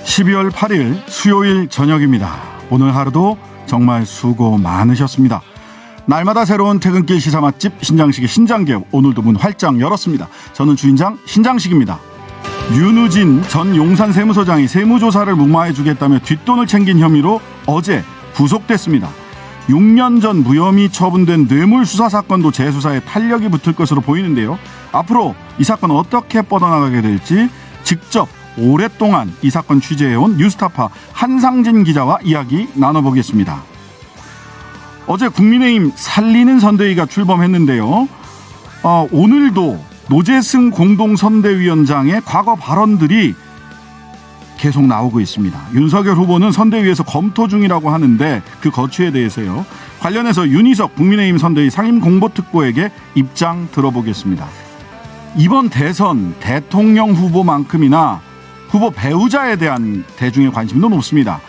12월 8일 수요일 저녁입니다. 오늘 하루도 정말 수고 많으셨습니다. 날마다 새로운 퇴근길 시사 맛집 신장식의 신장개업, 오늘도 문 활짝 열었습니다. 저는 주인장 신장식입니다. 윤우진 전 용산세무서장이 세무조사를 무마해주겠다며 뒷돈을 챙긴 혐의로 어제 구속됐습니다. 6년 전 무혐의 처분된 뇌물수사 사건도 재수사에 탄력이 붙을 것으로 보이는데요. 앞으로 이 사건 어떻게 뻗어나가게 될지 직접 오랫동안 이 사건 취재해온 뉴스타파 한상진 기자와 이야기 나눠보겠습니다. 어제 국민의힘 살리는 선대위가 출범했는데요. 오늘도 노재승 공동선대위원장의 과거 발언들이 계속 나오고 있습니다. 윤석열 후보는 선대위에서 검토 중이라고 하는데 그 거취에 대해서요. 관련해서 윤희석 국민의힘 선대위 상임공보특보에게 입장 들어보겠습니다. 이번 대선 대통령 후보만큼이나 후보 배우자에 대한 대중의 관심도 높습니다.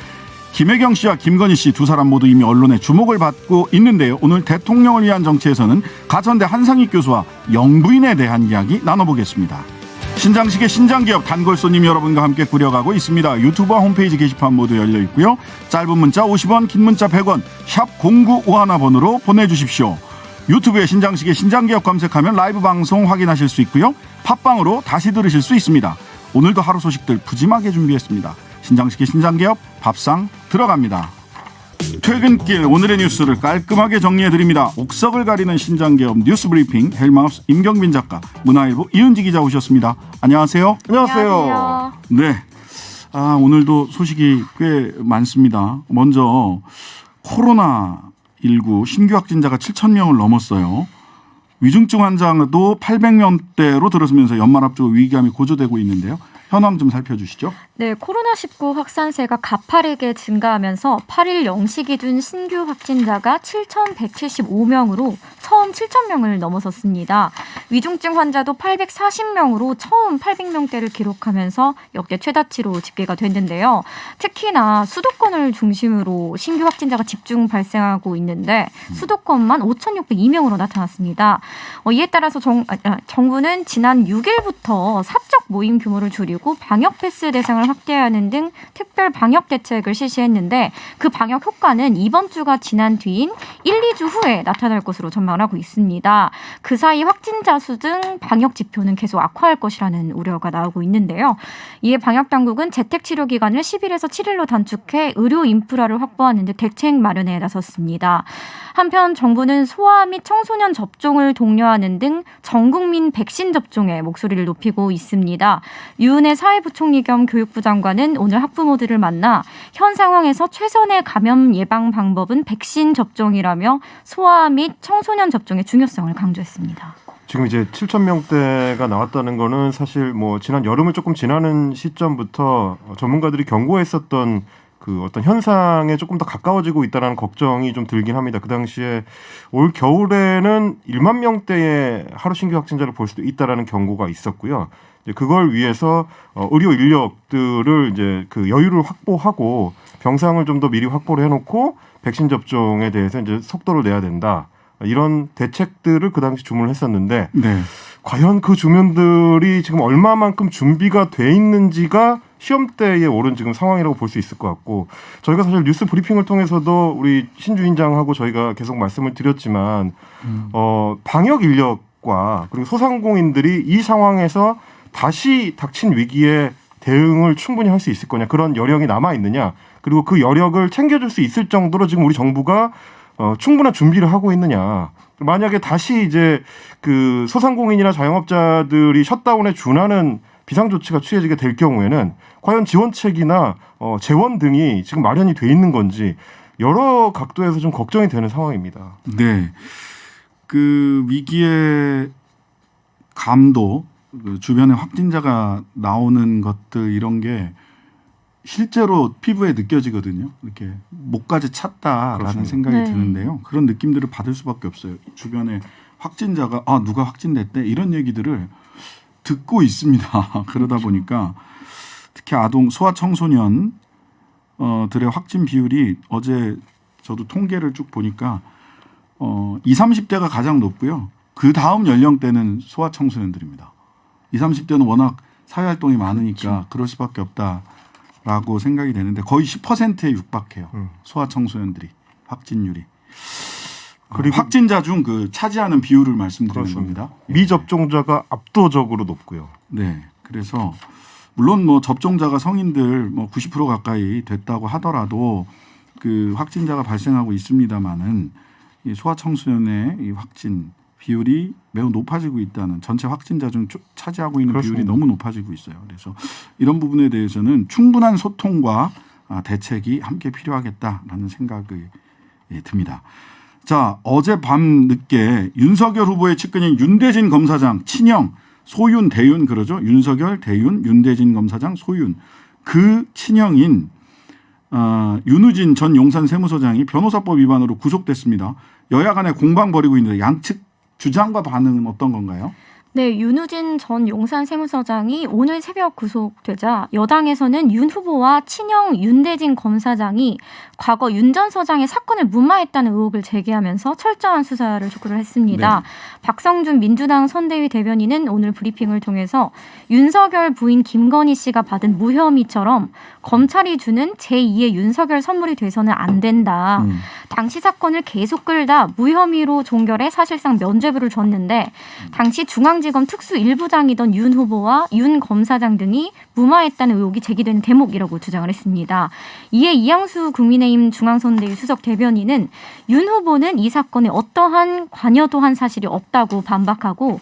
김혜경 씨와 김건희 씨 두 사람 모두 이미 언론의 주목을 받고 있는데요. 오늘 대통령을 위한 정치에서는 가천대 한상익 교수와 영부인에 대한 이야기 나눠보겠습니다. 신장식의 신장기업 단골 손님 여러분과 함께 꾸려가고 있습니다. 유튜브와 홈페이지 게시판 모두 열려 있고요. 짧은 문자 50원, 긴 문자 100원, 샵 0951번으로 보내주십시오. 유튜브에 신장식의 신장기업 검색하면 라이브 방송 확인하실 수 있고요. 팟빵으로 다시 들으실 수 있습니다. 오늘도 하루 소식들 푸짐하게 준비했습니다. 신장식의 신장개업 밥상 들어갑니다. 퇴근길 오늘의 뉴스를 깔끔하게 정리해드립니다. 옥석을 가리는 신장개업 뉴스브리핑 헬마우스 임경빈 작가, 문화일보 이은지 기자 오셨습니다. 안녕하세요. 안녕하세요. 네, 오늘도 소식이 꽤 많습니다. 먼저 코로나19 신규 확진자가 7,000명을 넘었어요. 위중증 환자도 800명대로 들어서면서 연말 앞두고 위기감이 고조되고 있는데요. 현황 좀 살펴주시죠. 네, 코로나19 확산세가 가파르게 증가하면서 8일 0시 기준 신규 확진자가 7,175명으로 처음 7,000명을 넘어섰습니다. 위중증 환자도 840명으로 처음 800명대를 기록하면서 역대 최다치로 집계가 됐는데요. 특히나 수도권을 중심으로 신규 확진자가 집중 발생하고 있는데 수도권만 5,602명으로 나타났습니다. 이에 따라서 정부는 지난 6일부터 사적 모임 규모를 줄이고 방역 패스 대상을 확대하는 등 특별 방역 대책을 실시했는데 그 방역 효과는 이번 주가 지난 뒤인 1, 2주 후에 나타날 것으로 전망하고 있습니다. 그 사이 확진자 수 등 방역 지표는 계속 악화할 것이라는 우려가 나오고 있는데요. 이에 방역 당국은 재택 치료 기간을 10일에서 7일로 단축해 의료 인프라를 확보하는 데 대책 마련에 나섰습니다. 한편 정부는 소아 및 청소년 접종을 독려하는 등 전국민 백신 접종에 목소리를 높이고 있습니다. 유은혜 사회부총리 겸 교육부 장관은 오늘 학부모들을 만나 현 상황에서 최선의 감염 예방 방법은 백신 접종이라며 소아 및 청소년 접종의 중요성을 강조했습니다. 지금 이제 7,000명대가 나왔다는 거는 사실 뭐 지난 여름을 조금 지나는 시점부터 전문가들이 경고했었던 그 어떤 현상에 조금 더 가까워지고 있다는 걱정이 좀 들긴 합니다. 그 당시에 올 겨울에는 1만 명대의 하루 신규 확진자를 볼 수도 있다라는 경고가 있었고요. 그걸 위해서 의료 인력들을 이제 그 여유를 확보하고 병상을 좀 더 미리 확보를 해놓고 백신 접종에 대해서 이제 속도를 내야 된다. 이런 대책들을 그 당시 주문을 했었는데 네. 과연 그 주문들이 지금 얼마만큼 준비가 돼 있는지가 시험대에 오른 지금 상황이라고 볼 수 있을 것 같고, 저희가 사실 뉴스 브리핑을 통해서도 우리 신주인장하고 저희가 계속 말씀을 드렸지만 방역 인력과 그리고 소상공인들이 이 상황에서 다시 닥친 위기에 대응을 충분히 할 수 있을 거냐, 그런 여력이 남아 있느냐, 그리고 그 여력을 챙겨줄 수 있을 정도로 지금 우리 정부가 충분한 준비를 하고 있느냐. 만약에 다시 이제 그 소상공인이나 자영업자들이 셧다운에 준하는 비상조치가 취해지게 될 경우에는 과연 지원책이나 재원 등이 지금 마련이 돼 있는 건지 여러 각도에서 좀 걱정이 되는 상황입니다. 네, 그 위기의 감도, 그 주변에 확진자가 나오는 것들 이런 게 실제로 피부에 느껴지거든요. 이렇게 목까지 찼다라는 그렇습니다. 생각이 네. 드는데요. 그런 느낌들을 받을 수밖에 없어요. 주변에 확진자가 누가 확진됐대 이런 얘기들을 듣고 있습니다. 그러다 보니까 특히 아동 소아청소년 들의 확진 비율이 어제 저도 통계를 쭉 보니까 20, 30대가 가장 높고요. 그 다음 연령대는 소아청소년들입니다. 20, 30대는 워낙 사회활동이 많으니까 그럴 수밖에 없다. 라고 생각이 되는데 거의 10%에 육박해요. 소아청소년들이 확진율이. 그리고 확진자 중 그 차지하는 비율을 말씀드리는 겁니다. 미접종자가 압도적으로 높고요. 네. 그래서 물론 뭐 접종자가 성인들 뭐 90% 가까이 됐다고 하더라도 그 확진자가 발생하고 있습니다만은 이 소아청소년의 이 확진 비율이 매우 높아지고 있다는 전체 확진자 중 차지하고 있는 그렇습니다. 비율이 너무 높아지고 있어요. 그래서 이런 부분에 대해서는 충분한 소통과 대책이 함께 필요하겠다라는 생각이 듭니다. 자, 어젯밤 늦게 윤석열 후보의 측근인 윤대진 검사장 친형 소윤 대윤 그러죠. 윤석열 대윤 윤대진 검사장 소윤 그 친형인 윤우진 전 용산 세무서장이 변호사법 위반으로 구속됐습니다. 여야 간에 공방 벌이고 있는데 양측 주장과 반응은 어떤 건가요? 네, 윤우진 전 용산 세무서장이 오늘 새벽 구속되자 여당에서는 윤 후보와 친형 윤대진 검사장이 과거 윤 전 서장의 사건을 무마했다는 의혹을 제기하면서 철저한 수사를 촉구를 했습니다. 네. 박성준 민주당 선대위 대변인은 오늘 브리핑을 통해서 윤석열 부인 김건희 씨가 받은 무혐의처럼 검찰이 주는 제2의 윤석열 선물이 돼서는 안 된다. 당시 사건을 계속 끌다 무혐의로 종결해 사실상 면죄부를 줬는데 당시 중앙지검 특수 1부장이던 윤 후보와 윤 검사장 등이 무마했다는 의혹이 제기되는 대목이라고 주장을 했습니다. 이에 이양수 국민의힘 중앙선대위 수석 대변인은 윤 후보는 이 사건에 어떠한 관여도 한 사실이 없다고 반박하고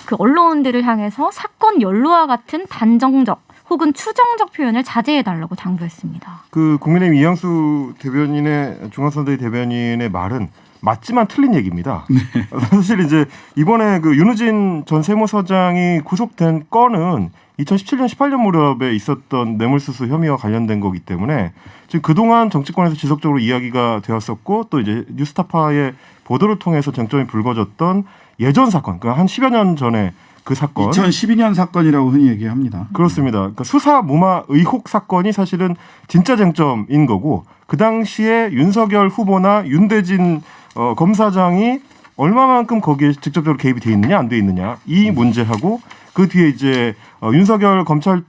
그 언론들을 향해서 사건 연루와 같은 단정적 혹은 추정적 표현을 자제해달라고 당부했습니다. 그 국민의힘 이양수 대변인의 중앙선대위 대변인의 말은 맞지만 틀린 얘기입니다. 네. 사실 이제 이번에 그 윤우진 전 세무서장이 구속된 건은 2017년 18년 무렵에 있었던 뇌물수수 혐의와 관련된 거기 때문에 지금 그동안 정치권에서 지속적으로 이야기가 되었었고 또 이제 뉴스타파의 보도를 통해서 쟁점이 불거졌던 예전 사건, 그러니까 한 10여 년 전에 그 사건. 2012년 사건이라고 흔히 얘기합니다. 그렇습니다. 그러니까 수사 무마 의혹 사건이 사실은 진짜 쟁점인 거고 그 당시에 윤석열 후보나 윤대진 검사장이 얼마만큼 거기에 직접적으로 개입이 돼 있느냐 안 돼 있느냐 이 문제하고 그 뒤에 이제 윤석열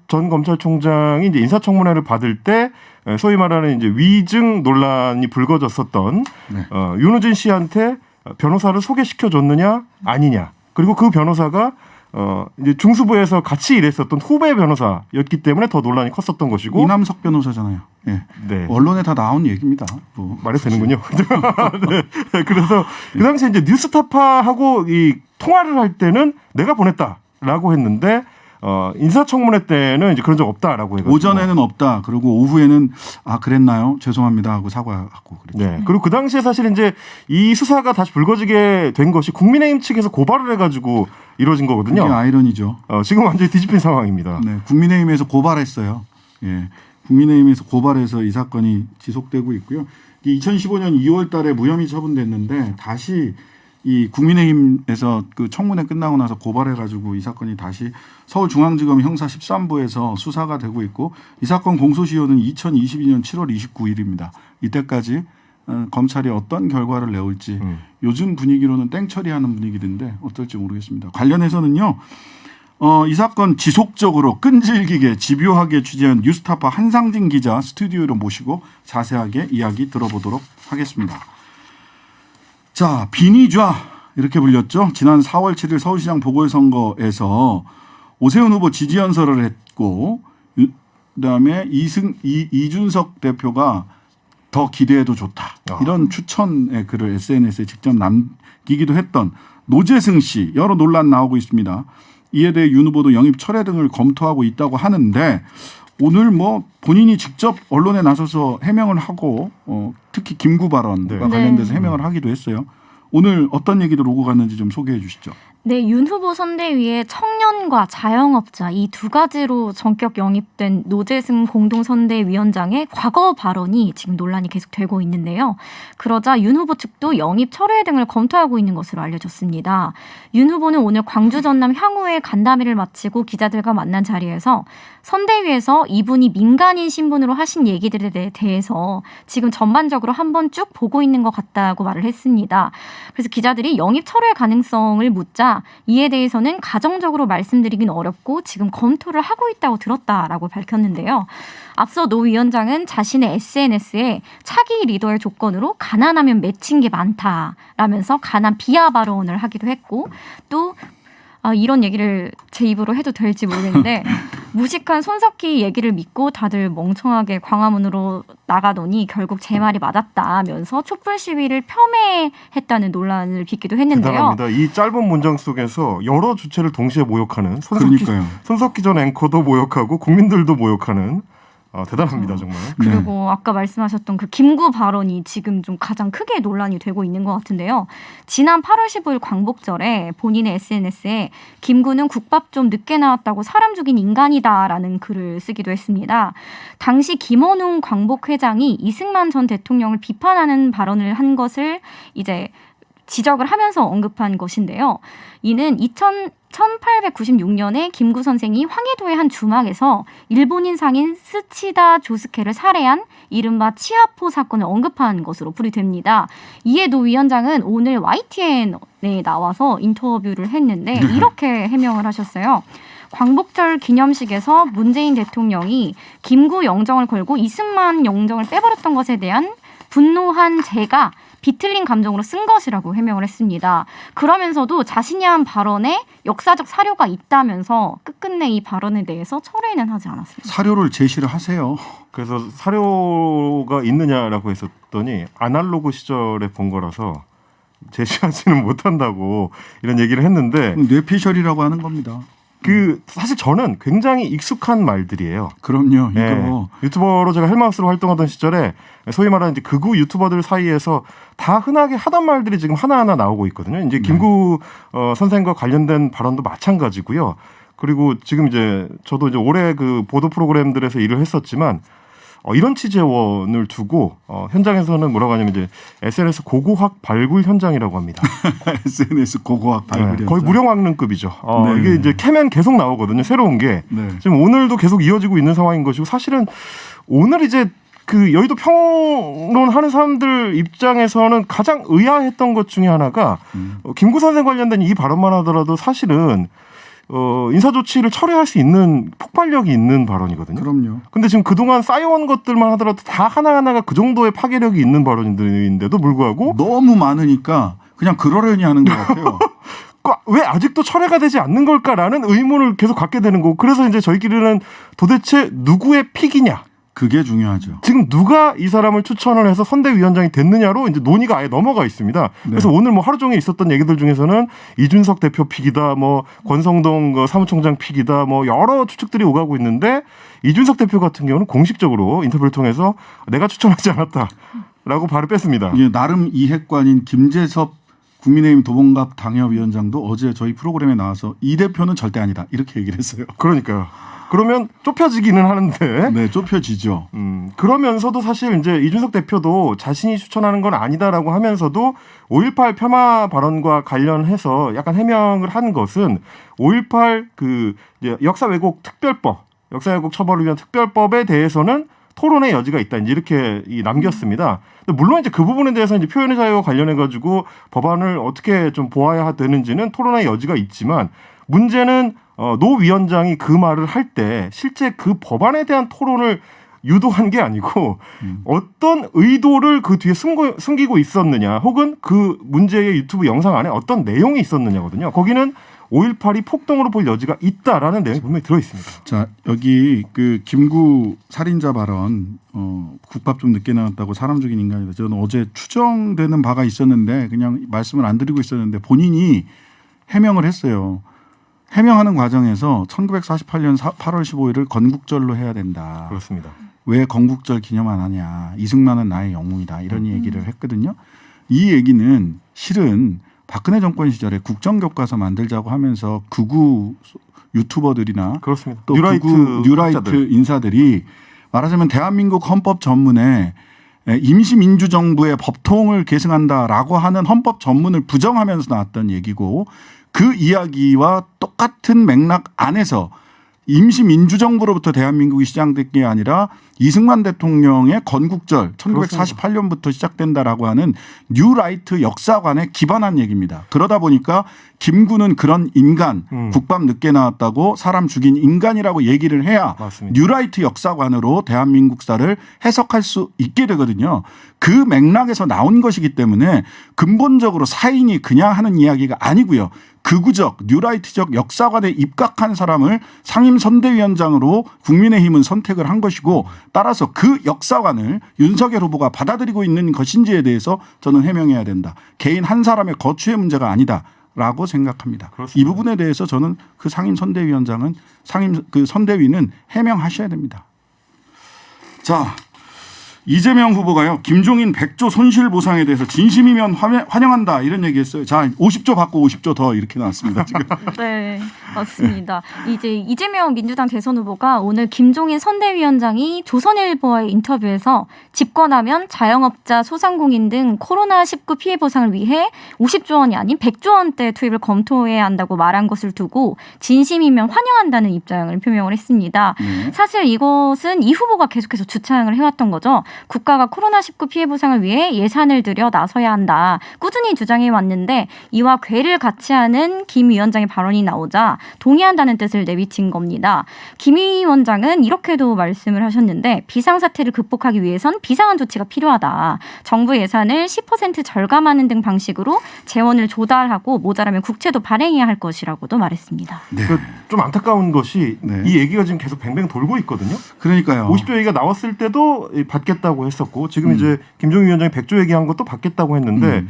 전 검찰총장이 이제 인사청문회를 받을 때 소위 말하는 이제 위증 논란이 불거졌었던 네. 윤우진 씨한테 변호사를 소개시켜 줬느냐 아니냐 그리고 그 변호사가 이제 중수부에서 같이 일했었던 후배 변호사였기 때문에 더 논란이 컸었던 것이고 이남석 변호사잖아요. 예. 네. 언론에 다 나온 얘기입니다. 뭐. 말해도 되는군요. 네. 그래서 그 당시에 이제 뉴스타파하고 이 통화를 할 때는 내가 보냈다라고 했는데 인사청문회 때는 이제 그런 적 없다라고 해가지고 오전에는 없다. 그리고 오후에는 그랬나요? 죄송합니다 하고 사과하고 그랬죠. 네. 그리고 그 당시에 사실 이제 이 수사가 다시 불거지게 된 것이 국민의힘 측에서 고발을 해가지고 이루어진 거거든요. 그게 아이러니죠. 지금 완전히 뒤집힌 상황입니다. 네, 국민의힘에서 고발했어요. 예, 국민의힘에서 고발해서 이 사건이 지속되고 있고요. 2015년 2월달에 무혐의 처분됐는데 다시 이 국민의힘에서 그 청문회 끝나고 나서 고발해가지고 이 사건이 다시 서울중앙지검 형사 13부에서 수사가 되고 있고 이 사건 공소시효는 2022년 7월 29일입니다. 이때까지 검찰이 어떤 결과를 내올지 요즘 분위기로는 땡처리하는 분위기인데 어떨지 모르겠습니다. 관련해서는요. 이 사건 지속적으로 끈질기게 집요하게 취재한 뉴스타파 한상진 기자 스튜디오로 모시고 자세하게 이야기 들어보도록 하겠습니다. 자, 비니좌 이렇게 불렸죠. 지난 4월 7일 서울시장 보궐선거에서 오세훈 후보 지지 연설을 했고 그다음에 이준석 대표가 더 기대해도 좋다. 이런 추천의 글을 SNS에 직접 남기기도 했던 노재승 씨 여러 논란 나오고 있습니다. 이에 대해 윤 후보도 영입 철회 등을 검토하고 있다고 하는데 오늘 뭐 본인이 직접 언론에 나서서 해명을 하고 특히 김구 발언과 관련돼서 해명을 하기도 했어요. 오늘 어떤 얘기들 오고 갔는지 좀 소개해 주시죠. 네, 윤 후보 선대위에 청년과 자영업자 이 두 가지로 전격 영입된 노재승 공동선대위원장의 과거 발언이 지금 논란이 계속되고 있는데요. 그러자 윤 후보 측도 영입 철회 등을 검토하고 있는 것으로 알려졌습니다. 윤 후보는 오늘 광주 전남 향후에 간담회를 마치고 기자들과 만난 자리에서 선대위에서 이분이 민간인 신분으로 하신 얘기들에 대해서 지금 전반적으로 한번 쭉 보고 있는 것 같다고 말을 했습니다. 그래서 기자들이 영입 철회 가능성을 묻자 했습니다. 이에 대해서는 가정적으로 말씀드리긴 어렵고 지금 검토를 하고 있다고 들었다라고 밝혔는데요. 앞서 노 위원장은 자신의 SNS에 차기 리더의 조건으로 가난하면 맺힌 게 많다라면서 가난 비하 발언을 하기도 했고 또 이런 얘기를 제 입으로 해도 될지 모르겠는데 무식한 손석희 얘기를 믿고 다들 멍청하게 광화문으로 나가더니 결국 제 말이 맞았다면서 촛불 시위를 폄훼했다는 논란을 빚기도 했는데요. 대단합니다. 이 짧은 문장 속에서 여러 주체를 동시에 모욕하는 그러니까요. 손석희 전 앵커도 모욕하고 국민들도 모욕하는 대단합니다 정말. 그리고 아까 말씀하셨던 그 김구 발언이 지금 좀 가장 크게 논란이 되고 있는 것 같은데요. 지난 8월 15일 광복절에 본인의 SNS에 김구는 국밥 좀 늦게 나왔다고 사람 죽인 인간이다라는 글을 쓰기도 했습니다. 당시 김원웅 광복회장이 이승만 전 대통령을 비판하는 발언을 한 것을 이제 지적을 하면서 언급한 것인데요. 이는 1896년에 김구 선생이 황해도의 한 주막에서 일본인 상인 스치다 조스케를 살해한 이른바 치아포 사건을 언급한 것으로 풀이됩니다. 이에 노 위원장은 오늘 YTN에 나와서 인터뷰를 했는데 이렇게 해명을 하셨어요. 광복절 기념식에서 문재인 대통령이 김구 영정을 걸고 이승만 영정을 빼버렸던 것에 대한 분노한 제가 비틀린 감정으로 쓴 것이라고 해명을 했습니다. 그러면서도 자신이 한 발언에 역사적 사료가 있다면서 끝끝내 이 발언에 대해서 철회는 하지 않았습니다. 사료를 제시를 하세요. 그래서 그래서 사료가 있느냐라고 했었더니 아날로그 시절에 본 거라서 제시하지는 못한다고 이런 얘기를 했는데 뇌피셜이라고 하는 겁니다. 사실 저는 굉장히 익숙한 말들이에요. 그럼요. 이거 네. 유튜버로 제가 헬마우스로 활동하던 시절에 소위 말하는 이제 극우 유튜버들 사이에서 다 흔하게 하던 말들이 지금 하나하나 나오고 있거든요. 이제 김구 선생과 관련된 발언도 마찬가지고요. 그리고 지금 이제 저도 이제 올해 그 보도 프로그램들에서 일을 했었지만 이런 취재원을 두고 현장에서는 뭐라고 하냐면 이제 SNS 고고학 발굴 현장이라고 합니다. SNS 고고학 발굴 거의 무령왕릉급이죠. 네. 이게 이제 캐면 계속 나오거든요. 새로운 게 네. 지금 오늘도 계속 이어지고 있는 상황인 것이고 사실은 오늘 이제 그 여의도 평론하는 사람들 입장에서는 가장 의아했던 것 중에 하나가 김구 선생 관련된 이 발언만 하더라도 사실은 인사 조치를 철회할 수 있는 폭발력이 있는 발언이거든요. 그럼요. 근데 지금 그동안 쌓여온 것들만 하더라도 다 하나하나가 그 정도의 파괴력이 있는 발언인데도 불구하고 너무 많으니까 그냥 그러려니 하는 것 같아요. 왜 아직도 철회가 되지 않는 걸까라는 의문을 계속 갖게 되는 거고 그래서 이제 저희끼리는 도대체 누구의 픽이냐 그게 중요하죠. 지금 누가 이 사람을 추천을 해서 선대위원장이 됐느냐로 이제 논의가 아예 넘어가 있습니다. 네. 그래서 오늘 뭐 하루 종일 있었던 얘기들 중에서는 이준석 대표 픽이다, 뭐 권성동 사무총장 픽이다, 뭐 여러 추측들이 오가고 있는데 이준석 대표 같은 경우는 공식적으로 인터뷰를 통해서 내가 추천하지 않았다라고 발을 뺐습니다. 예, 나름 이핵관인 김재섭 국민의힘 도봉갑 당협위원장도 어제 저희 프로그램에 나와서 이 대표는 절대 아니다 이렇게 얘기를 했어요. 그러니까요. 그러면 좁혀지기는 하는데 네, 좁혀지죠. 그러면서도 사실 이제 이준석 대표도 자신이 추천하는 건 아니다라고 하면서도 5.18 폄하 발언과 관련해서 약간 해명을 한 것은 5.18 그 이제 역사 왜곡 특별법, 역사 왜곡 처벌을 위한 특별법에 대해서는 토론의 여지가 있다. 이제 이렇게 남겼습니다. 물론 이제 그 부분에 대해서 이제 표현의 자유와 관련해 가지고 법안을 어떻게 좀 보아야 되는지는 토론의 여지가 있지만 문제는 노 위원장이 그 말을 할 때 실제 그 법안에 대한 토론을 유도한 게 아니고 어떤 의도를 그 뒤에 숨기고 있었느냐 혹은 그 문제의 유튜브 영상 안에 어떤 내용이 있었느냐거든요. 거기는 5.18이 폭동으로 볼 여지가 있다라는 내용이 분명히 들어 있습니다. 자, 여기 그 김구 살인자 발언 국밥 좀 늦게 나왔다고 사람 죽인 인간이다. 저는 어제 추정되는 바가 있었는데 그냥 말씀을 안 드리고 있었는데 본인이 해명을 했어요. 해명하는 과정에서 1948년 8월 15일을 건국절로 해야 된다. 그렇습니다. 왜 건국절 기념 안 하냐. 이승만은 나의 영웅이다. 이런 얘기를 했거든요. 이 얘기는 실은 박근혜 정권 시절에 국정교과서 만들자고 하면서 극우 유튜버들이나 그렇습니다. 또 뉴라이트 인사들이 말하자면 대한민국 헌법 전문에 임시민주정부의 법통을 계승한다라고 하는 헌법 전문을 부정하면서 나왔던 얘기고 그 이야기와 똑같은 맥락 안에서 임시민주정부로부터 대한민국이 시작된 게 아니라 이승만 대통령의 건국절 1948년부터 시작된다라고 하는 뉴라이트 역사관에 기반한 얘기입니다. 그러다 보니까 김구는 그런 인간, 국밥 늦게 나왔다고 사람 죽인 인간이라고 얘기를 해야 맞습니다. 뉴라이트 역사관으로 대한민국사를 해석할 수 있게 되거든요. 그 맥락에서 나온 것이기 때문에 근본적으로 사인이 그냥 하는 이야기가 아니고요. 극우적 뉴라이트적 역사관에 입각한 사람을 상임선대위원장으로 국민의힘은 선택을 한 것이고 따라서 그 역사관을 윤석열 후보가 받아들이고 있는 것인지에 대해서 저는 해명해야 된다. 개인 한 사람의 거취의 문제가 아니다라고 생각합니다. 그렇습니다. 이 부분에 대해서 저는 그 상임선대위원장은 그 선대위는 해명하셔야 됩니다. 자. 이재명 후보가요. 김종인 100조 손실보상에 대해서 진심이면 환영한다 이런 얘기했어요. 자 50조 받고 50조 더 이렇게 나왔습니다. 지금. 네, 맞습니다. 이제 이재명 민주당 대선 후보가 오늘 김종인 선대위원장이 조선일보와의 인터뷰에서 집권하면 자영업자, 소상공인 등 코로나19 피해 보상을 위해 50조 원이 아닌 100조 원대 투입을 검토해야 한다고 말한 것을 두고 진심이면 환영한다는 입장을 표명을 했습니다. 사실 이것은 이 후보가 계속해서 주창을 해왔던 거죠. 국가가 코로나19 피해 보상을 위해 예산을 들여 나서야 한다. 꾸준히 주장해 왔는데 이와 궤를 같이 하는 김 위원장의 발언이 나오자 동의한다는 뜻을 내비친 겁니다. 김 위원장은 이렇게도 말씀을 하셨는데 비상사태를 극복하기 위해선 비상한 조치가 필요하다. 정부 예산을 10% 절감하는 등 방식으로 재원을 조달하고 모자라면 국채도 발행해야 할 것이라고도 말했습니다. 네. 좀 안타까운 것이 네. 이 얘기가 지금 계속 뱅뱅 돌고 있거든요. 그러니까요. 50조 얘기가 나왔을 때도 받겠다고 했었고 지금 이제 김종인 위원장이 100조 얘기한 것도 받겠다고 했는데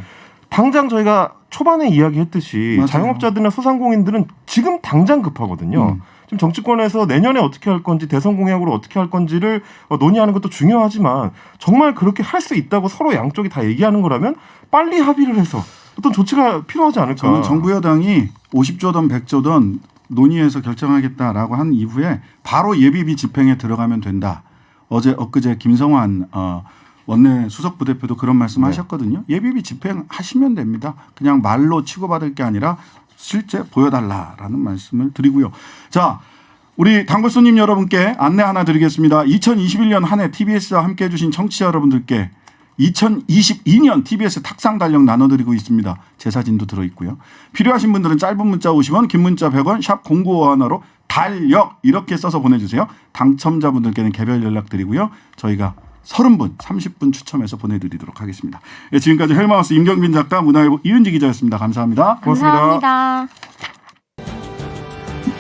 당장 저희가 초반에 이야기했듯이 맞아요. 자영업자들이나 소상공인들은 지금 당장 급하거든요. 지금 정치권에서 내년에 어떻게 할 건지 대선 공약으로 어떻게 할 건지를 논의하는 것도 중요하지만 정말 그렇게 할 수 있다고 서로 양쪽이 다 얘기하는 거라면 빨리 합의를 해서 어떤 조치가 필요하지 않을까. 저는 정부 여당이 50조든 100조든 논의해서 결정하겠다라고 한 이후에 바로 예비비 집행에 들어가면 된다. 엊그제 김성환 원내 수석 부대표도 그런 말씀하셨거든요. 예비비 집행하시면 됩니다. 그냥 말로 치고받을 게 아니라 실제 보여달라라는 말씀을 드리고요. 자, 우리 단골 손님 여러분께 안내 하나 드리겠습니다. 2021년 한 해 TBS와 함께해 주신 청취자 여러분들께 2022년 TBS 탁상 달력 나눠드리고 있습니다. 제 사진도 들어있고요. 필요하신 분들은 짧은 문자 50원, 긴 문자 100원, 샵 0951로 달력 이렇게 써서 보내주세요. 당첨자분들께는 개별 연락드리고요. 저희가 30분, 30분 추첨해서 보내드리도록 하겠습니다. 예, 지금까지 헬마우스 임경빈 작가, 문화일보 이은지 기자였습니다. 감사합니다. 고맙습니다. 감사합니다.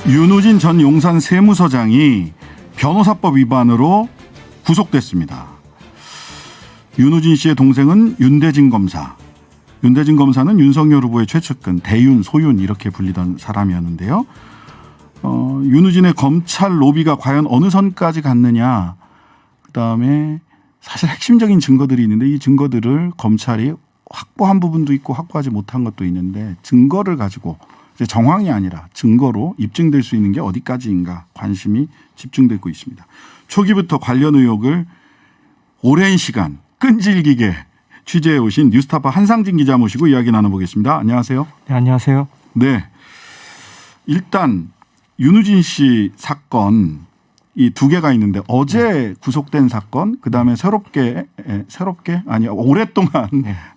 윤우진 전 용산 세무서장이 변호사법 위반으로 구속됐습니다. 윤우진 씨의 동생은 윤대진 검사. 윤대진 검사는 윤석열 후보의 최측근, 대윤, 소윤 이렇게 불리던 사람이었는데요. 윤우진의 검찰 로비가 과연 어느 선까지 갔느냐. 그다음에 사실 핵심적인 증거들이 있는데 이 증거들을 검찰이 확보한 부분도 있고 확보하지 못한 것도 있는데 증거를 가지고 이제 정황이 아니라 증거로 입증될 수 있는 게 어디까지인가 관심이 집중되고 있습니다. 초기부터 관련 의혹을 오랜 시간 끈질기게 취재해 오신 뉴스타파 한상진 기자 모시고 이야기 나눠보겠습니다. 안녕하세요. 네, 안녕하세요. 네. 일단 윤우진 씨 사건 이 두 개가 있는데 어제 구속된 사건 그다음에 새롭게 아니 오랫동안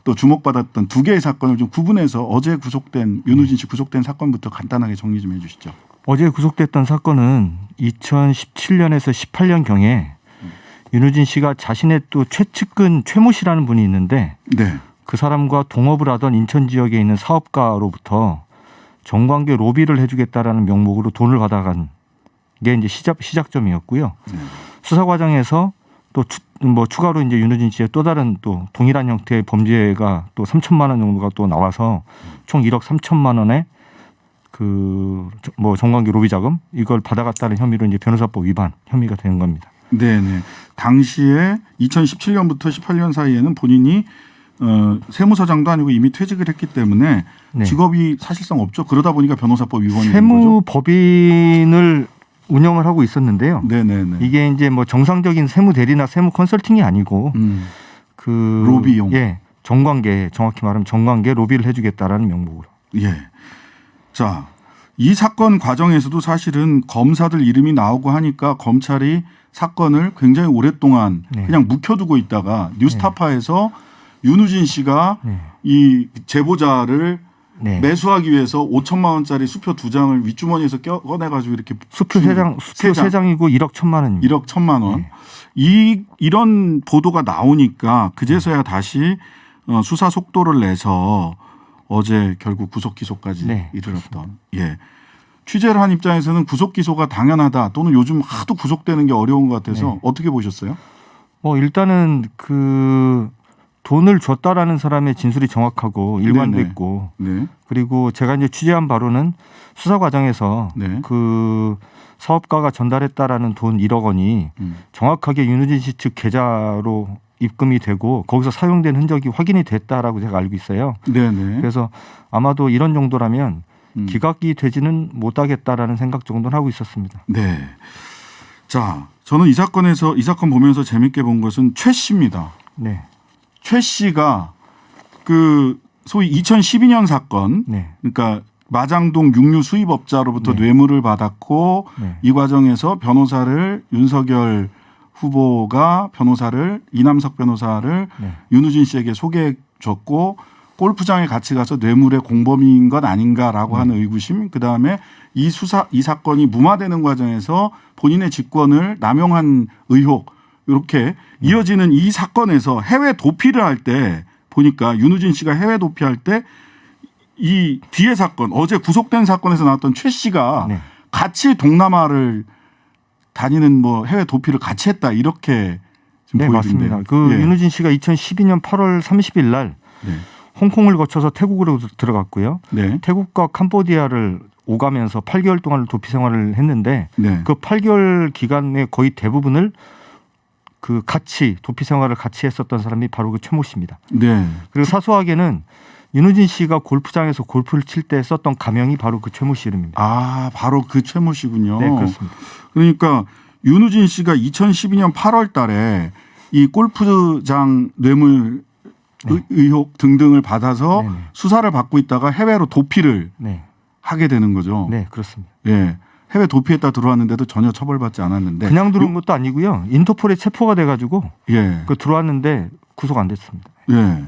또 주목받았던 두 개의 사건을 좀 구분해서 어제 구속된 윤우진 씨 구속된 사건부터 간단하게 정리 좀 해 주시죠. 어제 구속됐던 사건은 2017년에서 18년경에 윤우진 씨가 자신의 또 최측근 최모 씨라는 분이 있는데 네. 그 사람과 동업을 하던 인천 지역에 있는 사업가로부터 정관계 로비를 해주겠다라는 명목으로 돈을 받아간 게 이제 시작점이었고요. 수사 과정에서 또 추가로 이제 윤우진 씨의 또 다른 또 동일한 형태의 범죄가 또 3천만 원 정도가 또 나와서 총 1억 3천만 원의 정관계 로비 자금 이걸 받아갔다는 혐의로 이제 변호사법 위반 혐의가 되는 겁니다. 네네. 당시에 2017년부터 18년 사이에는 본인이 세무서장도 아니고 이미 퇴직을 했기 때문에 네. 직업이 사실상 없죠. 그러다 보니까 변호사법 위반이 된 거죠. 세무법인을 운영을 하고 있었는데요. 네네네. 이게 이제 뭐 정상적인 세무 대리나 세무 컨설팅이 아니고 그 로비용. 예, 정관계 정확히 말하면 정관계 로비를 해주겠다라는 명목으로. 예. 자, 이 사건 과정에서도 사실은 검사들 이름이 나오고 하니까 검찰이 사건을 굉장히 오랫동안 네. 그냥 묵혀두고 있다가 뉴스타파에서 윤우진 씨가 네. 이 제보자를 네. 매수하기 위해서 5천만 원짜리 수표 2장을 윗주머니에서 꺼내가지고 이렇게 수표 세 장이고 1억 1천만 원입니다. 1억 1천만 원. 네. 이런 보도가 나오니까 그제서야 다시 수사 속도를 내서 어제 결국 구속 기소까지 네, 이르렀던. 예. 취재를 한 입장에서는 구속 기소가 당연하다 또는 요즘 하도 구속되는 게 어려운 것 같아서 네. 어떻게 보셨어요? 일단은 그 돈을 줬다라는 사람의 진술이 정확하고 일관됐고 네. 그리고 제가 이제 취재한 바로는 수사 과정에서 네. 그 사업가가 전달했다라는 돈 1억 원이 정확하게 윤우진 씨 측 계좌로 입금이 되고 거기서 사용된 흔적이 확인이 됐다라고 제가 알고 있어요. 네네. 그래서 아마도 이런 정도라면 기각이 되지는 못하겠다라는 생각 정도는 하고 있었습니다. 네. 자, 저는 이 사건 보면서 재밌게 본 것은 최 씨입니다. 네. 최 씨가 그 소위 2012년 사건, 네. 그러니까 마장동 육류 수입업자로부터 네. 뇌물을 받았고 네. 이 과정에서 변호사를 윤석열 후보가 이남석 변호사를 네. 윤우진 씨에게 소개해 줬고 골프장에 같이 가서 뇌물의 공범인 것 아닌가라고 하는 의구심, 그다음에 이 사건이 무마되는 과정에서 본인의 직권을 남용한 의혹 이렇게 이어지는 이 사건에서 해외 도피를 할 때 보니까 윤우진 씨가 해외 도피할 때 이 뒤에 사건 어제 구속된 사건에서 나왔던 최 씨가 네. 같이 동남아를 다니는 뭐 해외 도피를 같이 했다 이렇게 지금 네, 보이던데요. 맞습니다. 그 예. 윤우진 씨가 2012년 8월 30일 날 네. 홍콩을 거쳐서 태국으로 들어갔고요. 네. 태국과 캄보디아를 오가면서 8개월 동안 도피 생활을 했는데 네. 그 8개월 기간의 거의 대부분을 그 같이 도피 생활을 같이 했었던 사람이 바로 그 최모 씨입니다. 네. 그리고 사소하게는 윤우진 씨가 골프장에서 골프를 칠 때 썼던 가명이 바로 그 최모 씨 이름입니다. 아, 바로 그 최모 씨군요. 네, 그렇습니다. 그러니까 윤우진 씨가 2012년 8월 달에 이 골프장 뇌물 의혹 등등을 받아서 네네. 수사를 받고 있다가 해외로 도피를 네, 하게 되는 거죠. 네, 그렇습니다. 예. 해외 도피했다 들어왔는데도 전혀 처벌받지 않았는데. 그냥 들어온 것도 아니고요. 인터폴에 체포가 돼가지고 예. 그 들어왔는데 구속 안 됐습니다. 예.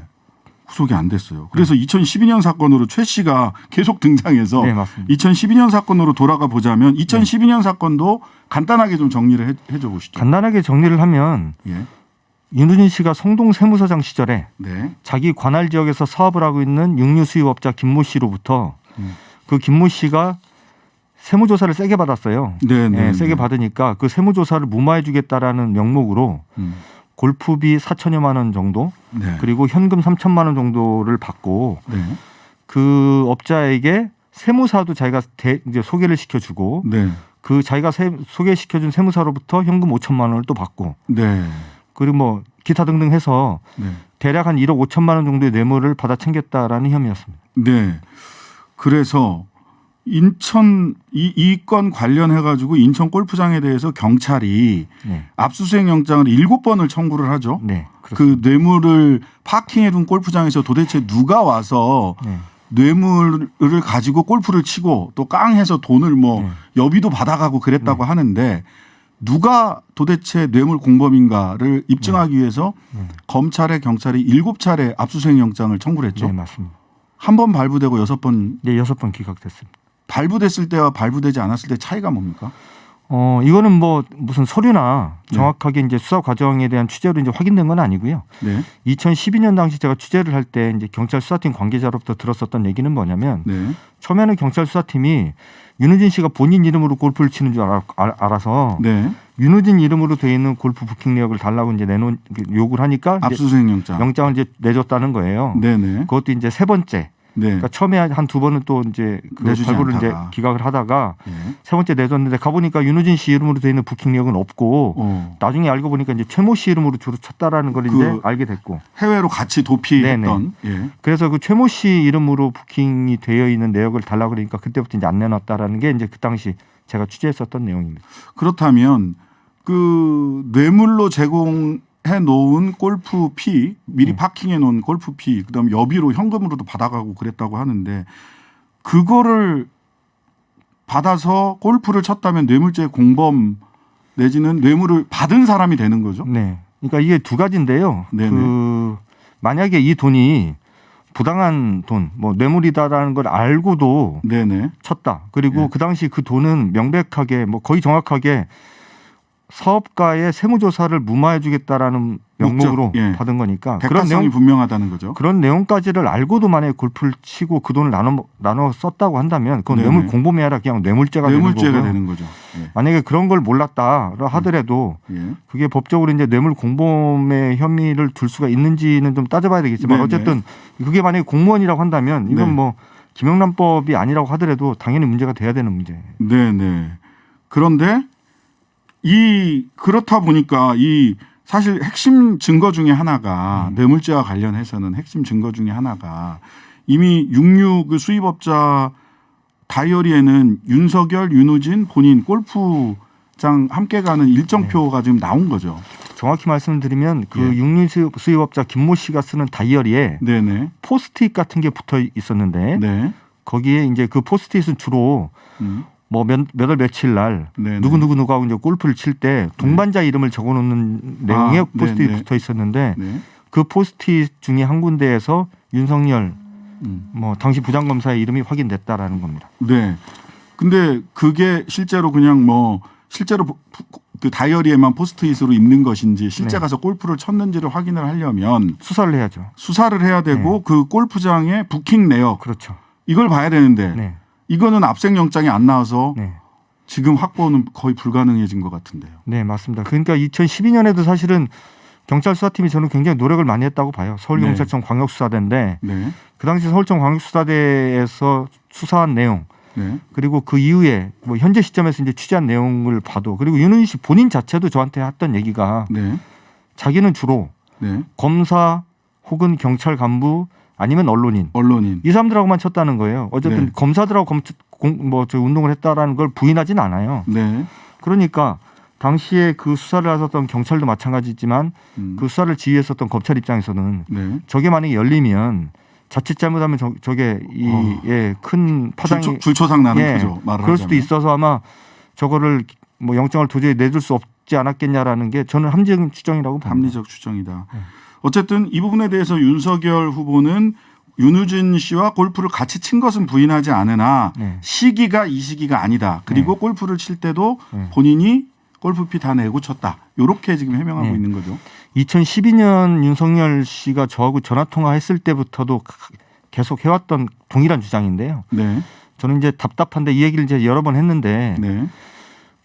구속이 안 됐어요. 그래서 2012년 사건으로 최 씨가 계속 등장해서 네, 맞습니다. 2012년 사건으로 돌아가 보자면 2012년 사건도 간단하게 좀 정리를 해줘 보시죠. 간단하게 정리를 하면 예. 윤우진 씨가 성동 세무서장 시절에 네. 자기 관할 지역에서 사업을 하고 있는 육류 수입업자 김모 씨로부터 그 김모 씨가 세무조사를 세게 받았어요. 네, 네, 네, 세게 네. 받으니까 그 세무조사를 무마해주겠다라는 명목으로 골프비 4천여만 원 정도 네. 그리고 현금 3천만 원 정도를 받고 네. 그 업자에게 세무사도 자기가 이제 소개를 시켜주고 네. 그 자기가 소개시켜준 세무사로부터 현금 5천만 원을 또 받고 네. 그리고 뭐 기타 등등 해서 네. 대략 한 1억 5천만 원 정도의 뇌물을 받아 챙겼다라는 혐의였습니다. 네. 그래서 인천 이 건 관련해 가지고 인천 골프장에 대해서 경찰이 네, 압수수색 영장을 7번을 청구를 하죠. 네, 그렇습니다. 그 뇌물을 파킹해 둔 골프장에서 도대체 누가 와서 네. 뇌물을 가지고 골프를 치고 또 깡해서 돈을 뭐 네. 여비도 받아가고 그랬다고 하는데 누가 도대체 뇌물 공범인가를 입증하기 위해서 검찰에 경찰이 7차례 압수수색 영장을 청구를 했죠. 네, 맞습니다. 한 번 발부되고 6번 네, 6번 기각됐습니다. 발부됐을 때와 발부되지 않았을 때 차이가 뭡니까? 이거는 뭐 무슨 서류나 정확하게 이제 수사 과정에 대한 취재로 이제 확인된 건 아니고요. 네. 2012년 당시 제가 취재를 할 때 이제 경찰 수사팀 관계자로부터 들었었던 얘기는 뭐냐면 네. 처음에는 경찰 수사팀이 윤우진 씨가 본인 이름으로 골프를 치는 줄 알아서 네. 윤우진 이름으로 돼 있는 골프 부킹 내역을 달라고 이제 요구를 하니까 이제 압수수색 영장. 영장을 이제 내줬다는 거예요. 네네. 그것도 이제 세 번째. 네. 그러니까 처음에 한 두 번은 또 이제 그 내주지 발부를 이제 않다가. 기각을 하다가 네. 세 번째 내줬는데 가보니까 윤우진 씨 이름으로 돼 있는 부킹 내역은 없고 나중에 알고 보니까 이제 최모 씨 이름으로 주로 쳤다라는 걸 이제 알게 됐고 해외로 같이 도피했던. 예. 그래서 그 최모 씨 이름으로 부킹이 되어 있는 내역을 달라고 그러니까 그때부터 이제 안 내놨다라는 게 이제 그 당시 제가 취재했었던 내용입니다. 그렇다면 그 뇌물로 제공해 놓은 골프 피 미리 파킹해 놓은 골프 피 그다음에 여비로 현금으로도 받아가고 그랬다고 하는데 그거를 받아서 골프를 쳤다면 뇌물죄 공범 내지는 뇌물을 받은 사람이 되는 거죠. 네. 그러니까 이게 두 가지인데요. 네네. 만약에 이 돈이 부당한 돈, 뭐 뇌물이다라는 걸 알고도 네네. 쳤다. 그리고 예. 그 당시 그 돈은 명백하게 뭐 거의 정확하게 사업가의 세무조사를 무마해주겠다라는 명목으로 목적, 예. 받은 거니까 대가성이 분명하다는 거죠. 그런 내용까지를 알고도 만약에 골프를 치고 그 돈을 나눠 썼다고 한다면 그건 네네. 뇌물 공범이 아니라 그냥 뇌물죄가 뇌물죄가 되는 거고요. 되는 거죠. 예. 만약에 그런 걸 몰랐다 하더라도 예. 그게 법적으로 이제 뇌물 공범의 혐의를 둘 수가 있는지는 좀 따져봐야 되겠지만 네네. 어쨌든 그게 만약에 공무원이라고 한다면 이건 네. 뭐 김영란법이 아니라고 하더라도 당연히 문제가 돼야 되는 문제예요. 네네. 그런데 그렇다 보니까 사실 핵심 증거 중에 하나가 뇌물죄와 관련해서는 핵심 증거 중에 하나가 이미 육류 그 수입업자 다이어리에는 윤석열, 윤우진 본인 골프장 함께 가는 일정표가 지금 나온 거죠. 정확히 말씀드리면 그 예. 육류 수입업자 김모 씨가 쓰는 다이어리에 네네. 포스트잇 같은 게 붙어 있었는데 네. 거기에 이제 그 포스트잇은 주로 뭐 몇 월 며칠 날 네네. 누구하고 이제 골프를 칠 때 동반자 이름을 적어놓는 내용의 포스트잇 네네. 붙어 있었는데 네. 그 포스트잇 중에 한 군데에서 윤석열 뭐 당시 부장검사의 이름이 확인됐다라는 겁니다. 네. 근데 그게 실제로 그냥 실제로 그 다이어리에만 포스트잇으로 있는 것인지 실제 네. 가서 골프를 쳤는지를 확인을 하려면 수사를 해야죠. 수사를 해야 되고 그 골프장의 부킹 내역 그렇죠. 이걸 봐야 되는데 네. 이거는 압색영장이 안 나와서 네. 지금 확보는 거의 불가능해진 것 같은데요. 네, 맞습니다. 그러니까 2012년에도 사실은 경찰 수사팀이 저는 굉장히 노력을 많이 했다고 봐요. 서울경찰청 광역수사대인데 네. 그 당시 서울청 광역수사대에서 수사한 내용 네. 그리고 그 이후에 뭐 현재 시점에서 이제 취재한 내용을 봐도 그리고 윤은희 씨 본인 자체도 저한테 했던 얘기가 네. 자기는 주로 네. 검사 혹은 경찰 간부 아니면 언론인 언론인. 이 사람들하고만 쳤다는 거예요. 어쨌든 네. 검사들하고 저 운동을 했다라는 걸 부인하진 않아요. 네. 그러니까 당시에 그 수사를 하셨던 경찰도 마찬가지지만 그 수사를 지휘했었던 검찰 입장에서는 네. 저게 만약에 열리면 자칫 잘못하면 저게 큰 파장이 줄초상 나는 거죠. 말을 그럴 수도 하자면. 있어서 아마 저거를 뭐 영장을 도저히 내줄 수 없지 않았겠냐라는 게 저는 합리적 추정이라고 봅니다. 합리적 추정이다. 어쨌든 이 부분에 대해서 윤석열 후보는 윤우진 씨와 골프를 같이 친 것은 부인하지 않으나 네. 시기가 이 시기가 아니다. 그리고 골프를 칠 때도 본인이 골프피 다 내고 쳤다. 이렇게 지금 해명하고 네. 있는 거죠. 2012년 윤석열 씨가 저하고 전화 통화했을 때부터도 계속 해왔던 동일한 주장인데요. 네. 저는 이제 답답한데 이 얘기를 이제 여러 번 했는데 네.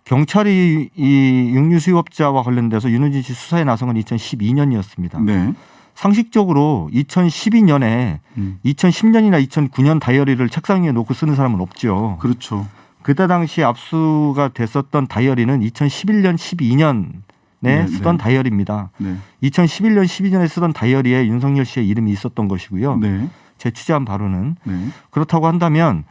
경찰이 이 육류 수입업자와 관련돼서 윤우진 씨 수사에 나선 건 2012년이었습니다. 네. 상식적으로 2012년에 2010년이나 2009년 다이어리를 책상 위에 놓고 쓰는 사람은 없죠. 그렇죠. 그때 당시 압수가 됐었던 다이어리는 2011년, 12년에 네, 쓰던 네. 다이어리입니다. 네. 2011년, 12년에 쓰던 다이어리에 윤석열 씨의 이름이 있었던 것이고요. 네. 제 취재한 바로는 네. 그렇다고 한다면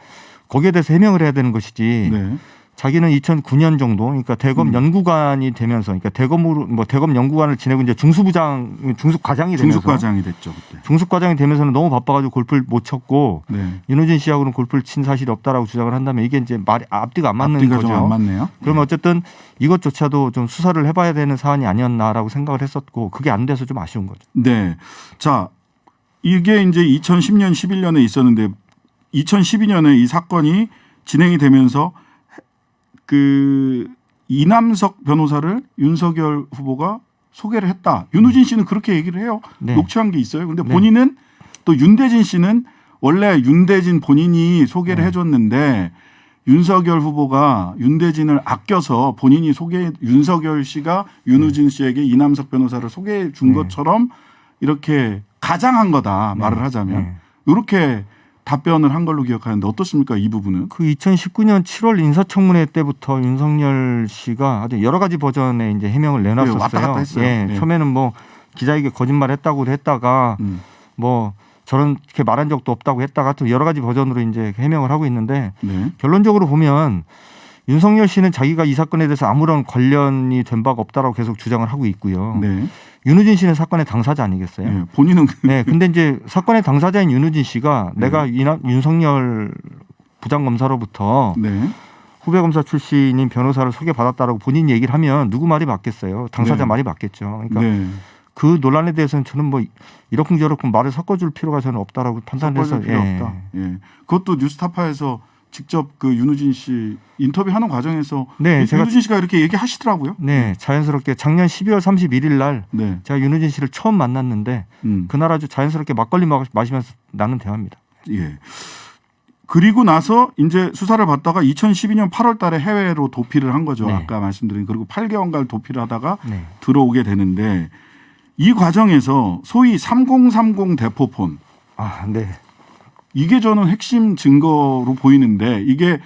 거기에 대해서 해명을 해야 되는 것이지. 네. 자기는 2009년 정도, 그러니까 대검 연구관이 되면서, 그러니까 대검 연구관을 지내고 이제 중수과장이 되면서, 중수과장이 됐죠 그때. 중수과장이 되면서는 너무 바빠가지고 골프를 못 쳤고 네. 윤호진 씨하고는 골프를 친 사실이 없다라고 주장을 한다면 이게 이제 말이 앞뒤가 안 맞는 앞뒤가 거죠. 좀 안 맞네요. 그러면 어쨌든 이것조차도 좀 수사를 해봐야 되는 사안이 아니었나라고 생각을 했었고 그게 안 돼서 좀 아쉬운 거죠. 네. 자, 이게 이제 2010년, 11년에 있었는데 2012년에 이 사건이 진행이 되면서 그 이남석 변호사를 윤석열 후보가 소개를 했다. 윤우진 씨는 그렇게 얘기를 해요. 네. 녹취한 게 있어요. 근데 네. 본인은 또 윤대진 씨는 원래 윤대진 본인이 소개를 해줬는데 윤석열 후보가 윤대진을 아껴서 본인이 윤석열 씨가 윤우진 씨에게 이남석 변호사를 소개해 준 것처럼 이렇게 가장한 거다 말을 하자면 이렇게 답변을 한 걸로 기억하는데 어떻습니까 이 부분은? 그 2019년 7월 인사청문회 때부터 윤석열 씨가 아주 여러 가지 버전의 이제 해명을 내놨었어요. 네, 왔다 갔다 했어요. 예, 네. 처음에는 뭐 기자에게 거짓말했다고 했다가 뭐 저렇게 말한 적도 없다고 했다가 또 여러 가지 버전으로 이제 해명을 하고 있는데 네. 결론적으로 보면 윤석열 씨는 자기가 이 사건에 대해서 아무런 관련이 된 바가 없다라고 계속 주장을 하고 있고요. 네. 윤우진 씨는 사건의 당사자 아니겠어요? 네. 본인은 네, 근데 이제 사건의 당사자인 윤우진 씨가 내가 윤석열 부장검사로부터 네. 후배 검사 출신인 변호사를 소개받았다라고 본인이 얘기를 하면 누구 말이 맞겠어요? 당사자 네. 말이 맞겠죠. 그러니까 네. 그 논란에 대해서는 저는 뭐 이러쿵저러쿵 말을 섞어줄 필요가 저는 없다라고 판단해서 섞어줄 필요 없다. 예. 그것도 뉴스타파에서 직접 그 윤우진 씨 인터뷰하는 과정에서 네, 제가 윤우진 씨가 이렇게 얘기하시더라고요. 네, 자연스럽게 작년 12월 31일 날 네. 제가 윤우진 씨를 처음 만났는데 그날 아주 자연스럽게 막걸리 마시면서 나눈 대화입니다. 예. 그리고 나서 이제 수사를 받다가 2012년 8월 달에 해외로 도피를 한 거죠. 네. 아까 말씀드린. 그리고 8개월간 도피를 하다가 네. 들어오게 되는데 이 과정에서 소위 3030 대포폰 아, 네. 이게 저는 핵심 증거로 보이는데 이게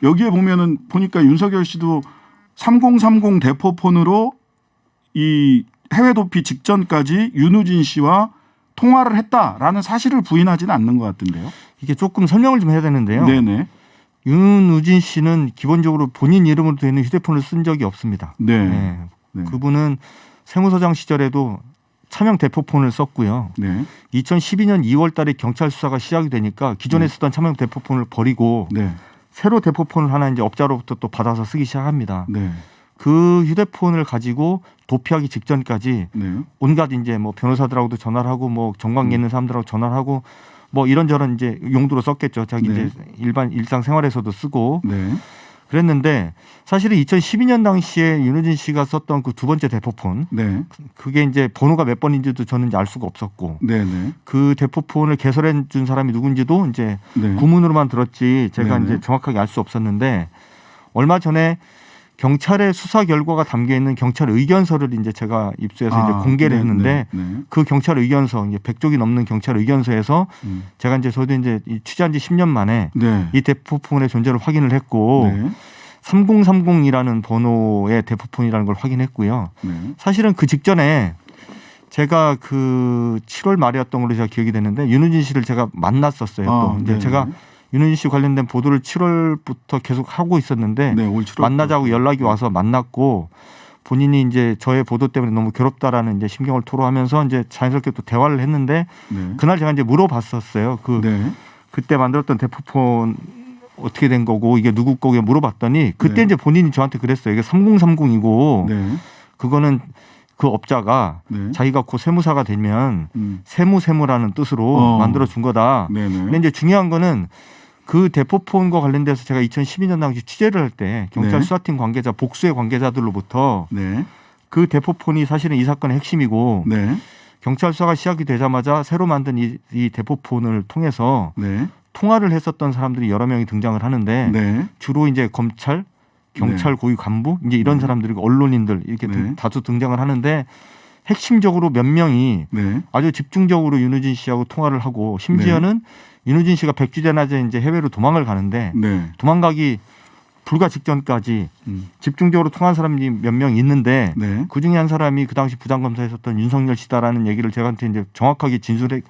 여기에 보면은 보니까 윤석열 씨도 3030 대포폰으로 이 해외 도피 직전까지 윤우진 씨와 통화를 했다라는 사실을 부인하지는 않는 것 같은데요. 이게 조금 설명을 좀 해야 되는데요. 네네. 윤우진 씨는 기본적으로 본인 이름으로 되어 있는 휴대폰을 쓴 적이 없습니다. 네. 네. 네. 그분은 세무서장 시절에도 차명 대포폰을 썼고요. 네. 2012년 2월 달에 경찰 수사가 시작이 되니까 기존에 쓰던 차명 대포폰을 버리고 네. 새로 대포폰을 하나 이제 업자로부터 또 받아서 쓰기 시작합니다. 네. 그 휴대폰을 가지고 도피하기 직전까지 네. 온갖 이제 뭐 변호사들하고도 전화를 하고 뭐 정관계 있는 사람들하고 전화를 하고 뭐 이런저런 이제 용도로 썼겠죠. 자기 네. 이제 일반 일상 생활에서도 쓰고 네. 그랬는데 사실은 2012년 당시에 윤우진 씨가 썼던 그 두 번째 대포폰 네. 그게 이제 번호가 몇 번인지도 저는 이제 알 수가 없었고 네. 네. 그 대포폰을 개설해 준 사람이 누군지도 이제 네. 구문으로만 들었지 제가 네네. 이제 정확하게 알 수 없었는데 얼마 전에 경찰의 수사 결과가 담겨 있는 경찰 의견서를 이제 제가 입수해서 이제 공개를 네, 했는데 네, 네. 그 경찰 의견서 이제 100쪽이 넘는 경찰 의견서에서 제가 이제 저도 이제 취재한 지 10년 만에 네. 이 대포폰의 존재를 확인을 했고 네. 3030이라는 번호의 대포폰이라는 걸 확인했고요. 네. 사실은 그 직전에 제가 그 7월 말이었던 걸로 제가 기억이 되는데 윤우진 씨를 제가 만났었어요. 또 이제 네네. 제가 윤우진 씨 관련된 보도를 7월부터 계속 하고 있었는데 네, 올 7월 만나자고 연락이 와서 만났고 본인이 이제 저의 보도 때문에 너무 괴롭다라는 이제 심경을 토로하면서 이제 자연스럽게 또 대화를 했는데 네. 그날 제가 이제 물어봤었어요. 네. 그때 만들었던 대포폰 어떻게 된 거고 이게 누구 거고 물어봤더니 그때 네. 이제 본인이 저한테 그랬어요. 이게 3030이고 네. 그거는 그 업자가 네. 자기가 곧 세무사가 되면 음. 세무라는 뜻으로 만들어 준 거다. 네. 근데 네. 이제 중요한 거는 그 대포폰과 관련돼서 제가 2012년 당시 취재를 할 때 경찰 네. 수사팀 관계자 복수의 관계자들로부터 네. 그 대포폰이 사실은 이 사건의 핵심이고 네. 경찰 수사가 시작이 되자마자 새로 만든 이 대포폰을 통해서 네. 통화를 했었던 사람들이 여러 명이 등장을 하는데 네. 주로 이제 검찰, 경찰 고위 간부 이제 이런 사람들이 언론인들 이렇게 네. 다수 등장을 하는데 핵심적으로 몇 명이 네. 아주 집중적으로 윤우진 씨하고 통화를 하고 심지어는 윤우진 씨가 백주대낮에 이제 해외로 도망을 가는데 네. 도망가기 불과 직전까지 집중적으로 통화한 사람이 몇 명 있는데 네. 그 중에 한 사람이 그 당시 부장검사였었던 윤석열 씨다라는 얘기를 저한테 이제 정확하게 진술해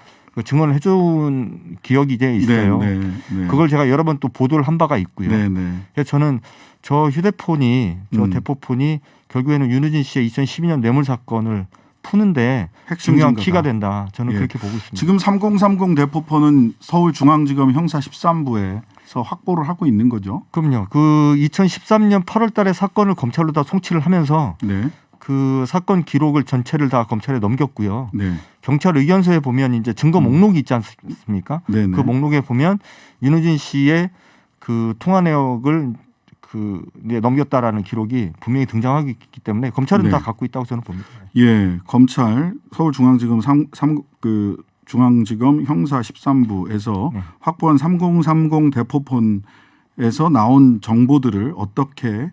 증언을 해준 기억이 이제 있어요. 네. 네. 네. 그걸 제가 여러 번 또 보도를 한 바가 있고요. 네. 네. 그래서 저는 저 휴대폰이 저 대포폰이 결국에는 윤우진 씨의 2012년 뇌물 사건을 푸는데 핵심 중요한 증거다. 키가 된다. 저는 예. 그렇게 보고 있습니다. 지금 3030 대포폰은 서울중앙지검 형사 13부에서 확보를 하고 있는 거죠. 그럼요. 그 2013년 8월 달에 사건을 검찰로 다 송치를 하면서 네. 그 사건 기록을 전체를 다 검찰에 넘겼고요. 네. 경찰 의견서에 보면 이제 증거 목록이 있지 않습니까? 네. 그 목록에 보면 윤우진 씨의 그 통화 내역을 그 이제 넘겼다라는 기록이 분명히 등장하기 있기 때문에 검찰은 네. 다 갖고 있다고 저는 봅니다. 예, 검찰 서울중앙지검 중앙지검 형사 13부에서 네. 확보한 3030 대포폰에서 나온 정보들을 어떻게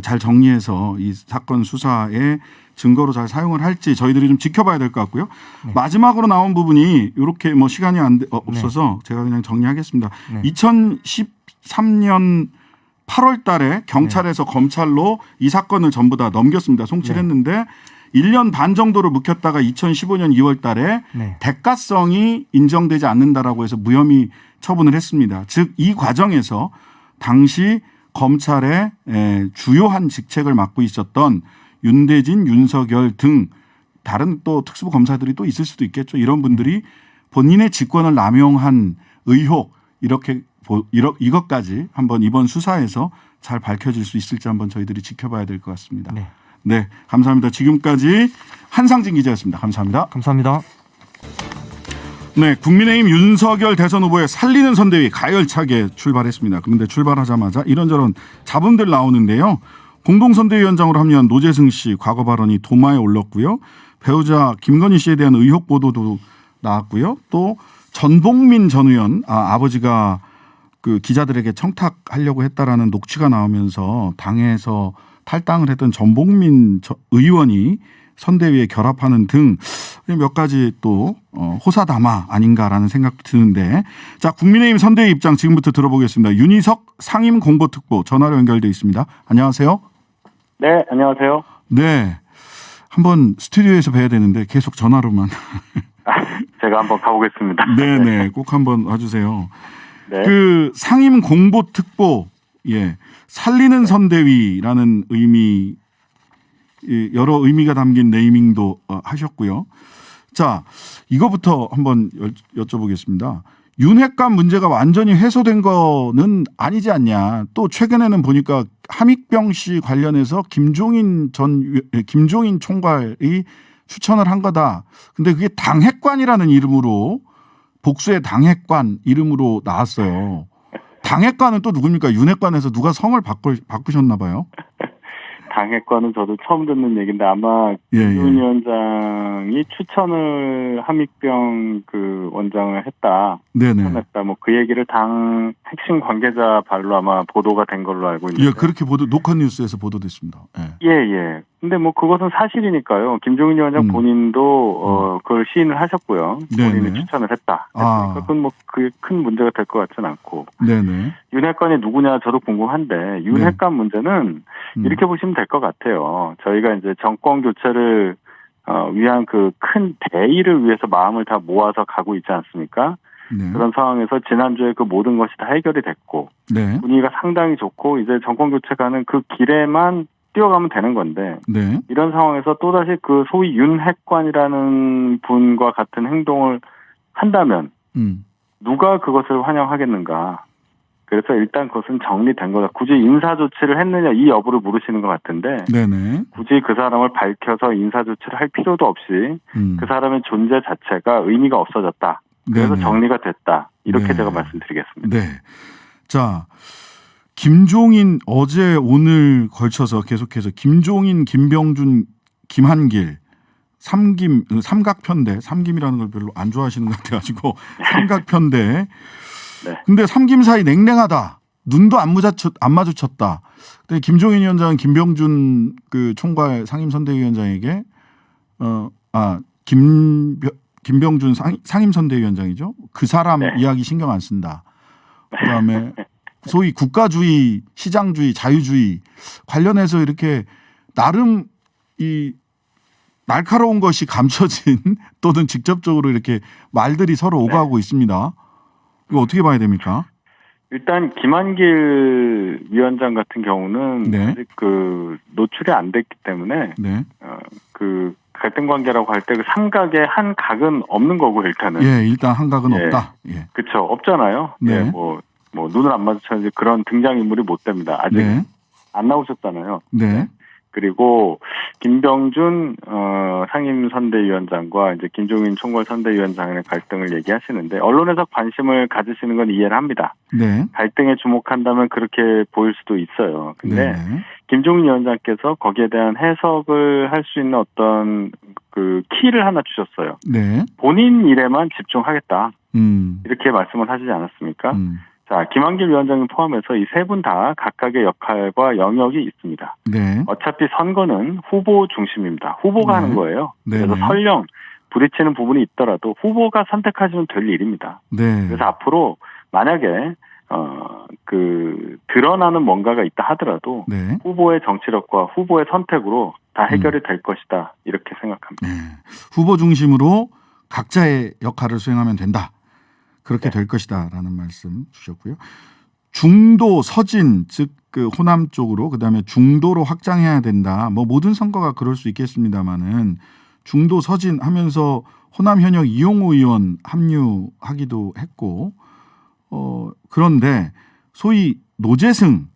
잘 정리해서 이 사건 수사에 증거로 잘 사용을 할지 저희들이 좀 지켜봐야 될 것 같고요. 네. 마지막으로 나온 부분이 이렇게 뭐 시간이 없어서 제가 그냥 정리하겠습니다. 네. 2013년 8월 달에 경찰에서 검찰로 이 사건을 전부 다 넘겼습니다. 송치를 했는데 1년 반 정도를 묵혔다가 2015년 2월 달에 네. 대가성이 인정되지 않는다라고 해서 무혐의 처분을 했습니다. 즉 이 과정에서 당시 검찰의 주요한 직책을 맡고 있었던 윤대진, 윤석열 등 다른 또 특수부 검사들이 또 있을 수도 있겠죠. 이런 분들이 본인의 직권을 남용한 의혹 이렇게 이것까지 한번 이번 수사에서 잘 밝혀질 수 있을지 한번 저희들이 지켜봐야 될 것 같습니다. 네. 네, 감사합니다. 지금까지 한상진 기자였습니다. 감사합니다. 감사합니다. 네, 국민의힘 윤석열 대선 후보의 살리는 선대위 가열차게 출발했습니다. 그런데 출발하자마자 이런저런 잡음들 나오는데요. 공동선대위원장으로 합류한 노재승 씨 과거 발언이 도마에 올랐고요. 배우자 김건희 씨에 대한 의혹 보도도 나왔고요. 또 전복민 전 의원 아버지가 그 기자들에게 청탁하려고 했다라는 녹취가 나오면서 당에서 탈당을 했던 전복민 의원이 선대위에 결합하는 등 몇 가지 또 호사다마 아닌가라는 생각도 드는데, 자, 국민의힘 선대위 입장 지금부터 들어보겠습니다. 윤희석 상임공보특보 전화로 연결돼 있습니다. 안녕하세요. 네, 안녕하세요. 네, 한번 스튜디오에서 뵈야 되는데 계속 전화로만. 제가 한번 가보겠습니다. 네네, 꼭 한번 와주세요. 네. 그 상임공보특보, 살리는 선대위라는 의미, 여러 의미가 담긴 네이밍도 하셨고요. 자, 이거부터 한번 여쭤보겠습니다. 윤핵관 문제가 완전히 해소된 거는 아니지 않냐. 또 최근에는 보니까 함익병 씨 관련해서 김종인 총괄이 추천을 한 거다. 근데 그게 당핵관이라는 이름으로, 복수의 당핵관 이름으로 나왔어요. 당핵관은 또 누굽니까? 윤핵관에서 누가 성을 바꾸셨나 봐요. 당핵관은 저도 처음 듣는 얘기인데 아마 김종인 위원장이 추천을 함익병 그 원장을 했다. 네네. 추천했다. 뭐 그 얘기를 당 핵심 관계자 발로 아마 보도가 된 걸로 알고 있는데. 예, 그렇게 녹화 뉴스에서 보도됐습니다. 예. 근데 뭐 그것은 사실이니까요. 김종인 위원장 본인도 그걸 시인을 하셨고요. 본인이 네네. 추천을 했다. 아. 그건 뭐 그게 큰 문제가 될 것 같지는 않고. 네네. 윤핵관이 누구냐 저도 궁금한데 윤핵관 문제는 이렇게 보시면 될 것 같아요. 저희가 이제 정권 교체를 위한 그 큰 대의를 위해서 마음을 다 모아서 가고 있지 않습니까? 네. 그런 상황에서 지난주에 그 모든 것이 다 해결이 됐고 네. 분위기가 상당히 좋고 이제 정권 교체 가는 그 길에만 뛰어가면 되는 건데 네. 이런 상황에서 또다시 그 소위 윤핵관이라는 분과 같은 행동을 한다면 누가 그것을 환영하겠는가? 그래서 일단 그것은 정리된 거다. 굳이 인사 조치를 했느냐 이 여부를 물으시는 것 같은데 네네. 굳이 그 사람을 밝혀서 인사 조치를 할 필요도 없이 그 사람의 존재 자체가 의미가 없어졌다. 그래서 네네. 정리가 됐다. 이렇게 네. 제가 말씀드리겠습니다. 네. 자, 김종인 어제 오늘 걸쳐서 계속해서 김종인, 김병준, 김한길 삼각편대, 삼김이라는 걸 별로 안 좋아하시는 것 같아가지고 삼각편대. 네. 근데 삼김 사이 냉랭하다. 눈도 안 마주쳤다. 근데 김종인 위원장은 김병준 그 총괄 상임선대위원장에게 김병준 상임선대위원장이죠. 그 사람 네. 이야기 신경 안 쓴다. 그다음에 소위 국가주의, 시장주의, 자유주의 관련해서 이렇게 나름 이 날카로운 것이 감춰진 또는 직접적으로 이렇게 말들이 서로 오가고 있습니다. 이거 어떻게 봐야 됩니까? 일단 김한길 위원장 같은 경우는 네. 아직 그 노출이 안 됐기 때문에 네. 그 갈등 관계라고 할 때 그 삼각의 한 각은 없는 거고 일단은. 예, 일단 한각은 예. 없다. 예. 그렇죠. 없잖아요. 네. 예, 뭐 눈을 안 마주쳤는지 그런 등장인물이 못 됩니다. 아직 네. 안 나오셨잖아요. 네. 그리고 김병준 상임선대위원장과 이제 김종인 총괄선대위원장의 갈등을 얘기하시는데 언론에서 관심을 가지시는 건 이해를 합니다. 네. 갈등에 주목한다면 그렇게 보일 수도 있어요. 근데 네. 김종인 위원장께서 거기에 대한 해석을 할 수 있는 어떤 그 키를 하나 주셨어요. 네. 본인 일에만 집중하겠다. 음. 이렇게 말씀을 하시지 않았습니까? 자, 김한길 위원장을 포함해서 이 세 분 다 각각의 역할과 영역이 있습니다. 네. 어차피 선거는 후보 중심입니다. 후보가 네. 하는 거예요. 네네. 그래서 설령 부딪히는 부분이 있더라도 후보가 선택하시면 될 일입니다. 네. 그래서 앞으로 만약에 드러나는 뭔가가 있다 하더라도 네. 후보의 정치력과 후보의 선택으로 다 해결이 될 것이다. 이렇게 생각합니다. 네. 후보 중심으로 각자의 역할을 수행하면 된다. 그렇게 될 것이다라는 말씀 주셨고요. 중도 서진 즉 그 호남 쪽으로 그다음에 중도로 확장해야 된다. 뭐 모든 선거가 그럴 수 있겠습니다만은 중도 서진 하면서 호남 현역 이용호 의원 합류하기도 했고 그런데 소위 노재승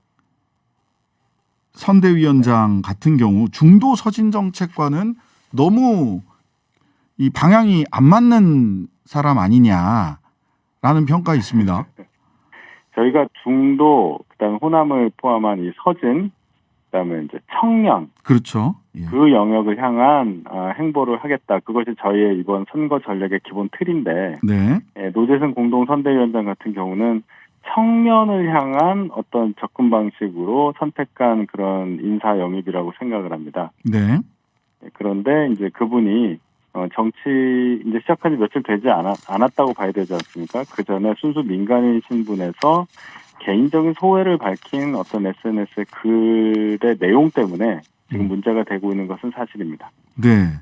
선대위원장 같은 경우 중도 서진 정책과는 너무 이 방향이 안 맞는 사람 아니냐라는 평가 있습니다. 저희가 중도, 그다음에 호남을 포함한 이 서진, 그다음에 이제 청년, 그렇죠. 예. 그 영역을 향한 행보를 하겠다. 그것이 저희의 이번 선거 전략의 기본 틀인데, 네. 노재승 공동선대위원장 같은 경우는 청년을 향한 어떤 접근 방식으로 선택한 그런 인사 영입이라고 생각을 합니다. 네. 그런데 이제 그분이 정치 이제 시작한 지 며칠 되지 않았다고 봐야 되지 않습니까? 그 전에 순수 민간인 신분에서 개인적인 소회를 밝힌 어떤 SNS의 글의 내용 때문에 지금 문제가 되고 있는 것은 사실입니다. 네.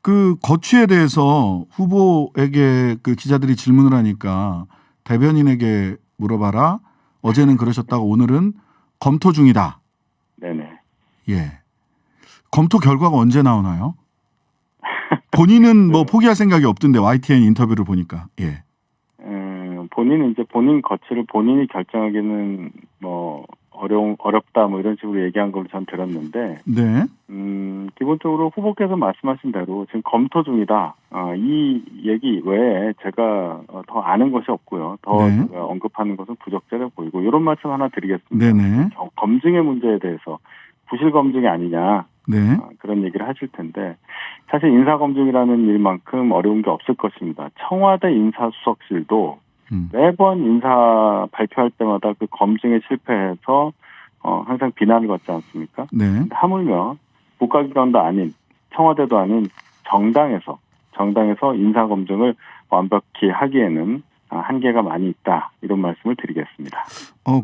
그 거취에 대해서 후보에게 그 기자들이 질문을 하니까 대변인에게 물어봐라. 어제는 그러셨다가 오늘은 검토 중이다. 네네. 예. 검토 결과가 언제 나오나요? 본인은 뭐 포기할 생각이 없던데 YTN 인터뷰를 보니까. 예. 본인은 이제 본인 거취를 본인이 결정하기는 뭐 어렵다 뭐 이런 식으로 얘기한 걸로 전 들었는데, 네. 기본적으로 후보께서 말씀하신 대로 지금 검토 중이다. 이 얘기 외에 제가 더 아는 것이 없고요. 더 네. 제가 언급하는 것은 부적절해 보이고, 이런 말씀 하나 드리겠습니다. 네네. 검증의 문제에 대해서 부실 검증이 아니냐, 네. 그런 얘기를 하실 텐데, 사실 인사검증이라는 일만큼 어려운 게 없을 것입니다. 청와대 인사수석실도 매번 인사 발표할 때마다 그 검증에 실패해서 항상 비난을 받지 않습니까? 네. 하물며 국가기관도 아닌, 청와대도 아닌 정당에서 인사검증을 완벽히 하기에는 한계가 많이 있다, 이런 말씀을 드리겠습니다.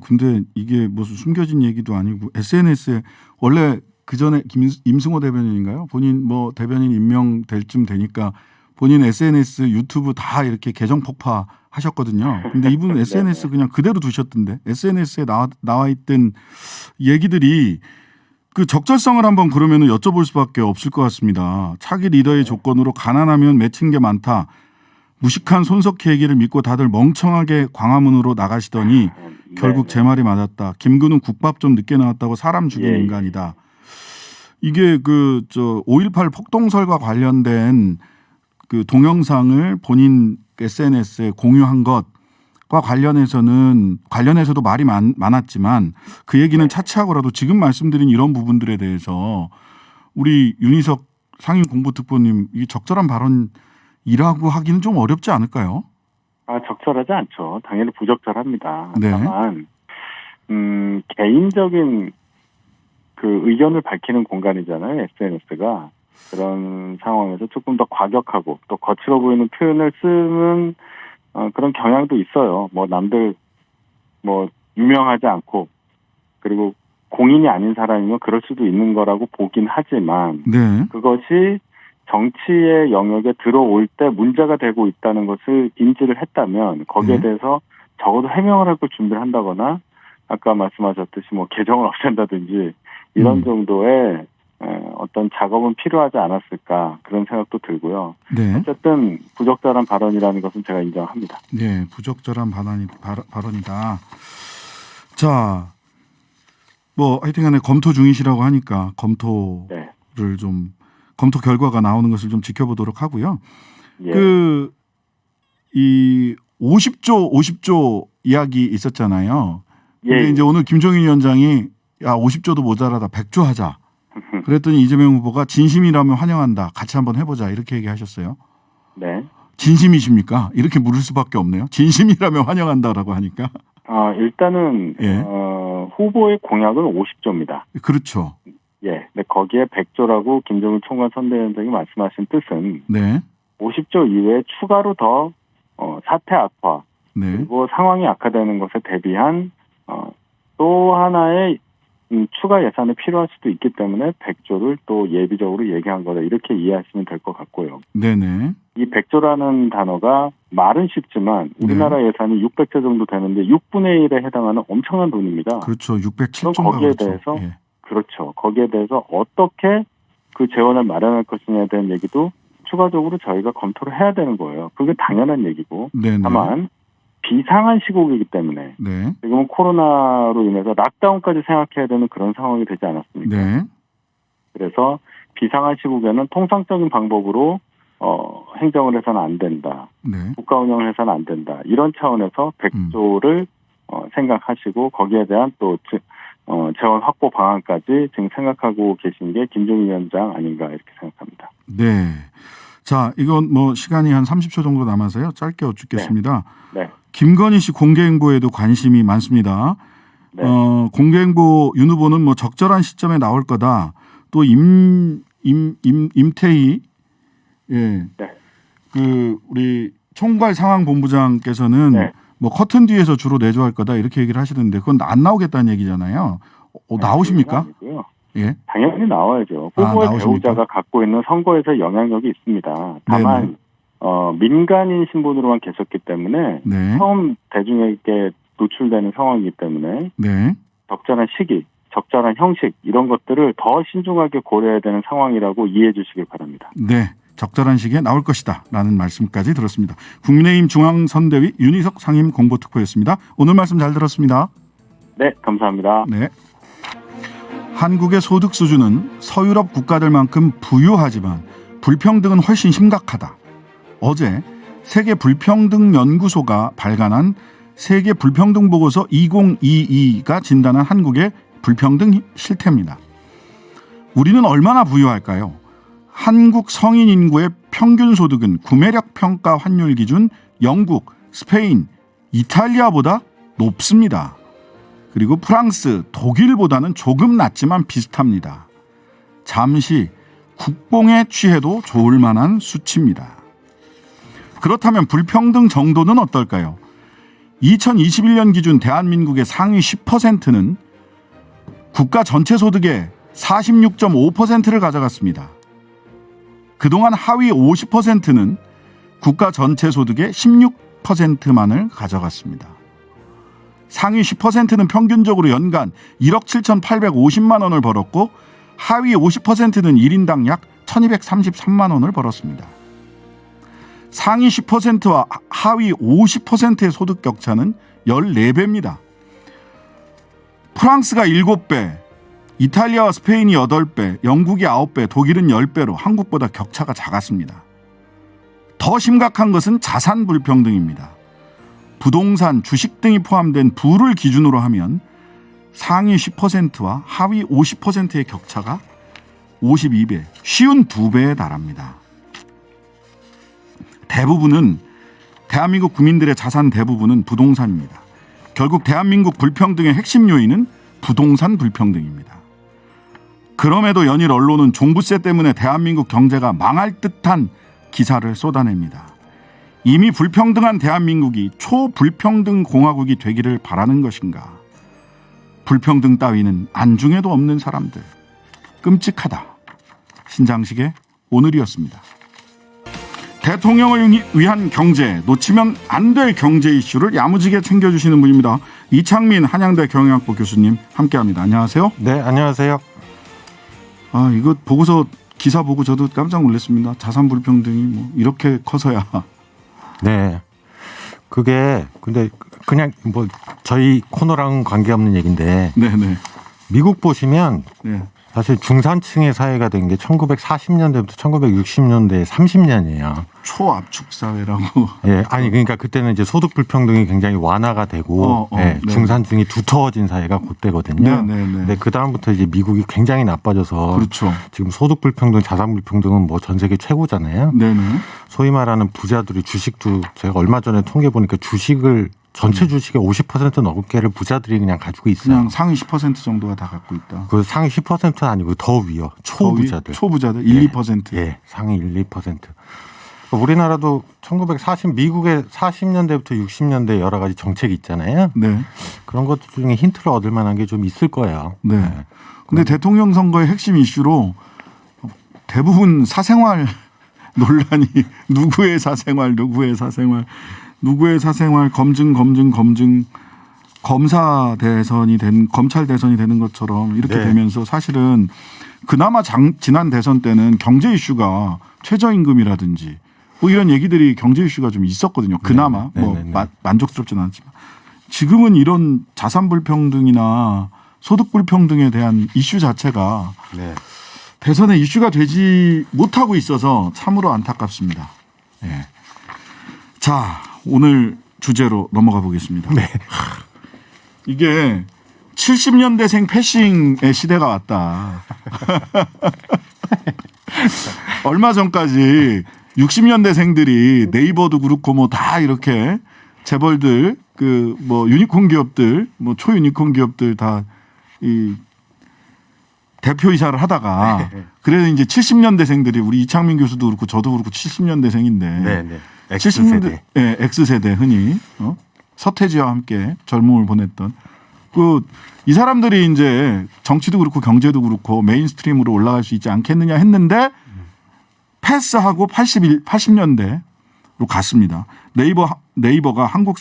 근데 이게 무슨 숨겨진 얘기도 아니고 SNS에 원래 그 전에 임승호 대변인인가요? 본인 뭐 대변인 임명될 쯤 되니까 본인 SNS, 유튜브 다 이렇게 계정 폭파하셨거든요. 근데 이분 SNS 그냥 그대로 두셨던데, SNS에 나와 있던 얘기들이 그 적절성을 한번 그러면은 여쭤볼 수밖에 없을 것 같습니다. 차기 리더의 조건으로 가난하면 맺힌 게 많다. 무식한 손석희 얘기를 믿고 다들 멍청하게 광화문으로 나가시더니 결국 제 말이 맞았다. 김근우 국밥 좀 늦게 나왔다고 사람 죽인 인간이다. 이게 5.18 폭동설과 관련된 그 동영상을 본인 SNS에 공유한 것과 관련해서도 말이 많았지만 그 얘기는 차치하고라도 지금 말씀드린 이런 부분들에 대해서 우리 윤희석 상임공보특보님, 이게 적절한 발언이라고 하기는 좀 어렵지 않을까요? 적절하지 않죠. 당연히 부적절합니다. 네. 다만 개인적인 그 의견을 밝히는 공간이잖아요, SNS가. 그런 상황에서 조금 더 과격하고 또 거칠어 보이는 표현을 쓰는 그런 경향도 있어요. 뭐 남들 뭐 유명하지 않고 그리고 공인이 아닌 사람이면 그럴 수도 있는 거라고 보긴 하지만, 네. 그것이 정치의 영역에 들어올 때 문제가 되고 있다는 것을 인지를 했다면 거기에 대해서 적어도 해명을 할 걸 준비를 한다거나, 아까 말씀하셨듯이 뭐 계정을 없앤다든지 이런 정도의 어떤 작업은 필요하지 않았을까, 그런 생각도 들고요. 네. 어쨌든 부적절한 발언이라는 것은 제가 인정합니다. 네, 부적절한 발언이다. 자, 뭐 하여튼간에 검토 중이시라고 하니까 검토를 좀 검토 결과가 나오는 것을 좀 지켜보도록 하고요. 그 이 50조 이야기 있었잖아요. 근데 이제 오늘 김종인 위원장이 50조도 모자라다 100조 하자. 그랬더니 이재명 후보가 진심이라면 환영한다. 같이 한번 해보자. 이렇게 얘기하셨어요. 네. 진심이십니까? 이렇게 물을 수밖에 없네요. 진심이라면 환영한다라고 하니까. 일단은 후보의 공약은 50조입니다. 그렇죠. 예. 근데 거기에 100조라고 김종인 총괄 선대위원장이 말씀하신 뜻은 50조 이외에 추가로 더 사태 악화 그리고 상황이 악화되는 것에 대비한 또 하나의 추가 예산이 필요할 수도 있기 때문에 100조를 또 예비적으로 얘기한 거다, 이렇게 이해하시면 될 것 같고요. 네네. 이 100조라는 단어가 말은 쉽지만 우리나라 예산이 600조 정도 되는데 6분의 1에 해당하는 엄청난 돈입니다. 그렇죠. 607조인가 거기에 대해서 그렇죠. 거기에 대해서 어떻게 그 재원을 마련할 것이냐에 대한 얘기도 추가적으로 저희가 검토를 해야 되는 거예요. 그게 당연한 얘기고. 다만 비상한 시국이기 때문에 네. 지금은 코로나로 인해서 락다운까지 생각해야 되는 그런 상황이 되지 않았습니까? 네. 그래서 비상한 시국에는 통상적인 방법으로 행정을 해서는 안 된다. 네. 국가 운영을 해서는 안 된다. 이런 차원에서 100조를 생각하시고 거기에 대한 또 재원 확보 방안까지 지금 생각하고 계신 게 김종인 위원장 아닌가 이렇게 생각합니다. 네. 자, 이건 뭐 시간이 한 30초 정도 남아서요. 짧게 여쭙겠습니다. 네. 김건희 씨 공개행보에도 관심이 많습니다. 네. 공개행보 윤 후보는 뭐 적절한 시점에 나올 거다. 또 임태희 예. 네. 그 우리 총괄 상황본부장께서는 네. 뭐 커튼 뒤에서 주로 내조할 거다 이렇게 얘기를 하시던데 그건 안 나오겠다는 얘기잖아요. 나오십니까? 아니고요. 예. 당연히 나와야죠. 아, 후보의 나오십니까? 배우자가 갖고 있는 선거에서 영향력이 있습니다. 다만 민간인 신분으로만 계셨기 때문에 네. 처음 대중에게 노출되는 상황이기 때문에 네. 적절한 시기, 적절한 형식 이런 것들을 더 신중하게 고려해야 되는 상황이라고 이해해 주시길 바랍니다. 네. 적절한 시기에 나올 것이다 라는 말씀까지 들었습니다. 국민의힘 중앙선대위 윤희석 상임 공보특보였습니다. 오늘 말씀 잘 들었습니다. 네, 감사합니다. 네. 한국의 소득 수준은 서유럽 국가들만큼 부유하지만 불평등은 훨씬 심각하다. 어제 세계 불평등 연구소가 발간한 세계 불평등 보고서 2022가 진단한 한국의 불평등 실태입니다. 우리는 얼마나 부유할까요? 한국 성인 인구의 평균 소득은 구매력 평가 환율 기준 영국, 스페인, 이탈리아보다 높습니다. 그리고 프랑스, 독일보다는 조금 낮지만 비슷합니다. 잠시 국뽕에 취해도 좋을 만한 수치입니다. 그렇다면 불평등 정도는 어떨까요? 2021년 기준 대한민국의 상위 10%는 국가 전체 소득의 46.5%를 가져갔습니다. 그동안 하위 50%는 국가 전체 소득의 16%만을 가져갔습니다. 상위 10%는 평균적으로 연간 1억 7,850만 원을 벌었고 하위 50%는 1인당 약 1,233만 원을 벌었습니다. 상위 10%와 하위 50%의 소득 격차는 14배입니다. 프랑스가 7배, 이탈리아와 스페인이 8배, 영국이 9배, 독일은 10배로 한국보다 격차가 작았습니다. 더 심각한 것은 자산 불평등입니다. 부동산, 주식 등이 포함된 부를 기준으로 하면 상위 10%와 하위 50%의 격차가 52배, 52배에 달합니다. 대한민국 국민들의 자산 대부분은 부동산입니다. 결국 대한민국 불평등의 핵심 요인은 부동산 불평등입니다. 그럼에도 연일 언론은 종부세 때문에 대한민국 경제가 망할 듯한 기사를 쏟아냅니다. 이미 불평등한 대한민국이 초불평등 공화국이 되기를 바라는 것인가? 불평등 따위는 안중에도 없는 사람들. 끔찍하다. 신장식의 오늘이었습니다. 대통령을 위한 경제, 놓치면 안 될 경제 이슈를 야무지게 챙겨주시는 분입니다. 이창민 한양대 경영학부 교수님 함께합니다. 안녕하세요. 네, 안녕하세요. 아, 이거 보고서 기사 보고 저도 깜짝 놀랐습니다. 자산 불평등이 뭐 이렇게 커서야. 네. 그게 근데 그냥 뭐 저희 코너랑 관계없는 얘기인데 네네. 미국 보시면 네. 사실 중산층의 사회가 된 게 1940년대부터 1960년대 30년이에요. 초압축 사회라고. 예, 아니 그러니까 그때는 이제 소득 불평등이 굉장히 완화가 되고 예, 네. 중산층이 두터워진 사회가 그때거든요. 네네네. 근데 그 다음부터 이제 미국이 굉장히 나빠져서 그렇죠. 지금 소득 불평등, 자산 불평등은 뭐 전 세계 최고잖아요. 네네. 소위 말하는 부자들이 주식도 제가 얼마 전에 통계 보니까 주식을 전체 주식의 50% 넘게를 부자들이 그냥 가지고 있어요. 그냥 상위 10% 정도가 다 갖고 있다. 그 상위 10%는 아니고 더 위요. 초부자들. 초부자들 1, 2%. 예, 상위 1, 2%. 우리나라도 미국의 40년대부터 60년대 여러 가지 정책이 있잖아요. 네. 그런 것들 중에 힌트를 얻을 만한 게 좀 있을 거예요. 네. 근데 대통령 선거의 핵심 이슈로 대부분 사생활 논란이 누구의 사생활 검증 검사 대선이 검찰 대선이 되는 것처럼 이렇게 네. 되면서 사실은 그나마 지난 대선 때는 경제 이슈가 최저임금이라든지 뭐 이런 얘기들이 경제 이슈가 좀 있었거든요. 그나마 뭐 만족스럽지는 않지만 지금은 이런 자산 불평등이나 소득 불평등에 대한 이슈 자체가 네. 대선에 이슈가 되지 못하고 있어서 참으로 안타깝습니다. 네. 자, 오늘 주제로 넘어가 보겠습니다. 네. 이게 70년대생 패싱의 시대가 왔다. 얼마 전까지 60년대생들이 네이버도 그렇고 뭐 다 이렇게 재벌들 그 뭐 유니콘 기업들 뭐 초유니콘 기업들 다 이 대표이사를 하다가 그래서 이제 70년대생들이 우리 이창민 교수도 그렇고 저도 그렇고 70년대생인데 네. 70년대 네, X세대 흔히 서태지와 함께 젊음을 보냈던 이 사람들이 이제 정치도 그렇고 경제도 그렇고 메인스트림으로 올라갈 수 있지 않겠느냐 했는데 패스하고 80년대로 갔습니다. 네이버가 한국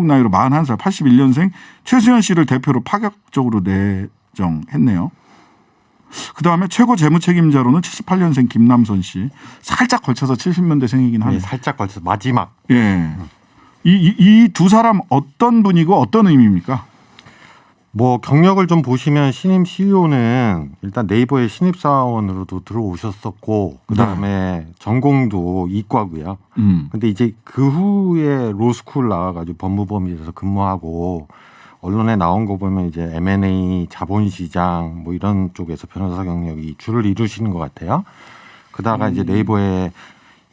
나이로 41살 81년생 최수연 씨를 대표로 파격적으로 내정했네요. 그다음에 최고 재무책임자로는 78년생 김남선 씨. 살짝 걸쳐서 70년대생이긴 하네요. 네, 살짝 걸쳐서 마지막. 예. 이 두 사람 어떤 분이고 어떤 의미입니까? 뭐 경력을 좀 보시면 신임 CEO는 일단 네이버의 신입사원으로도 들어오셨었고 그다음에 전공도 이과고요. 근데 이제 그 후에 로스쿨 나와가지고 법무법인에서 근무하고 언론에 나온 거 보면 이제 M&A, 자본시장 뭐 이런 쪽에서 변호사 경력이 주를 이루시는 것 같아요. 그다가 이제 네이버에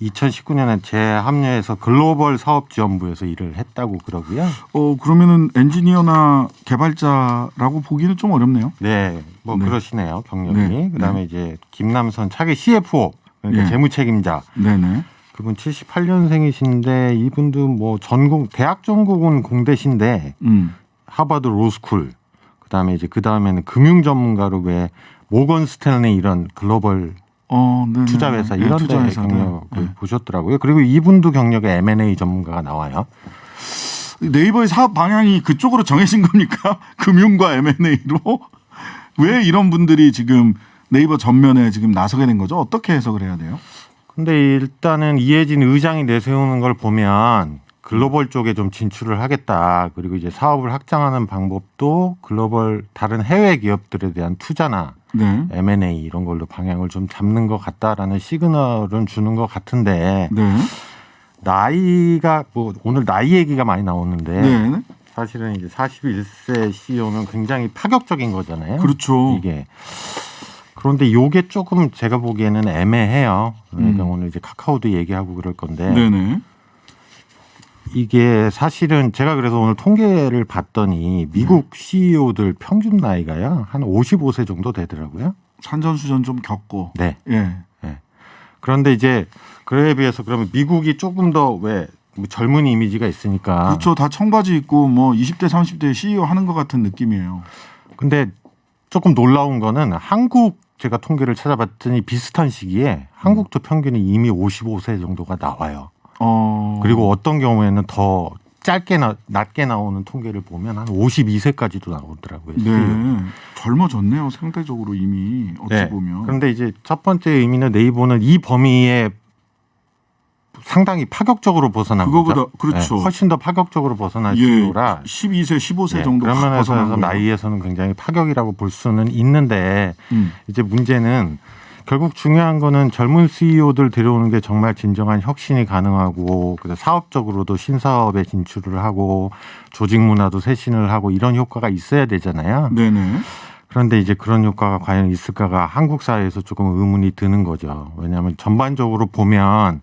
2019년에 재합류해서 글로벌 사업지원부에서 일을 했다고 그러고요. 그러면은 엔지니어나 개발자라고 보기는 좀 어렵네요. 네, 뭐 네. 그러시네요 경력이. 네. 그다음에 네. 이제 김남선 차기 CFO 그러니까 네. 재무책임자. 네네. 그분 78년생이신데 이분도 뭐 대학 전공은 공대신데 하버드 로스쿨. 그다음에 금융 전문가로 왜 모건 스탠리 이런 글로벌 네네. 투자회사 이런 데 투자회사들. 경력을 보셨더라고요. 그리고 이분도 경력에 M&A 전문가가 나와요. 네이버의 사업 방향이 그쪽으로 정해진 겁니까? 금융과 M&A로? 왜 이런 분들이 지금 네이버 전면에 지금 나서게 된 거죠? 어떻게 해석을 해야 돼요? 근데 일단은 이해진 의장이 내세우는 걸 보면 글로벌 쪽에 좀 진출을 하겠다. 그리고 이제 사업을 확장하는 방법도 글로벌 다른 해외 기업들에 대한 투자나 네. M&A 이런 걸로 방향을 좀 잡는 것 같다라는 시그널은 주는 것 같은데 네. 나이가 뭐 오늘 나이 얘기가 많이 나오는데 네. 사실은 이제 41세 CEO는 굉장히 파격적인 거잖아요. 그렇죠. 이게 그런데 요게 조금 제가 보기에는 애매해요. 그러니까 오늘 이제 카카오도 얘기하고 그럴 건데 네네. 이게 사실은 제가 그래서 오늘 통계를 봤더니 미국 CEO들 평균 나이가요 한 55세 정도 되더라고요. 산전수전 좀 겪고. 네. 예. 그런데 이제 그에 비해서 그러면 미국이 조금 더 왜 젊은 이미지가 있으니까. 그렇죠. 다 청바지 입고 뭐 20대 30대 CEO 하는 것 같은 느낌이에요. 근데 조금 놀라운 거는 한국 제가 통계를 찾아봤더니 비슷한 시기에 한국도 평균이 이미 55세 정도가 나와요. 그리고 어떤 경우에는 더 낮게 나오는 통계를 보면 한 52세까지도 나오더라고요. 네. 젊어졌네요. 상대적으로 이미 어찌 보면. 그런데 이제 첫 번째 의미는 네이버는 이 범위에 상당히 파격적으로 벗어난 그거보다 거죠. 그렇죠. 네, 훨씬 더 파격적으로 벗어난 예, CEO라 12세, 15세 정도 그런 면에서 벗어난 거예요. 나이에서는 굉장히 파격이라고 볼 수는 있는데 이제 문제는 결국 중요한 거는 젊은 CEO들 데려오는 게 정말 진정한 혁신이 가능하고 사업적으로도 신사업에 진출을 하고 조직 문화도 쇄신을 하고 이런 효과가 있어야 되잖아요. 네네. 그런데 이제 그런 효과가 과연 있을까가 한국 사회에서 조금 의문이 드는 거죠. 왜냐하면 전반적으로 보면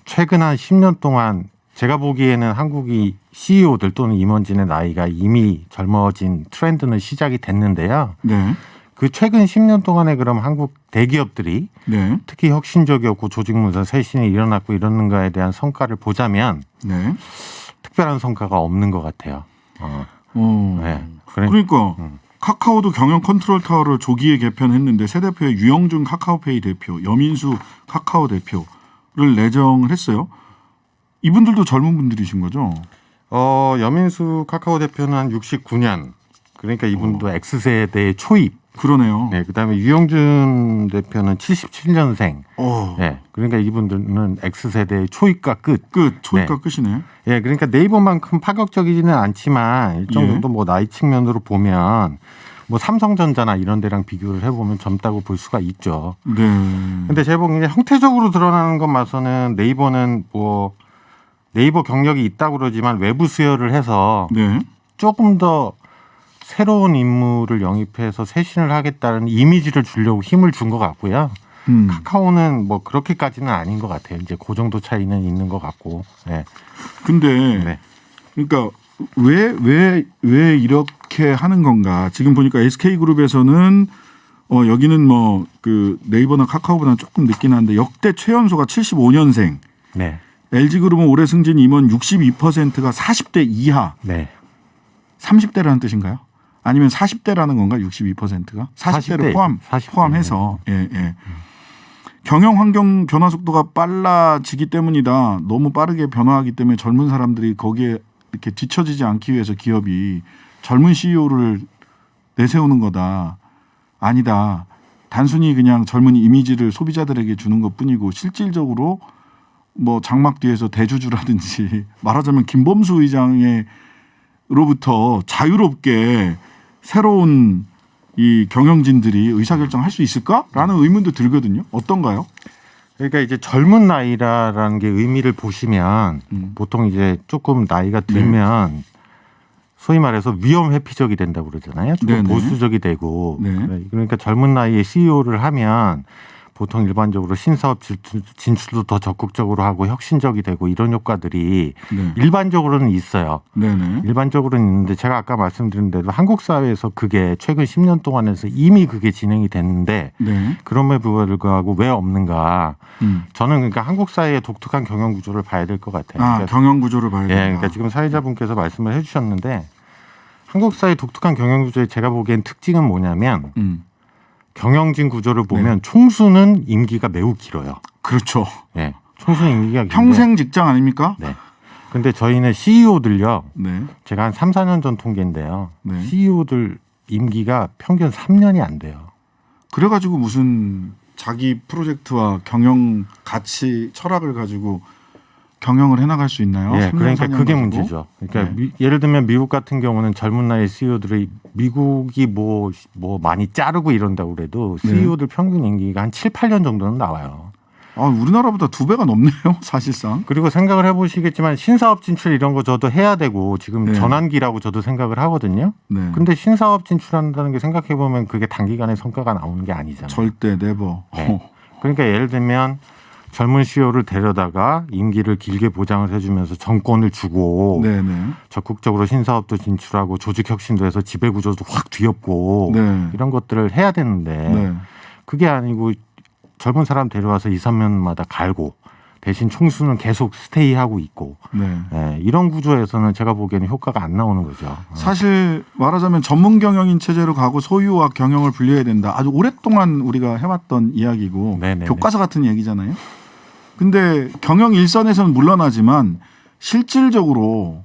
최근 한 10년 동안 제가 보기에는 한국이 CEO들 또는 임원진의 나이가 이미 젊어진 트렌드는 시작이 됐는데요. 네. 그 최근 10년 동안에 그럼 한국 대기업들이 네. 특히 혁신적이었고 조직문화 쇄신이 일어났고 이러는가에 대한 성과를 보자면 네. 특별한 성과가 없는 것 같아요. 네. 그러니까 카카오도 경영 컨트롤 타워를 조기에 개편했는데 새 대표의 유영준 카카오페이 대표, 여민수 카카오 대표를 내정을 했어요. 이분들도 젊은 분들이신 거죠? 여민수 카카오 대표는 한 69년 그러니까 이분도 X세대의 초입 그러네요. 네, 그다음에 유영준 대표는 77년생. 네, 그러니까 이분들은 X세대의 초입과 끝. 초입과 끝이네. 예, 그러니까 네이버만큼 파격적이지는 않지만 일정 정도 뭐 나이 측면으로 보면 뭐 삼성전자나 이런 데랑 비교를 해보면 젊다고 볼 수가 있죠. 네. 근데 제가 보기에는 형태적으로 드러나는 것 봐서는 네이버는 뭐 네이버 경력이 있다고 그러지만 외부 수혈을 해서 네. 조금 더 새로운 인물을 영입해서 쇄신을 하겠다는 이미지를 주려고 힘을 준 것 같고요. 카카오는 뭐 그렇게까지는 아닌 것 같아요. 이제 그 정도 차이는 있는 것 같고. 네. 근데 네. 그러니까 왜 이렇게 하는 건가? 지금 보니까 SK그룹에서는 여기는 뭐 그 네이버나 카카오보다는 조금 늦긴 한데 역대 최연소가 75년생. 네. LG그룹은 올해 승진 임원 62%가 40대 이하. 네. 30대라는 뜻인가요? 아니면 40대라는 건가? 62%가 40대를 40대. 포함해서 예. 경영 환경 변화 속도가 빨라지기 때문이다. 너무 빠르게 변화하기 때문에 젊은 사람들이 거기에 이렇게 뒤처지지 않기 위해서 기업이 젊은 CEO를 내세우는 거다. 아니다. 단순히 그냥 젊은 이미지를 소비자들에게 주는 것뿐이고 실질적으로 뭐 장막 뒤에서 대주주라든지 말하자면 김범수 의장으로부터 자유롭게 새로운 이 경영진들이 의사결정할 수 있을까라는 의문도 들거든요. 어떤가요? 그러니까 이제 젊은 나이라는 게 의미를 보시면 보통 이제 조금 나이가 들면 소위 말해서 위험 회피적이 된다고 그러잖아요. 조금 네네. 보수적이 되고. 네. 그러니까 젊은 나이에 CEO를 하면 보통 일반적으로 신사업 진출도 더 적극적으로 하고 혁신적이 되고 이런 효과들이 네. 일반적으로는 있어요. 네네. 일반적으로는 있는데 제가 아까 말씀드린 대로 한국 사회에서 그게 최근 10년 동안에서 이미 그게 진행이 됐는데 네. 그럼에도 불구하고 왜 없는가? 저는 그러니까 한국 사회의 독특한 경영 구조를 봐야 될 것 같아요. 그러니까 경영 구조를 봐야 된다. 그러니까 지금 사회자분께서 말씀을 해주셨는데 한국 사회 독특한 경영 구조의 제가 보기엔 특징은 뭐냐면 경영진 구조를 보면 총수는 임기가 매우 길어요. 그렇죠. 네. 총수는 임기가 길어요. 평생 직장 아닙니까? 네. 근데 저희는 CEO들요. 네. 제가 한 3, 4년 전 통계인데요. 네. CEO들 임기가 평균 3년이 안 돼요. 그래가지고 무슨 자기 프로젝트와 경영 가치 철학을 가지고 경영을 해나갈 수 있나요? 예, 3년, 그러니까 4년 그게 가지고? 문제죠. 그러니까 네. 예를 들면 미국 같은 경우는 젊은 나이 CEO들이 미국이 뭐 많이 자르고 이런다고 그래도 네. CEO들 평균 임기가 한 7, 8년 정도는 나와요. 우리나라보다 2배가 넘네요, 사실상. 그리고 생각을 해보시겠지만 신사업 진출 이런 거 저도 해야 되고 지금 네. 전환기라고 저도 생각을 하거든요. 네. 근데 신사업 진출한다는 게 생각해보면 그게 단기간에 성과가 나오는 게 아니잖아요. 절대 네버. 네. 그러니까 예를 들면 젊은 CEO를 데려다가 임기를 길게 보장을 해주면서 정권을 주고 네네. 적극적으로 신사업도 진출하고 조직 혁신도 해서 지배구조도 확 뒤엎고 네. 이런 것들을 해야 되는데 네. 그게 아니고 젊은 사람 데려와서 2, 3년마다 갈고 대신 총수는 계속 스테이하고 있고 네. 네, 이런 구조에서는 제가 보기에는 효과가 안 나오는 거죠. 사실 말하자면 전문 경영인 체제로 가고 소유와 경영을 분리해야 된다. 아주 오랫동안 우리가 해왔던 이야기고 네네네. 교과서 같은 얘기잖아요. 근데 경영 일선에서는 물러나지만 실질적으로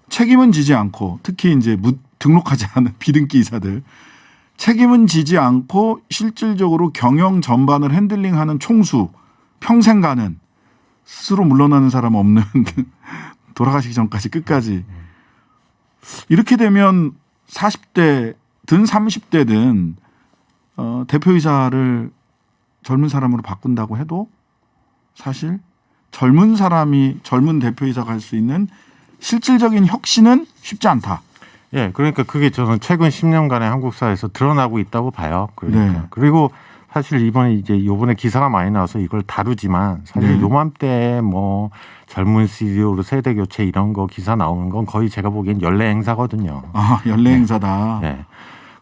책임은 지지 않고 특히 이제 등록하지 않은 비등기 이사들 책임은 지지 않고 실질적으로 경영 전반을 핸들링하는 총수 평생 가는 스스로 물러나는 사람 없는 돌아가시기 전까지 끝까지 이렇게 되면 40대든 30대든 대표이사를 젊은 사람으로 바꾼다고 해도 사실 젊은 사람이 젊은 대표이사가 할 수 있는 실질적인 혁신은 쉽지 않다. 예, 그러니까 그게 저는 최근 10년간의 한국 사회에서 드러나고 있다고 봐요. 그러니까 네. 그리고 사실 요번에 기사가 많이 나와서 이걸 다루지만 사실 네. 요맘때 뭐 젊은 CEO로 세대 교체 이런 거 기사 나오는 건 거의 제가 보기엔 연례 행사거든요. 연례 행사다. 예.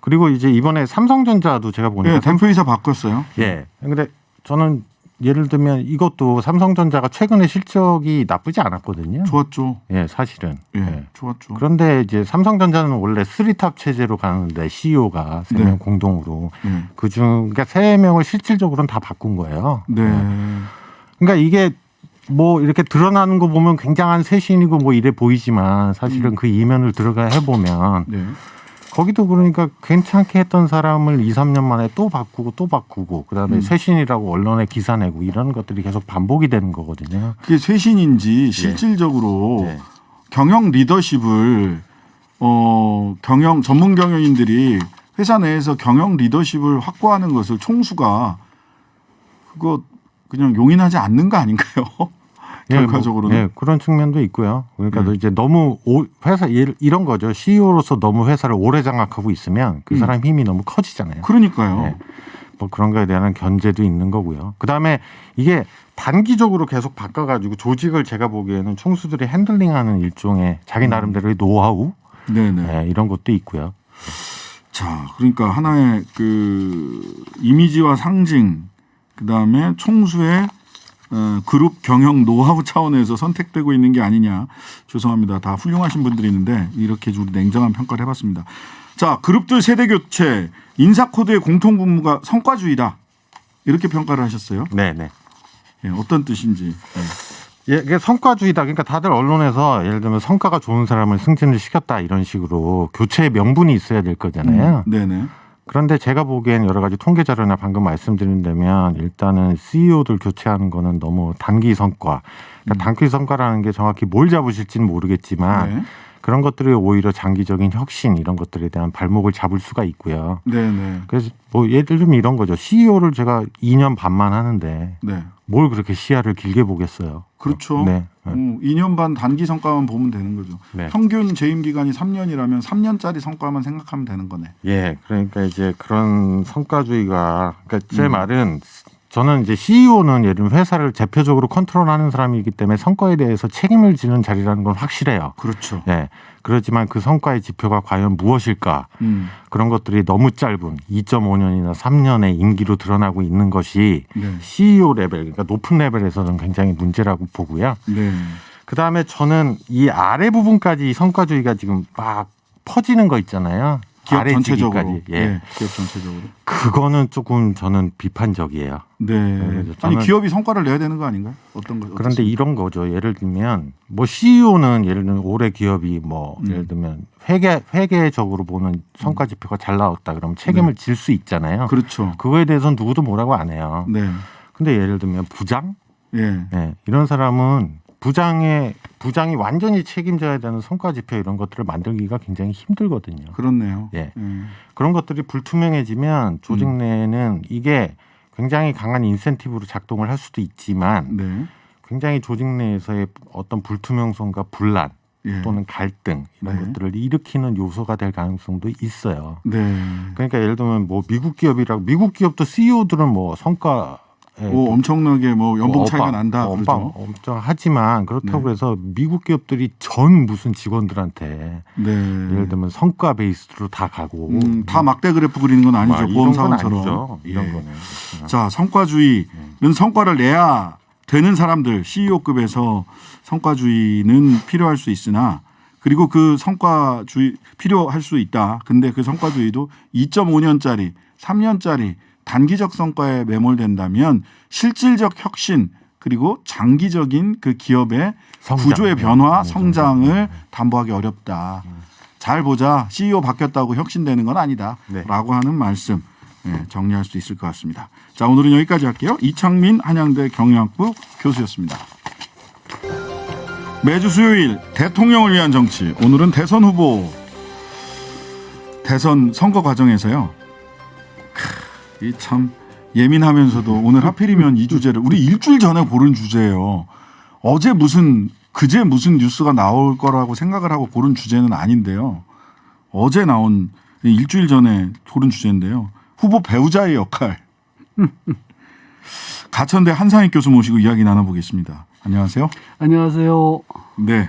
그리고 이제 이번에 삼성전자도 제가 보니까 대표이사 바꿨어요. 예. 근데 저는 예를 들면 이것도 삼성전자가 최근에 실적이 나쁘지 않았거든요. 좋았죠. 예, 사실은. 예, 좋았죠. 그런데 이제 삼성전자는 원래 3탑 체제로 가는데 CEO가 3명 네. 공동으로 네. 그러니까 3명을 실질적으로는 다 바꾼 거예요. 네. 그러니까 이게 뭐 이렇게 드러나는 거 보면 굉장한 쇄신이고 뭐 이래 보이지만 사실은 그 이면을 들어가 해보면 네. 거기도 그러니까 괜찮게 했던 사람을 2, 3년 만에 또 바꾸고 그다음에 쇄신이라고 언론에 기사 내고 이런 것들이 계속 반복이 되는 거거든요. 그게 쇄신인지 실질적으로 네. 경영 리더십을 경영 전문 경영인들이 회사 내에서 경영 리더십을 확보하는 것을 총수가 그거 그냥 용인하지 않는 거 아닌가요? 결과적으로는. 네, 그런 측면도 있고요. 그러니까 이제 너무 회사 이런 거죠. CEO로서 너무 회사를 오래 장악하고 있으면 그 사람 힘이 너무 커지잖아요. 그러니까요. 네. 뭐 그런 거에 대한 견제도 있는 거고요. 그다음에 이게 단기적으로 계속 바꿔가지고 조직을 제가 보기에는 총수들이 핸들링하는 일종의 자기 나름대로의 노하우 네네. 네, 이런 것도 있고요. 자, 그러니까 하나의 그 이미지와 상징, 그 다음에 총수의 그룹 경영 노하우 차원에서 선택되고 있는 게 아니냐. 죄송합니다. 다 훌륭하신 분들이 있는데 이렇게 좀 냉정한 평가를 해봤습니다. 자, 그룹들 세대 교체, 인사 코드의 공통 분모가 성과주의다. 이렇게 평가를 하셨어요. 네네. 예, 어떤 뜻인지. 네. 이게 성과주의다. 그러니까 다들 언론에서 예를 들면 성과가 좋은 사람을 승진을 시켰다 이런 식으로 교체의 명분이 있어야 될 거잖아요. 네네. 그런데 제가 보기엔 여러 가지 통계 자료나 방금 말씀드린다면 일단은 CEO들 교체하는 거는 너무 단기 성과. 그러니까 단기 성과라는 게 정확히 뭘 잡으실지는 모르겠지만 네. 그런 것들이 오히려 장기적인 혁신 이런 것들에 대한 발목을 잡을 수가 있고요. 네네. 그래서 뭐 예를 들면 이런 거죠. CEO를 제가 2년 반만 하는데 네. 뭘 그렇게 시야를 길게 보겠어요. 그렇죠. 네. 2년 반 단기 성과만 보면 되는 거죠. 네. 평균 재임 기간이 3년이라면 3년짜리 성과만 생각하면 되는 거네. 예, 그러니까 이제 그런 성과주의가, 그러니까 제 말은 저는 이제 CEO는 예를 들면 회사를 대표적으로 컨트롤하는 사람이기 때문에 성과에 대해서 책임을 지는 자리라는 건 확실해요. 그렇죠. 예. 그렇지만 그 성과의 지표가 과연 무엇일까? 그런 것들이 너무 짧은 2.5년이나 3년의 임기로 드러나고 있는 것이 네. CEO 레벨, 그러니까 높은 레벨에서는 굉장히 문제라고 보고요. 네. 그다음에 저는 이 아래 부분까지 성과주의가 지금 막 퍼지는 거 있잖아요. 기업 아래 전체적으로. 지기까지. 예. 네, 기업 전체적으로. 그거는 조금 저는 비판적이에요. 네. 그래서 아니 저는- 기업이 성과를 내야 되는 거 아닌가요? 어떤 거? 그런데 이런 거죠. 예를 들면 뭐 CEO는 예를 들면 올해 기업이 뭐 예를 들면 회계적으로 보는 성과 지표가 잘 나왔다 그러면 책임을 질 수 있잖아요. 그렇죠. 그거에 대해서는 누구도 뭐라고 안 해요. 네. 근데 예를 들면 부장, 예. 네, 이런 사람은 부장이 완전히 책임져야 되는 성과 지표 이런 것들을 만들기가 굉장히 힘들거든요. 그렇네요. 예. 그런 것들이 불투명해지면 조직 내에는 이게 굉장히 강한 인센티브로 작동을 할 수도 있지만 네. 굉장히 조직 내에서의 어떤 불투명성과 분란 예. 또는 갈등 이런 네. 것들을 일으키는 요소가 될 가능성도 있어요. 네. 그러니까 예를 들면 뭐 미국 기업도 CEO들은 뭐 성과 오, 엄청나게 뭐 연봉 차이가 난다. 그러죠. 엄청 하지만 그렇다고 네. 해서 미국 기업들이 전 무슨 직원들한테 네. 예를 들면 성과 베이스로 다 가고 다 막대 그래프 그리는 건 아니죠. 이런 보험 건 사원처럼. 아니죠. 이런 예. 거는. 자, 성과주의는 성과를 내야 되는 사람들 CEO급에서 성과주의는 필요할 수 있으나 그리고 그 성과주의 필요할 수 있다. 근데 그 성과주의도 2.5년짜리, 3년짜리 단기적 성과에 매몰된다면 실질적 혁신 그리고 장기적인 그 기업의 성장. 구조의 변화, 네. 성장을 담보하기 어렵다. 잘 보자. CEO 바뀌었다고 혁신되는 건 아니다. 네. 라고 하는 말씀 정리할 수 있을 것 같습니다. 자, 오늘은 여기까지 할게요. 이창민 한양대 경영학부 교수였습니다. 매주 수요일 대통령을 위한 정치. 오늘은 대선 후보 대선 선거 과정에서요. 이 참 예민하면서도 오늘 하필이면 이 주제를 우리 일주일 전에 고른 주제예요. 그제 무슨 뉴스가 나올 거라고 생각을 하고 고른 주제는 아닌데요. 어제 나온 일주일 전에 고른 주제인데요. 후보 배우자의 역할. 가천대 한상익 교수 모시고 이야기 나눠보겠습니다. 안녕하세요. 안녕하세요. 네.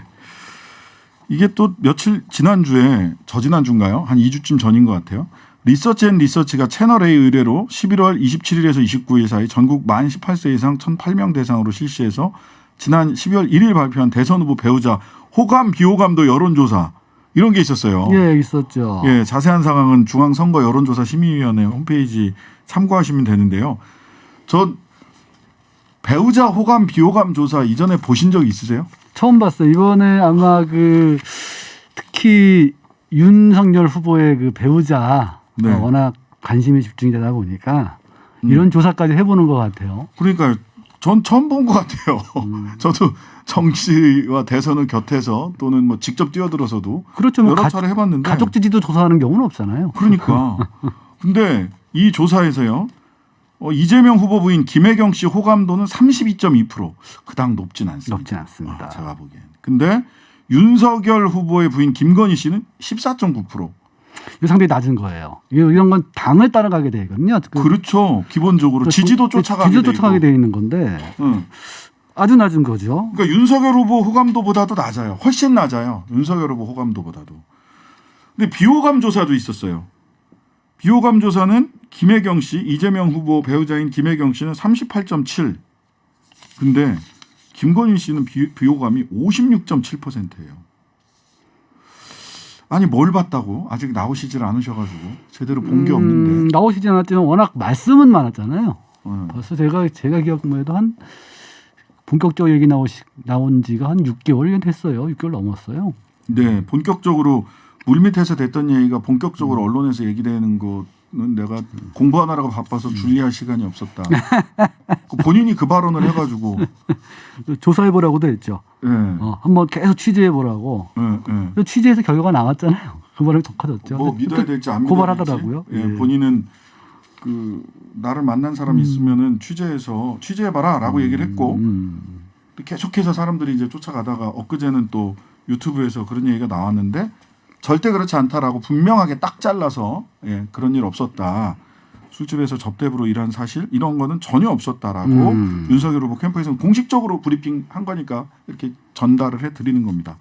이게 또 며칠 지난주에 저지난주인가요? 한 2주쯤 전인 것 같아요. 리서치앤리서치가 채널A 의뢰로 11월 27일에서 29일 사이 전국 만 18세 이상 1,008명 대상으로 실시해서 지난 12월 1일 발표한 대선 후보 배우자 호감 비호감도 여론조사 이런 게 있었어요. 예, 있었죠. 예, 자세한 사항은 중앙선거 여론조사 심의위원회 홈페이지 참고하시면 되는데요. 저 배우자 호감 비호감 조사 이전에 보신 적 있으세요? 처음 봤어요. 이번에 아마 특히 윤석열 후보의 그 배우자 네. 워낙 관심이 집중이 되다 보니까 이런 조사까지 해보는 것 같아요. 그러니까 전 처음 본 것 같아요. 저도 정치와 대선을 곁에서 또는 뭐 직접 뛰어들어서도 그렇죠. 뭐 여러 차례 해봤는데 가족 지지도 조사하는 경우는 없잖아요. 그러니까 근데 이 조사에서요. 이재명 후보 부인 김혜경 씨 호감도는 32.2%. 그닥 높진 않습니다. 높진 않습니다. 제가 보기엔. 근데 윤석열 후보의 부인 김건희 씨는 14.9%. 이거 상당히 낮은 거예요. 이런 건 당을 따라가게 되거든요. 그렇죠. 기본적으로 지지도 쫓아가게 지지도 쫓아가게 돼 있는 건데 응. 아주 낮은 거죠. 그러니까 윤석열 후보 호감도보다도 낮아요. 훨씬 낮아요. 윤석열 후보 호감도보다도. 근데 비호감 조사도 있었어요. 비호감 조사는 김혜경 씨, 이재명 후보 배우자인 김혜경 씨는 38.7. 근데 김건희 씨는 비호감이 56.7%예요. 아니 뭘 봤다고? 아직 나오시질 않으셔가지고 제대로 본 게 없는데. 나오시지 않았지만 워낙 말씀은 많았잖아요. 네. 벌써 제가 기억해도 한 본격적으로 얘기 나온 지가 한 6개월 됐어요. 6개월 넘었어요. 네, 본격적으로 물밑에서 됐던 얘기가 본격적으로 언론에서 얘기되는 거는 내가 공부하느라고 바빠서 준비할 시간이 없었다. 본인이 그 발언을 해가지고 조사해보라고도 했죠. 네. 한번 계속 취재해보라고. 네. 취재해서 결과가 나왔잖아요. 그 말을 더 커졌죠. 뭐 믿어야 될지 안 믿어야 될지. 고발하더라고요. 예, 예. 본인은 그 나를 만난 사람이 있으면은 취재해봐라라고 얘기를 했고 계속해서 사람들이 이제 쫓아가다가 엊그제는 또 유튜브에서 그런 얘기가 나왔는데 절대 그렇지 않다라고 분명하게 딱 잘라서 예, 그런 일 없었다. 술집에서 접대부로 일한 사실 이런 거는 전혀 없었다라고 윤석열 후보 캠프에서는 공식적으로 브리핑한 거니까 이렇게 전달을 해드리는 겁니다.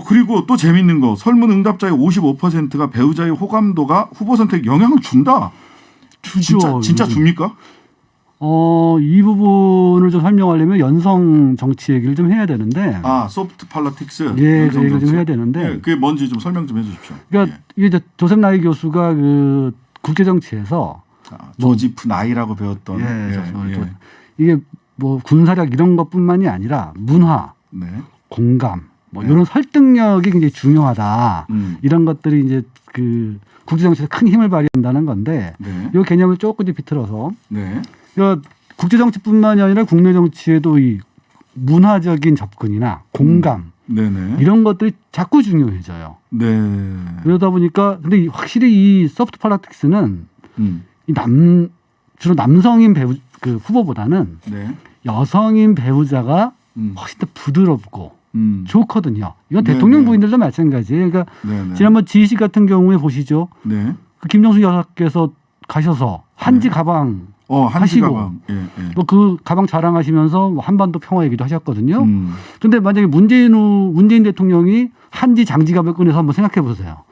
그리고 또 재밌는 거 설문 응답자의 55%가 배우자의 호감도가 후보 선택에 영향을 준다. 진짜 줍니까? 이 부분을 좀 설명하려면 연성 정치 얘기를 좀 해야 되는데. 소프트 팔러틱스. 예, 그 얘기를 좀 해야 되는데. 예, 그게 뭔지 좀 설명 좀 해주십시오. 그러니까 예. 이게 조셉 나이 교수가 그 국제 정치에서 조지프 나이라고 배웠던. 예. 이게 뭐 군사력 이런 것뿐만이 아니라 문화, 네. 공감, 뭐 이런 설득력이 굉장히 중요하다. 이런 것들이 이제 그 국제 정치에서 큰 힘을 발휘한다는 건데, 네. 이 개념을 조금 비틀어서. 네. 그러니까 국제 정치뿐만이 아니라 국내 정치에도 이 문화적인 접근이나 공감 네네. 이런 것들이 자꾸 중요해져요. 네. 그러다 보니까 근데 확실히 이 소프트 팔러틱스는 이 주로 남성인 배우 그 후보보다는 네. 여성인 배우자가 훨씬 더 부드럽고 좋거든요. 이건 대통령 부인들도 마찬가지예요. 그러니까 네네. 지난번 지희씨 같은 경우에 보시죠. 네. 그 김정수 여사께서 가셔서 한지 가방 한지 하시고 가방. 예. 또 그 가방 자랑하시면서 뭐 한반도 평화 얘기도 하셨거든요. 그런데 만약에 문재인 대통령이 한지 장지 가방 꺼내서 한번 생각해 보세요.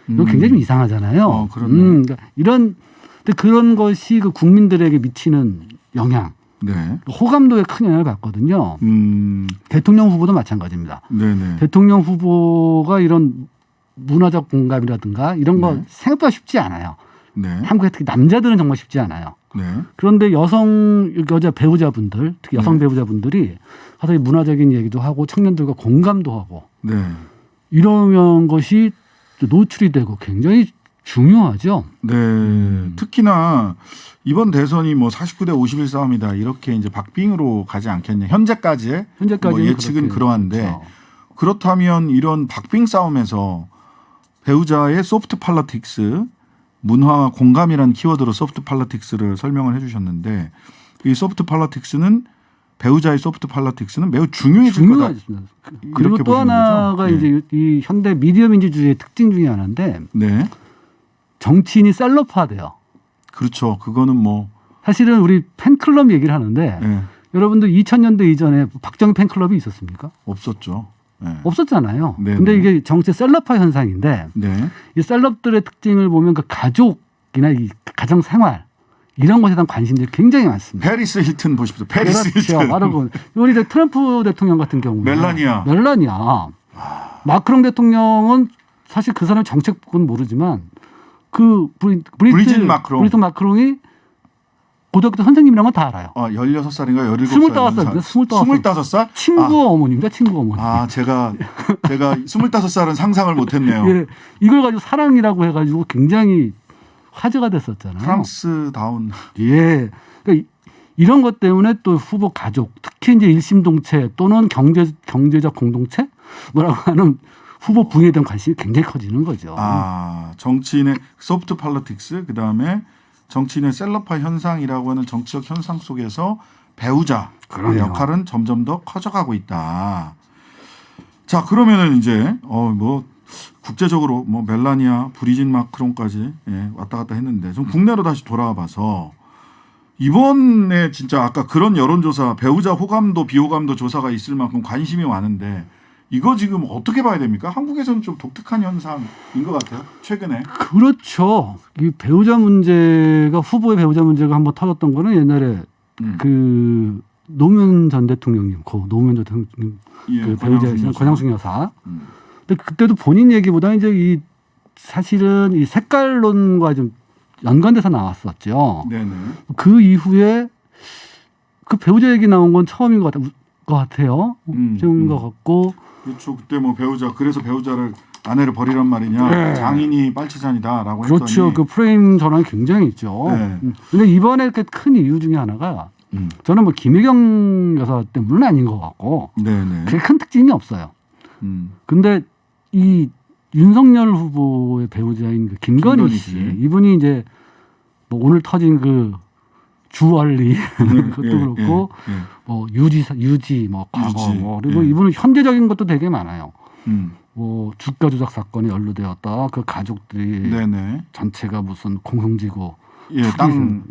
이거 굉장히 좀 이상하잖아요. 그러네. 그러니까 그런 것이 그 국민들에게 미치는 영향, 네. 호감도에 큰 영향을 받거든요. 대통령 후보도 마찬가지입니다. 네네. 대통령 후보가 이런 문화적 공감이라든가 이런 거 네. 생각보다 쉽지 않아요. 네. 한국에 특히 남자들은 정말 쉽지 않아요. 네. 그런데 여자 배우자분들, 특히 여성 배우자분들이 가서 문화적인 얘기도 하고 청년들과 공감도 하고 네. 이런 것이 노출이 되고 굉장히 중요하죠. 네. 특히나 이번 대선이 뭐 49대 51 싸움이다 이렇게 이제 박빙으로 가지 않겠냐. 현재까지의 뭐 예측은 그러한데 그렇죠. 그렇다면 이런 박빙 싸움에서 배우자의 소프트 팔러틱스 문화와 공감이라는 키워드로 소프트 팔러틱스를 설명을 해주셨는데 이 소프트 팔러틱스는 배우자의 소프트 팔러틱스는 매우 중요해질 거다. 그리고 또 하나가 거죠? 이제 이 현대 미디어 민주주의의 특징 중에 하나인데 네. 정치인이 셀럽화돼요. 그렇죠. 그거는 뭐 사실은 우리 팬클럽 얘기를 하는데 네. 여러분들 2000년대 이전에 박정희 팬클럽이 있었습니까? 없었죠. 네. 없었잖아요. 네네. 근데 이게 정치 셀럽화 현상인데 네. 이 셀럽들의 특징을 보면 그 가족이나 이 가정 생활 이런 것에 대한 관심들이 굉장히 많습니다. 페리스 힐튼 보십시오. 페리스 그렇죠. 힐튼. 바로 그 우리 트럼프 대통령 같은 경우 멜라니아. 마크롱 대통령은 사실 그 사람 정책은 모르지만 그 브리튼 마크롱이 고등학교 선생님이란 건 다 알아요. 16살인가 17살. 25살. 25살? 친구 어머님입니다. 친구 어머니. 제가 25살은 상상을 못 했네요. 예, 이걸 가지고 사랑이라고 해가지고 굉장히 화제가 됐었잖아요. 프랑스다운. 예. 그러니까 이런 것 때문에 또 후보 가족, 특히 이제 일심동체 또는 경제적 공동체 뭐라고 하는 후보 부에 대한 관심이 굉장히 커지는 거죠. 정치인의 소프트 팔로틱스, 그다음에 정치인의 셀럽화 현상이라고 하는 정치적 현상 속에서 배우자의 역할은 점점 더 커져가고 있다. 자, 그러면은 이제 뭐 국제적으로 뭐 멜라니아, 브리짓 마크롱까지 왔다 갔다 했는데 좀 국내로 다시 돌아와 봐서 이번에 진짜 아까 그런 여론조사 배우자 호감도 비호감도 조사가 있을 만큼 관심이 많은데 이거 지금 어떻게 봐야 됩니까? 한국에서는 좀 독특한 현상인 것 같아요. 최근에. 그렇죠. 이 배우자 문제가 후보의 배우자 문제가 한번 터졌던 거는 옛날에 그 노무현 전 대통령님, 노무현 전 대통령 그 배우자이신 권양숙 여사. 근데 그때도 본인 얘기보다 이제 이 사실은 이 색깔론과 좀 연관돼서 나왔었죠. 네네. 그 이후에 그 배우자 얘기 나온 건 처음인 것 같아요. 처음인 것 같고. 그렇죠. 그때 뭐 그래서 배우자를 아내를 버리란 말이냐. 장인이 빨치산이다라고 했더니. 그렇죠. 그 프레임 전환이 굉장히 있죠. 근데 이번에 그 큰 이유 중에 하나가 저는 뭐 김혜경 여사 때문은 아닌 것 같고 그게 큰 특징이 없어요. 근데 이 윤석열 후보의 배우자인 그 김건희 씨 이분이 이제 뭐 오늘 터진 그 주얼리 그것도 그렇고 뭐 유지 뭐 과거 뭐 그리고 이분은 현대적인 것도 되게 많아요. 뭐 주가 조작 사건에 연루되었다. 그 가족들이 전체가 무슨 공흥지구 땅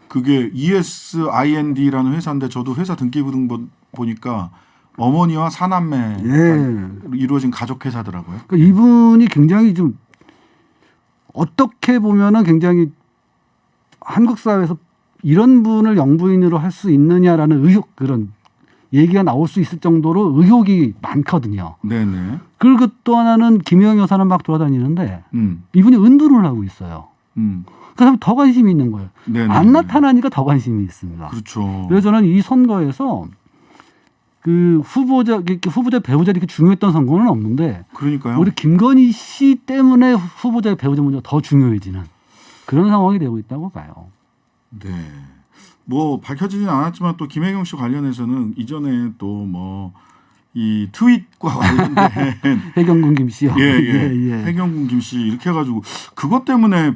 그게 ESIND라는 회사인데 저도 회사 등기부등 보니까 어머니와 사남매 이루어진 가족 회사더라고요. 그러니까 이분이 굉장히 좀 어떻게 보면은 굉장히 한국 사회에서 이런 분을 영부인으로 할 수 있느냐라는 의혹 그런 얘기가 나올 수 있을 정도로 의혹이 많거든요. 네네. 그리고 또 하나는 김혜경 여사는 막 돌아다니는데 이분이 은둔을 하고 있어요. 그래서 더 관심이 있는 거예요. 안 나타나니까 더 관심이 있습니다. 그렇죠. 그래서 저는 이 선거에서 그 후보자 배우자 이렇게 중요했던 선거는 없는데 그러니까요. 우리 김건희 씨 때문에 후보자의 배우자 문제가 더 중요해지는 그런 상황이 되고 있다고 봐요. 네. 뭐 밝혀지진 않았지만 또 김혜경 씨 관련해서는 이전에 또 뭐 이 트윗과 관련된 해경군 김 씨요. 해경군 김 씨 이렇게 해가지고 그것 때문에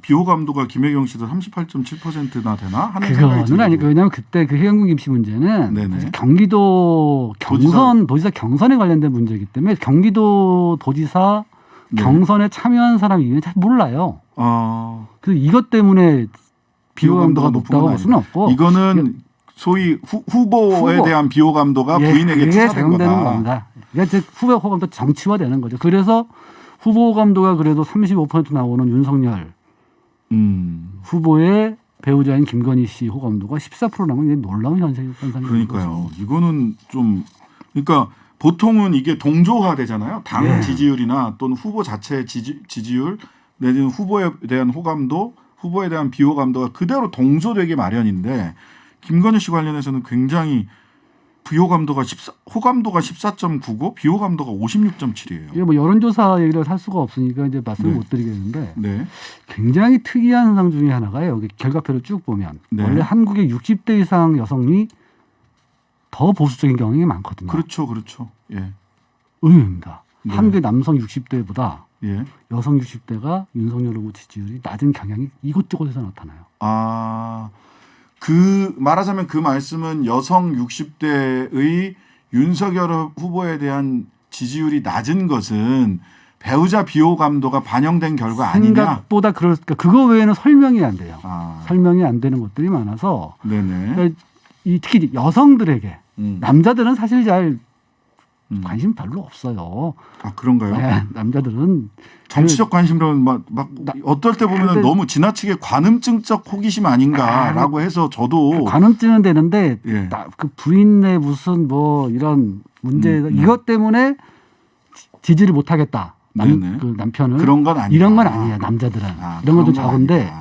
비호감도가 김혜경 씨도 38.7%나 되나 하는 생각이 그거는 아니고 왜냐하면 그때 그 해경군 김 씨 문제는 경기도 도지사 경선에 관련된 문제이기 때문에 경기도 도지사 경선에 참여한 사람이 이미 잘 몰라요. 그래서 이것 때문에 비호감도가 높다고 볼 수는 없고 이거는 소위 후보에 대한 비호감도가 부인에게 투사된 겁니다. 그러니까 후보 호감도 정치화되는 거죠. 그래서 후보 호감도가 그래도 35% 나오는 윤석열 후보의 배우자인 김건희 씨 호감도가 14% 나오는 게 놀라운 현상이거든요. 그러니까요. 이거는 좀 그러니까 보통은 이게 동조화되잖아요. 당 지지율이나 또는 후보 자체의 지지율 내지는 후보에 대한 호감도, 후보에 대한 비호감도가 그대로 동조되기 마련인데 김건희 씨 관련해서는 굉장히 호감도가 14.9고 비호감도가 56.7이에요. 이게 뭐 여론조사 얘기를 할 수가 없으니까 이제 말씀을 못 드리겠는데 굉장히 특이한 현상 중에 하나가 여기 결과표를 쭉 보면 원래 한국의 60대 이상 여성이 더 보수적인 경향이 많거든요. 그렇죠. 의외입니다. 한국의 남성 60대보다 여성 60대가 윤석열 후보 지지율이 낮은 경향이 이곳저곳에서 나타나요. 말하자면 그 말씀은 여성 60대의 윤석열 후보에 대한 지지율이 낮은 것은 배우자 비호감도가 반영된 결과 아니냐? 생각보다 그러니까 그거 외에는 설명이 안 돼요. 설명이 안 되는 것들이 많아서 그러니까 특히 여성들에게 남자들은 사실 잘 관심 별로 없어요. 그런가요? 네, 남자들은 정치적 관심으로 막 어떨 때 보면 너무 지나치게 관음증적 호기심 아닌가라고 해서 저도 관음증은 되는데 그 부인의 무슨 뭐 이런 문제 이것 때문에 지지를 못하겠다. 그 남편을 그런 건 아니야. 이런 건 아니에요. 남자들은 이런 건 좀 적은데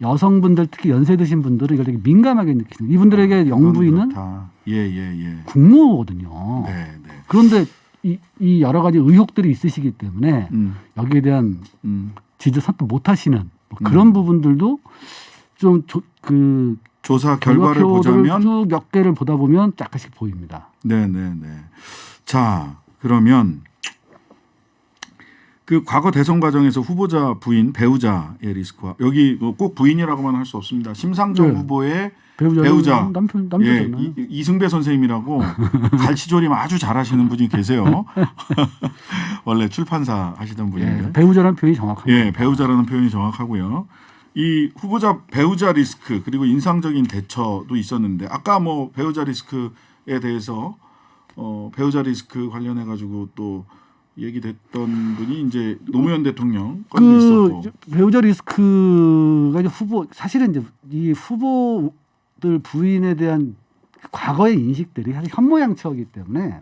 여성분들 특히 연세 드신 분들은 이걸 되게 민감하게 느끼는. 이분들에게 영부인은 국무거든요. 네. 그런데 이 여러 가지 의혹들이 있으시기 때문에 여기에 대한 지지 선택 못 하시는 뭐 그런 부분들도 좀 그 조사 결과를 보자면 쭉 몇 개를 보다 보면 약간씩 보입니다. 네. 자, 그러면 그 과거 대선 과정에서 후보자 부인 배우자의 리스크와 여기 뭐 꼭 부인이라고만 할 수 없습니다. 심상정 후보의 배우자 남자잖아요. 이승배 선생님이라고 갈치조림 아주 잘하시는 분이 계세요. 원래 출판사 하시던 분인데 배우자라는 표현이 정확합니다. 배우자라는 표현이 정확하고요. 이 후보자 배우자 리스크 그리고 인상적인 대처도 있었는데 아까 뭐 배우자 리스크에 대해서 배우자 리스크 관련해 가지고 또 얘기됐던 분이 이제 노무현 대통령 건이 있었고 배우자 리스크가 이제 사실은 이제 이 후보들 부인에 대한 과거의 인식들이 사실 현모양처이기 때문에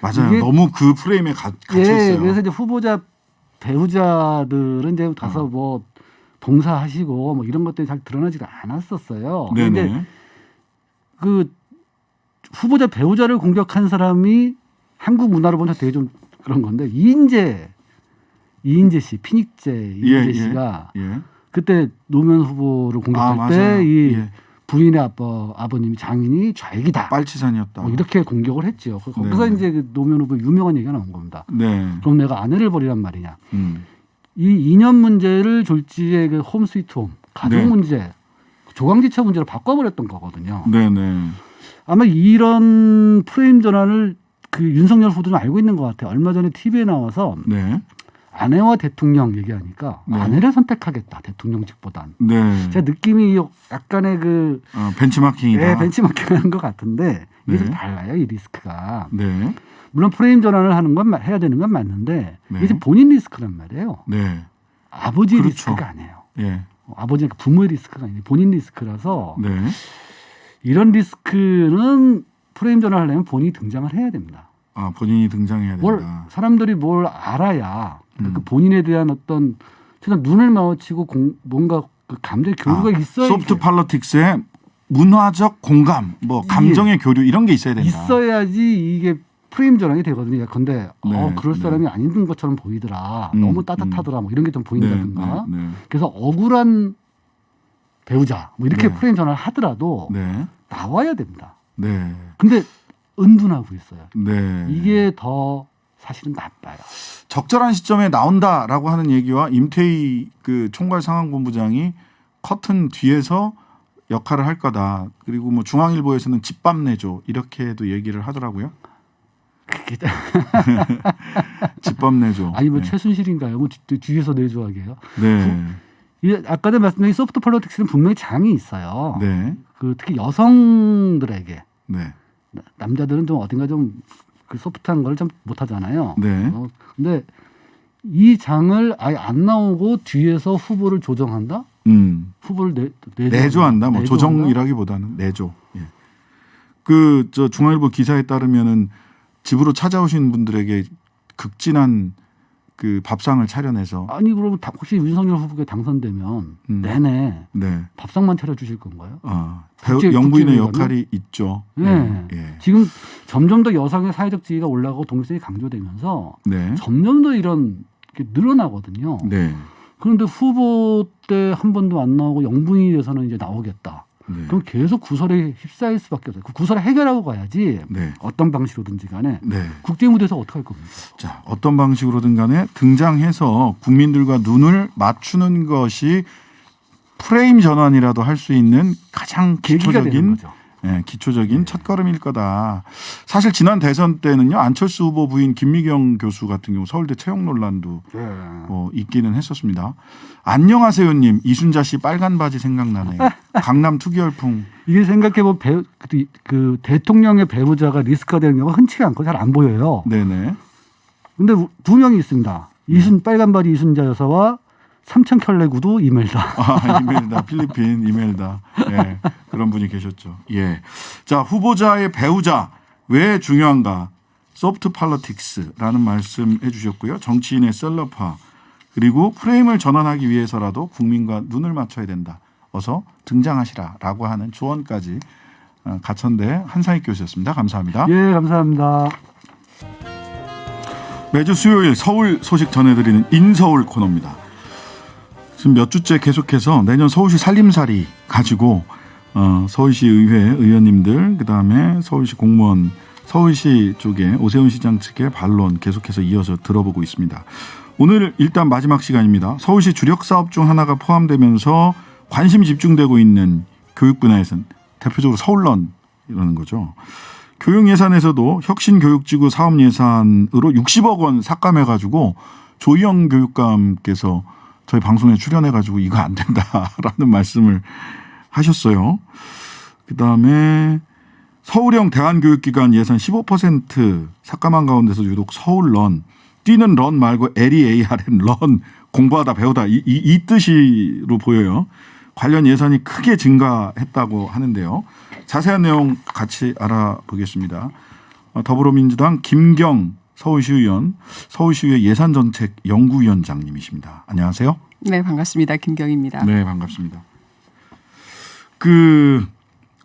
맞아요. 너무 그 프레임에 갇혀 있어요. 그래서 이제 후보자 배우자들은 이제 가서 뭐 동사하시고 뭐 이런 것들이 잘 드러나지가 않았었어요. 그런데 그 후보자 배우자를 공격한 사람이 한국 문화를 보면 되게 좀 그런 건데 이인재 씨, 피닉재 이인재 씨가 그때 노무현 후보를 공격할 때 이 부인의 아버님이 장인이 좌익이다. 빨치산이었다. 뭐 이렇게 공격을 했죠. 거기서 이제 그 노무현 후보 유명한 얘기가 나온 겁니다. 그럼 내가 아내를 버리란 말이냐. 이 이념 문제를 졸지의 그 홈 스위트 홈 가족 문제 조강지처 문제로 바꿔버렸던 거거든요. 아마 이런 프레임 전환을 그 윤석열 후보도 알고 있는 것 같아요. 얼마 전에 TV에 나와서 아내와 대통령 얘기하니까 아내를 선택하겠다 대통령직보단. 제 느낌이 약간의 그 벤치마킹이다. 벤치마킹하는 것 같은데 이게 좀 달라요 이 리스크가. 물론 프레임 전환을 하는 건 해야 되는 건 맞는데 이게 본인 리스크란 말이에요. 아버지 리스크가 아니에요. 아버지 부모의 리스크가 아니에요. 본인 리스크라서 이런 리스크는 프레임 전환을 하려면 본인이 등장을 해야 됩니다. 본인이 등장해야 된다. 사람들이 뭘 알아야 그 본인에 대한 어떤 최소한 눈을 마주치고 뭔가 그 감정 교류가 있어야 소프트 팔로틱스의 문화적 공감, 뭐 감정의 교류 이런 게 있어야 된다. 있어야지 이게 프레임 전환이 되거든요. 근데 그럴 사람이 아닌 것처럼 보이더라. 너무 따뜻하더라. 뭐 이런 게 좀 보인다든가. 그래서 억울한 배우자 뭐 이렇게 프레임 전환을 하더라도 나와야 됩니다. 근데 은둔하고 있어요. 이게 더 사실은 나빠요. 적절한 시점에 나온다라고 하는 얘기와 임태희 그 총괄 상황본부장이 커튼 뒤에서 역할을 할 거다. 그리고 뭐 중앙일보에서는 집밥 내줘 이렇게도 얘기를 하더라고요. 집밥 내줘. 아니 뭐 최순실인가요? 뭐 뒤에서 내줘하게요. 아까도 말씀드린 소프트 폴리틱스는 분명히 장이 있어요. 그 특히 여성들에게 남자들은 좀 어딘가 좀 그 소프트한 걸 좀 못하잖아요. 근데 이 장을 아예 안 나오고 뒤에서 후보를 조정한다? 후보를 내조한다. 뭐 조정이라기보다는 내조. 그 저 중앙일보 기사에 따르면은 집으로 찾아오신 분들에게 극진한 그 밥상을 차려내서 그러면 혹시 윤석열 후보가 당선되면 내내 밥상만 차려주실 건가요? 영부인의 역할이 있죠. 지금 점점 더 여성의 사회적 지위가 올라가고 독립성이 강조되면서 점점 더 이런 게 늘어나거든요. 그런데 후보 때 한 번도 안 나오고 영부인이 돼서는 이제 나오겠다. 그럼 계속 구설에 휩싸일 수밖에 없어요. 그 구설을 해결하고 가야지 어떤 방식으로든지 간에 국제무대에서 어떻게 할 겁니까? 자, 어떤 방식으로든 간에 등장해서 국민들과 눈을 맞추는 것이 프레임 전환이라도 할 수 있는 가장 기초적인 첫걸음일 거다. 사실 지난 대선 때는요. 안철수 후보 부인 김미경 교수 같은 경우 서울대 채용 논란도 있기는 했었습니다. 안녕하세요님. 이순자 씨 빨간 바지 생각나네요. 강남 투기열풍. 이게 생각해보면 그 대통령의 배우자가 리스크가 되는 경우가 흔치가 않고 잘 안 보여요. 근데 두 명이 있습니다. 빨간 바지 이순자 여사와 삼천 켤레 구두 이멜다. 이멜다. 필리핀 이멜다. 그런 분이 계셨죠. 자, 후보자의 배우자 왜 중요한가? 소프트 팔로틱스라는 말씀해 주셨고요. 정치인의 셀럽화 그리고 프레임을 전환하기 위해서라도 국민과 눈을 맞춰야 된다. 어서 등장하시라라고 하는 조언까지 가천대 한상익 교수였습니다. 감사합니다. 예, 감사합니다. 매주 수요일 서울 소식 전해드리는 인서울 코너입니다. 지금 몇 주째 계속해서 내년 서울시 살림살이 가지고 서울시 의회 의원님들 그다음에 서울시 공무원 서울시 쪽에 오세훈 시장 측의 반론 계속해서 이어서 들어보고 있습니다. 오늘 일단 마지막 시간입니다. 서울시 주력 사업 중 하나가 포함되면서 관심이 집중되고 있는 교육 분야에서는 대표적으로 서울런이라는 거죠. 교육 예산에서도 혁신교육지구 사업 예산으로 60억 원 삭감해가지고 조희영 교육감께서 저희 방송에 출연해가지고 이거 안 된다라는 말씀을 하셨어요. 그다음에 서울형 대안교육기관 예산 15% 삭감한 가운데서 유독 서울런 뛰는 런 말고 LEARN 런 공부하다 배우다 이 뜻으로 보여요. 관련 예산이 크게 증가했다고 하는데요. 자세한 내용 같이 알아보겠습니다. 더불어민주당 김경 서울시의원, 서울시의회 예산정책연구위원장님이십니다. 안녕하세요. 네, 반갑습니다. 김경입니다. 네, 반갑습니다.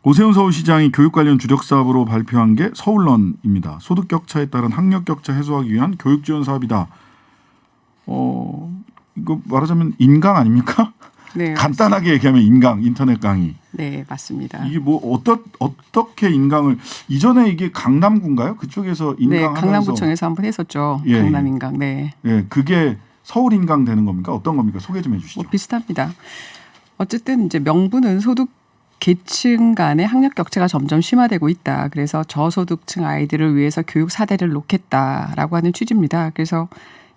오세훈 서울시장이 교육 관련 주력 사업으로 발표한 게 서울런입니다. 소득 격차에 따른 학력 격차 해소하기 위한 교육 지원 사업이다. 이거 말하자면 인강 아닙니까? 네, 간단하게 얘기하면 인강, 인터넷 강의. 네, 맞습니다. 이게 뭐 어떻게 인강을 이전에 이게 강남구인가요? 그쪽에서 인강 네, 하면서 강남구청에서 한번 했었죠. 예, 강남 인강. 네. 예, 그게 서울 인강 되는 겁니까? 어떤 겁니까? 소개 좀 해주시죠. 뭐 비슷합니다. 어쨌든 이제 명분은 소득 계층 간의 학력 격차가 점점 심화되고 있다. 그래서 저소득층 아이들을 위해서 교육 사대를 놓겠다라고 하는 취지입니다. 그래서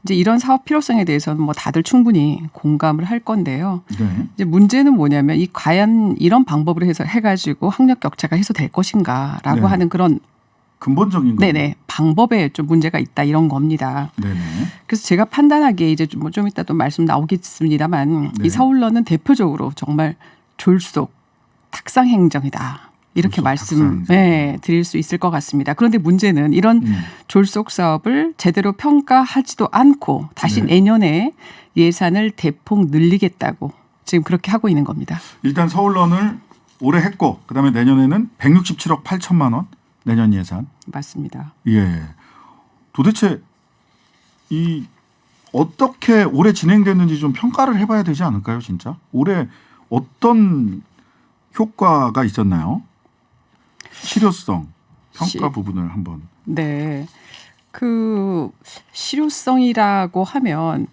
이제 이런 사업 필요성에 대해서는 뭐 다들 충분히 공감을 할 건데요. 네. 이제 문제는 뭐냐면 이 과연 이런 방법으로 해서 해가지고 학력 격차가 해소될 것인가라고 네. 하는 그런 근본적인 거. 네네 방법에 좀 문제가 있다 이런 겁니다. 네네. 그래서 제가 판단하기에 이제 좀 이따 또 말씀 나오겠습니다만 네. 이 서울런은 대표적으로 정말 졸속 탁상 행정이다. 이렇게 졸속 말씀 탁상 행정. 네, 드릴 수 있을 것 같습니다. 그런데 문제는 이런 졸속 사업을 제대로 평가하지도 않고 다시 네. 내년에 예산을 대폭 늘리겠다고 지금 그렇게 하고 있는 겁니다. 일단 서울런을 올해 했고 그다음에 내년에는 167억 8천만 원 내년 예산. 맞습니다. 예. 도대체 이 어떻게 올해 진행됐는지 좀 평가를 해봐야 되지 않을까요, 진짜? 올해 어떤 효과가 있었나요? 실효성 평가 부분을 한번. 네. 그 실효성이라고 하면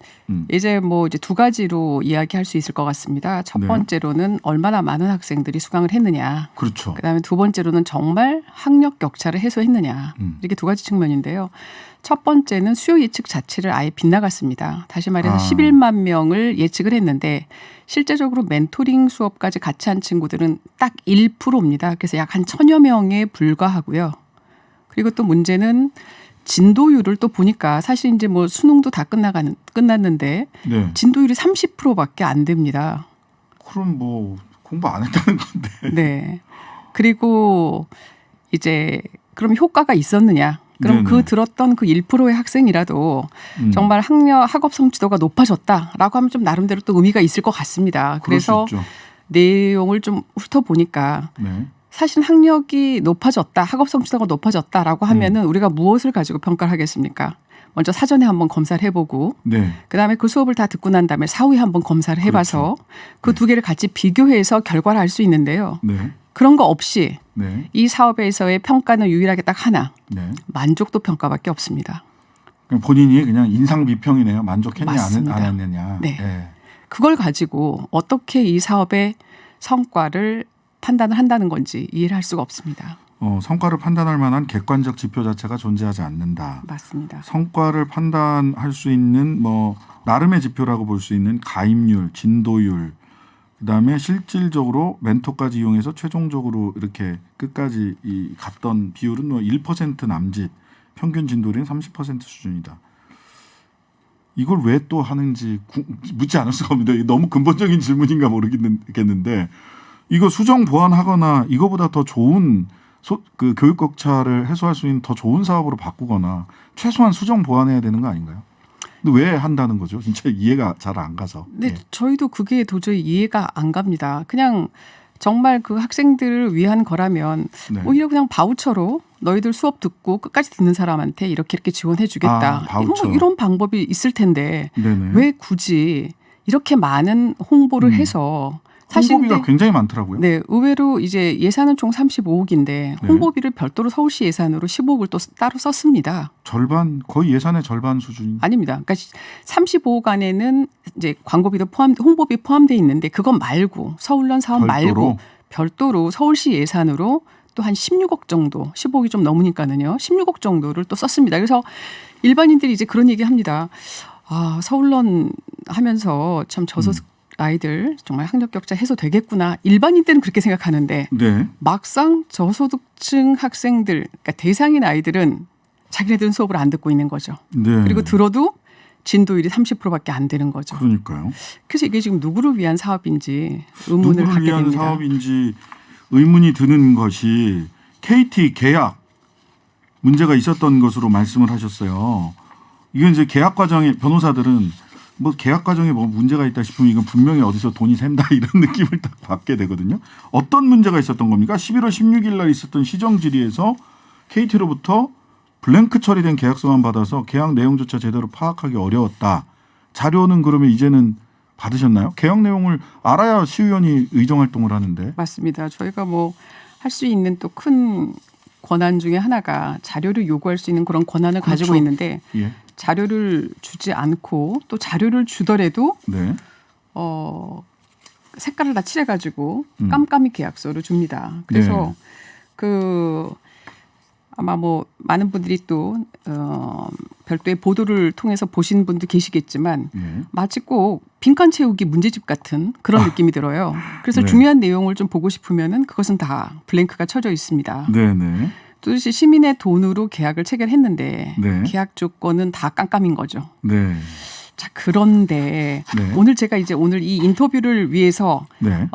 이제 뭐 이제 두 가지로 이야기할 수 있을 것 같습니다. 첫 네. 번째로는 얼마나 많은 학생들이 수강을 했느냐. 그렇죠. 그다음에 두 번째로는 정말 학력 격차를 해소했느냐. 이렇게 두 가지 측면인데요. 첫 번째는 수요 예측 자체를 아예 빗나갔습니다. 다시 말해서 11만 명을 예측을 했는데 실제적으로 멘토링 수업까지 같이 한 친구들은 딱 1%입니다. 그래서 약 한 1,000여 명에 불과하고요. 그리고 또 문제는 진도율을 또 보니까 사실 이제 뭐 수능도 다 끝났는데 네. 진도율이 30%밖에 안 됩니다. 그럼 뭐 공부 안 했다는 건데. 네. 그리고 이제 그럼 효과가 있었느냐? 그럼 네네. 그 들었던 그 1%의 학생이라도 정말 학업 성취도가 높아졌다라고 하면 좀 나름대로 또 의미가 있을 것 같습니다. 그래서 내용을 좀 훑어보니까 네. 사실 학력이 높아졌다, 학업 성취도가 높아졌다라고 하면은 우리가 무엇을 가지고 평가를 하겠습니까? 먼저 사전에 한번 검사를 해보고 네. 그다음에 그 수업을 다 듣고 난 다음에 사후에 한번 검사를 해봐서 그 두 개를 같이 비교해서 결과를 알 수 있는데요. 네. 그런 거 없이 네. 이 사업에서의 평가는 유일하게 딱 하나. 네. 만족도 평가밖에 없습니다. 그냥 본인이 그냥 인상 비평이네요. 만족했냐 맞습니다. 안 했느냐. 네. 네. 그걸 가지고 어떻게 이 사업의 성과를 판단을 한다는 건지 이해를 할 수가 없습니다. 성과를 판단할 만한 객관적 지표 자체가 존재하지 않는다. 맞습니다. 성과를 판단할 수 있는 뭐 나름의 지표라고 볼 수 있는 가입률, 진도율, 그다음에 실질적으로 멘토까지 이용해서 최종적으로 이렇게 끝까지 갔던 비율은 뭐 1% 남짓, 평균 진도율은 30% 수준이다. 이걸 왜 또 하는지 묻지 않을 수가 없는데 너무 근본적인 질문인가 모르겠는데 이거 수정 보완하거나 이거보다 더 좋은 그 교육 격차를 해소할 수 있는 더 좋은 사업으로 바꾸거나 최소한 수정 보완해야 되는 거 아닌가요? 근데 왜 한다는 거죠? 진짜 이해가 잘 안 가서. 네, 저희도 그게 도저히 이해가 안 갑니다. 그냥 정말 그 학생들을 위한 거라면 네. 오히려 그냥 바우처로 너희들 수업 듣고 끝까지 듣는 사람한테 이렇게 지원해 주겠다. 바우처. 뭐 이런 방법이 있을 텐데 네네. 왜 굳이 이렇게 많은 홍보를 해서 사실 홍보비가 굉장히 많더라고요. 네, 의외로 이제 예산은 총 35억인데 홍보비를 별도로 서울시 예산으로 15억을 또 따로 썼습니다. 절반, 거의 예산의 절반 수준. 아닙니다. 그러니까 35억 안에는 이제 광고비도 홍보비 포함되어 있는데 그것 말고 서울런 사업 말고 별도로 서울시 예산으로 또 한 16억 정도, 15억이 좀 넘으니까는요. 16억 정도를 또 썼습니다. 그래서 일반인들이 이제 그런 얘기 합니다. 아, 서울런 하면서 참 저소득 아이들 정말 학력 격차 해소되겠구나. 일반인들은 그렇게 생각하는데 네. 막상 저소득층 학생들, 그러니까 대상인 아이들은 자기네들은 수업을 안 듣고 있는 거죠. 네. 그리고 들어도 진도율이 30%밖에 안 되는 거죠. 그러니까요. 그래서 이게 지금 누구를 위한 사업인지 의문을 누구를 갖게 위한 됩니다. 사업인지 의문이 드는 것이 KT 계약 문제가 있었던 것으로 말씀을 하셨어요. 이건 이제 계약 과정에 변호사들은 뭐 계약 과정에 뭐 문제가 있다 싶으면 이건 분명히 어디서 돈이 샌다 이런 느낌을 딱 받게 되거든요. 어떤 문제가 있었던 겁니까? 11월 16일 날 있었던 시정 질의에서 KT로부터 블랭크 처리된 계약서만 받아서 계약 내용조차 제대로 파악하기 어려웠다. 자료는 그러면 이제는 받으셨나요? 계약 내용을 알아야 시의원이 의정 활동을 하는데. 맞습니다. 저희가 뭐 할 수 있는 또 큰 권한 중에 하나가 자료를 요구할 수 있는 그런 권한을 그렇죠. 가지고 있는데 예. 자료를 주지 않고 또 자료를 주더라도 네. 색깔을 다 칠해가지고 깜깜이 계약서를 줍니다. 그래서 그 아마 뭐 많은 분들이 또 별도의 보도를 통해서 보신 분도 계시겠지만 마치 꼭 빈칸 채우기 문제집 같은 그런 느낌이 들어요. 그래서 네. 중요한 내용을 좀 보고 싶으면은 그것은 다 블랭크가 쳐져 있습니다. 네네. 도대체 시민의 돈으로 계약을 체결했는데 네. 계약 조건은 다 깜깜인 거죠. 네. 자, 그런데 네. 오늘 제가 이제 오늘 이 인터뷰를 위해서 네.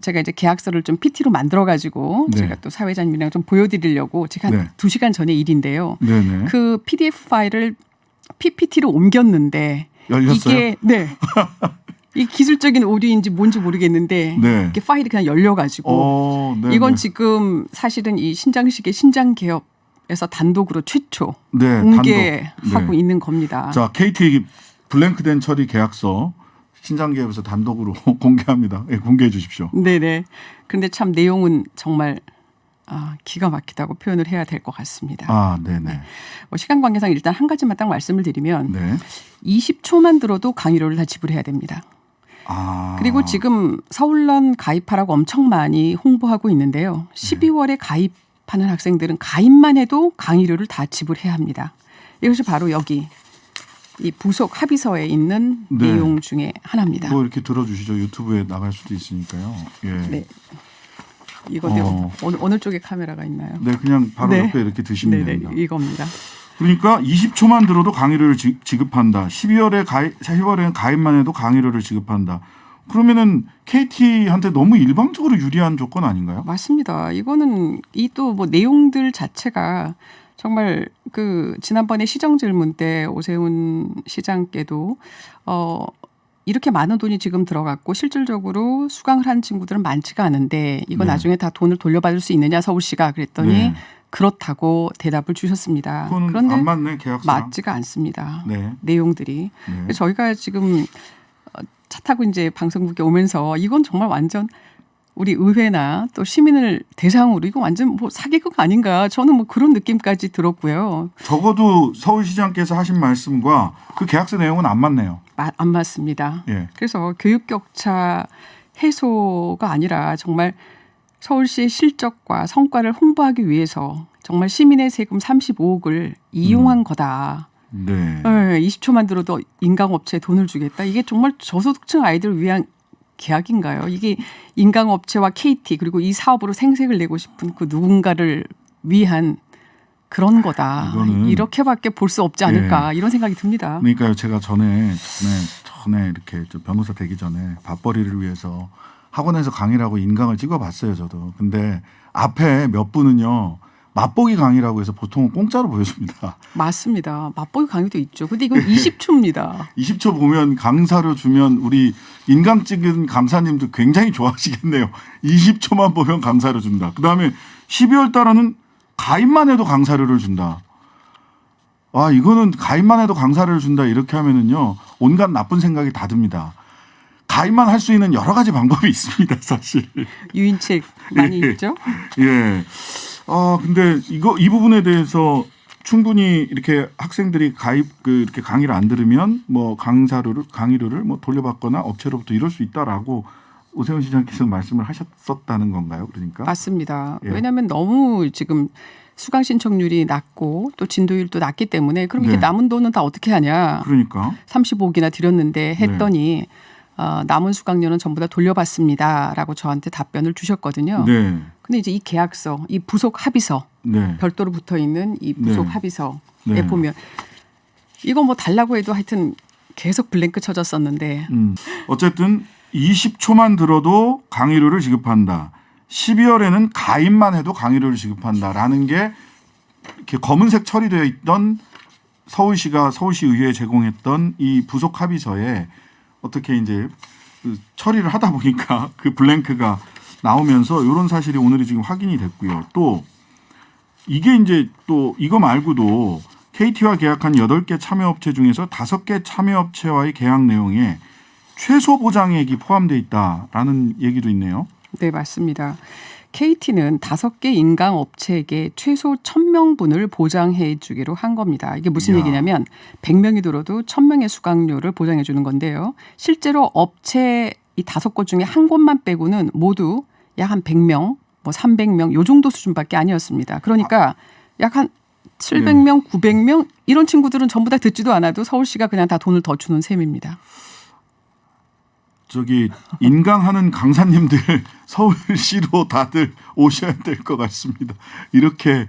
제가 이제 계약서를 좀 PT로 만들어 가지고 네. 제가 또 사회자님이랑 좀 보여드리려고 제가 한 네. 2시간 전에 일인데요. 네네. 그 PDF 파일을 PPT로 옮겼는데 열렸어요? 이게 네. 이 기술적인 오류인지 뭔지 모르겠는데 네. 이게 파일이 그냥 열려가지고 네, 이건 네. 지금 사실은 이 신장식의 신장 개업에서 단독으로 최초 네, 공개하고 단독. 네. 있는 겁니다. 자, KT 블랭크된 처리 계약서 신장기업에서 단독으로 공개합니다. 예, 공개해 주십시오. 네네. 그런데 참 내용은 정말 기가 막히다고 표현을 해야 될 것 같습니다. 네네. 뭐 시간 관계상 일단 한 가지만 딱 말씀을 드리면 네. 20초만 들어도 강의료를 다 지불해야 됩니다. 그리고 지금 서울런 가입하라고 엄청 많이 홍보하고 있는데요. 12월에 가입하는 학생들은 가입만 해도 강의료를 다 지불해야 합니다. 이것이 바로 여기 이 부속 합의서에 있는 네. 내용 중에 하나입니다. 뭐 이렇게 들어주시죠. 유튜브에 나갈 수도 있으니까요. 예. 네. 이거 어느 쪽에 카메라가 있나요? 네, 그냥 바로 네. 옆에 이렇게 드시면 네네, 됩니다. 이겁니다. 그러니까 20초만 들어도 강의료를 지급한다. 12월엔 가입만 해도 강의료를 지급한다. 그러면은 KT한테 너무 일방적으로 유리한 조건 아닌가요? 맞습니다. 이거는 이 또 뭐 내용들 자체가 정말 그 지난번에 시정 질문 때 오세훈 시장께도 이렇게 많은 돈이 지금 들어갔고 실질적으로 수강을 한 친구들은 많지가 않은데 이거 네. 나중에 다 돈을 돌려받을 수 있느냐 서울시가 그랬더니 네. 그렇다고 대답을 주셨습니다. 그건 그런데 안 맞네 계약서랑. 맞지가 않습니다. 네. 내용들이. 네. 저희가 지금 차 타고 이제 방송국에 오면서 이건 정말 완전 우리 의회나 또 시민을 대상으로 이거 완전 뭐 사기극 아닌가 저는 뭐 그런 느낌까지 들었고요. 적어도 서울시장께서 하신 말씀과 그 계약서 내용은 안 맞네요. 안 맞습니다. 예. 그래서 교육 격차 해소가 아니라 정말 서울시의 실적과 성과를 홍보하기 위해서 정말 시민의 세금 35억을 이용한 거다. 네. 20초만 들어도 인강업체에 돈을 주겠다. 이게 정말 저소득층 아이들을 위한 계약인가요? 이게 인강업체와 KT 그리고 이 사업으로 생색을 내고 싶은 그 누군가를 위한 그런 거다. 이렇게밖에 볼 수 없지 않을까 이런 생각이 듭니다. 그러니까요. 제가 전에 이렇게 변호사 되기 전에 밥벌이를 위해서 학원에서 강의를 하고 인강을 찍어봤어요. 저도. 근데 앞에 몇 분은요. 맛보기 강의라고 해서 보통은 공짜로 보여줍니다. 맞습니다. 맛보기 강의도 있죠. 근데 이건 20초입니다. 20초 보면 강사료 주면 우리 인강 찍은 강사님도 굉장히 좋아하시겠네요. 20초만 보면 강사료 준다. 그다음에 12월 달에는 가입만 해도 강사료를 준다. 와, 이거는 가입만 해도 강사료를 준다 이렇게 하면은요 온갖 나쁜 생각이 다 듭니다. 가입만 할 수 있는 여러 가지 방법이 있습니다, 사실. 유인책 많이 있죠. 예. 근데 이 부분에 대해서 충분히 이렇게 학생들이 이렇게 강의를 안 들으면 뭐 강의료를 뭐 돌려받거나 업체로부터 이럴 수 있다라고 오세훈 시장께서 말씀을 하셨었다는 건가요? 그러니까 맞습니다. 예. 왜냐하면 너무 지금 수강 신청률이 낮고 또 진도율도 낮기 때문에 그럼 이게 네. 남은 돈은 다 어떻게 하냐? 그러니까 35억이나 드렸는데 했더니 남은 수강료는 전부 다 돌려받습니다라고 저한테 답변을 주셨거든요. 네. 근데 이제 이 계약서, 이 부속 합의서 네. 별도로 붙어 있는 이 부속 네. 합의서에 네. 보면 이거 뭐 달라고 해도 하여튼 계속 블랭크 쳐졌었는데 어쨌든 20초만 들어도 강의료를 지급한다. 12월에는 가입만 해도 강의료를 지급한다라는 게 이렇게 검은색 처리되어 있던 서울시가 서울시의회에 제공했던 이 부속 합의서에 어떻게 이제 그 처리를 하다 보니까 그 블랭크가 나오면서 이런 사실이 오늘이 지금 확인이 됐고요. 또 이게 이제 또 이거 말고도 KT와 계약한 8개 참여업체 중에서 5개 참여업체와의 계약 내용에 최소 보장액이 포함되어 있다라는 얘기도 있네요. 네, 맞습니다. KT는 5개 인강 업체에게 최소 1,000명분을 보장해 주기로 한 겁니다. 이게 무슨 이야. 얘기냐면 100명이 들어도 1,000명의 수강료를 보장해 주는 건데요. 실제로 업체 이 5곳 중에 한 곳만 빼고는 모두 약 한 100명, 뭐 300명 요 정도 수준밖에 아니었습니다. 그러니까 약 한 700명, 900명 이런 친구들은 전부 다 듣지도 않아도 서울시가 그냥 다 돈을 더 주는 셈입니다. 저기 인강하는 강사님들 서울시로 다들 오셔야 될 것 같습니다. 이렇게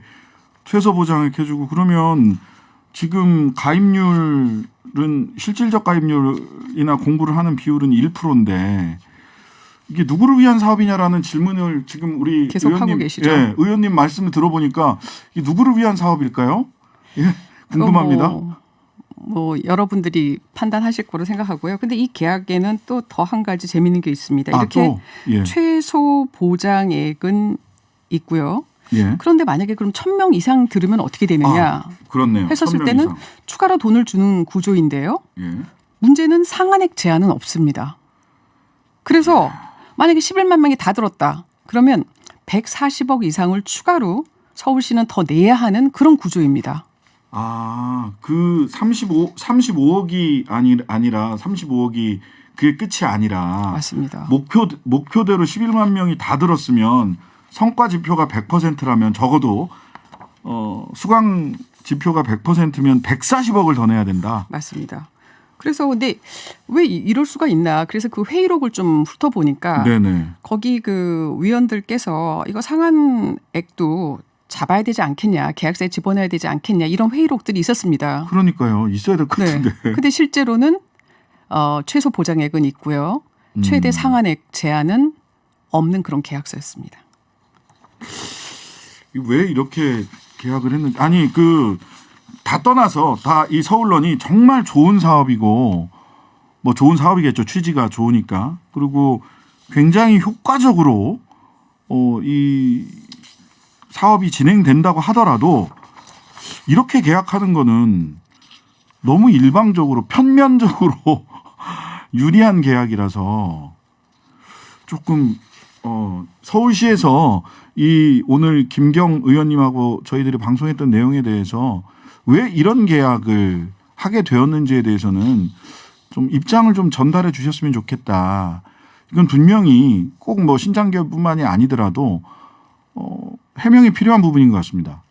최소 보장을 해주고 그러면 지금 가입률은 실질적 가입률이나 공부를 하는 비율은 1%인데 이게 누구를 위한 사업이냐라는 질문을 지금 우리 계속 의원님, 하고 계시죠. 예, 의원님 말씀을 들어보니까 이게 누구를 위한 사업일까요? 예, 궁금합니다. 뭐 여러분들이 판단하실 거로 생각하고요. 근데 이 계약에는 또 더 한 가지 재미있는 게 있습니다. 이렇게 또? 예. 최소 보장액은 있고요. 예. 그런데 만약에 그럼 1,000명 이상 들으면 어떻게 되느냐 그렇네요. 했었을 1000명 때는 이상. 추가로 돈을 주는 구조인데요. 예. 문제는 상한액 제한은 없습니다. 그래서 만약에 11만 명이 다 들었다. 그러면 140억 이상을 추가로 서울시는 더 내야 하는 그런 구조입니다. 그 35억이 아니라 35억이 그게 끝이 아니라 맞습니다. 목표대로 11만 명이 다 들었으면 성과 지표가 100%라면 적어도 수강 지표가 100%면 140억을 더 내야 된다. 맞습니다. 그래서 근데 왜 이럴 수가 있나? 그래서 그 회의록을 좀 훑어보니까 네네. 거기 그 위원들께서 이거 상한액도 잡아야 되지 않겠냐, 계약서에 집어넣어야 되지 않겠냐 이런 회의록들이 있었습니다. 그러니까요. 있어야 될 것 같은데. 근데 실제로는 최소 보장액은 있고요. 최대 상한액 제한은 없는 그런 계약서였습니다. 왜 이렇게 계약을 했는지 아니 다 떠나서 다 이 서울런이 정말 좋은 사업이고 뭐 좋은 사업이겠죠. 취지가 좋으니까. 그리고 굉장히 효과적으로 이 사업이 진행된다고 하더라도 이렇게 계약하는 거는 너무 일방적으로 편면적으로 유리한 계약이라서 조금 서울시에서 이 오늘 김경 의원님하고 저희들이 방송했던 내용에 대해서 왜 이런 계약을 하게 되었는지에 대해서는 좀 입장을 좀 전달해 주셨으면 좋겠다. 이건 분명히 꼭 뭐 신장계뿐만이 아니더라도 해명이 필요한 부분인 것 같습니다.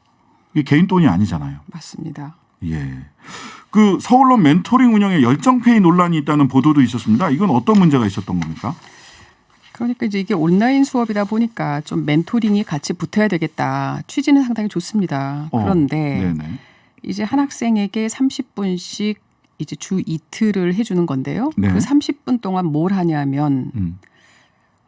이게 개인 돈이 아니잖아요. 맞습니다. 예. 그 서울론 멘토링 운영에 열정페이 논란이 있다는 보도도 있었습니다. 이건 어떤 문제가 있었던 겁니까? 그러니까 이제 이게 온라인 수업이다 보니까 좀 멘토링이 같이 붙어야 되겠다. 취지는 상당히 좋습니다. 그런데 네네. 이제 한 학생에게 30분씩 이제 주 이틀을 해주는 건데요. 네. 그 30분 동안 뭘 하냐면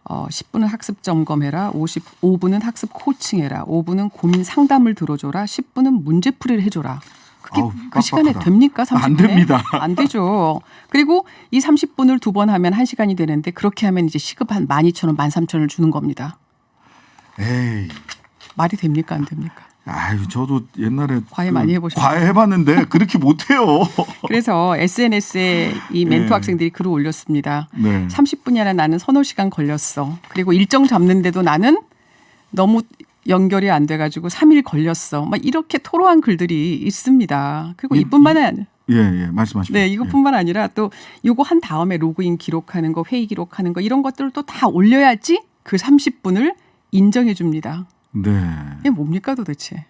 10분은 학습 점검해라, 55분은 학습 코칭해라, 5분은 고민 상담을 들어줘라, 10분은 문제풀이를 해줘라. 그게 그 시간에 됩니까? 30분에? 안 됩니다. 안 되죠. 그리고 이 30분을 2번 하면 1시간이 되는데 그렇게 하면 이제 시급 한 12,000원, 13,000원을 주는 겁니다. 에이. 말이 됩니까? 안 됩니까? 아유, 저도 옛날에 과외 많이 해보셨죠? 과외 해봤는데 그렇게 못해요. 그래서 SNS에 이 멘토 학생들이 글을 올렸습니다. 30분이나 나는 서너 시간 걸렸어. 그리고 일정 잡는데도 나는 너무 연결이 안 돼가지고 3일 걸렸어. 막 이렇게 토로한 글들이 있습니다. 그리고 이뿐만 아니라 말씀하십시오. 네, 이것뿐만 아니라 또 이거 한 다음에 로그인 기록하는 거, 회의 기록하는 거 이런 것들도 다 올려야지 그 30분을 인정해 줍니다. 네. 이게 뭡니까 도대체?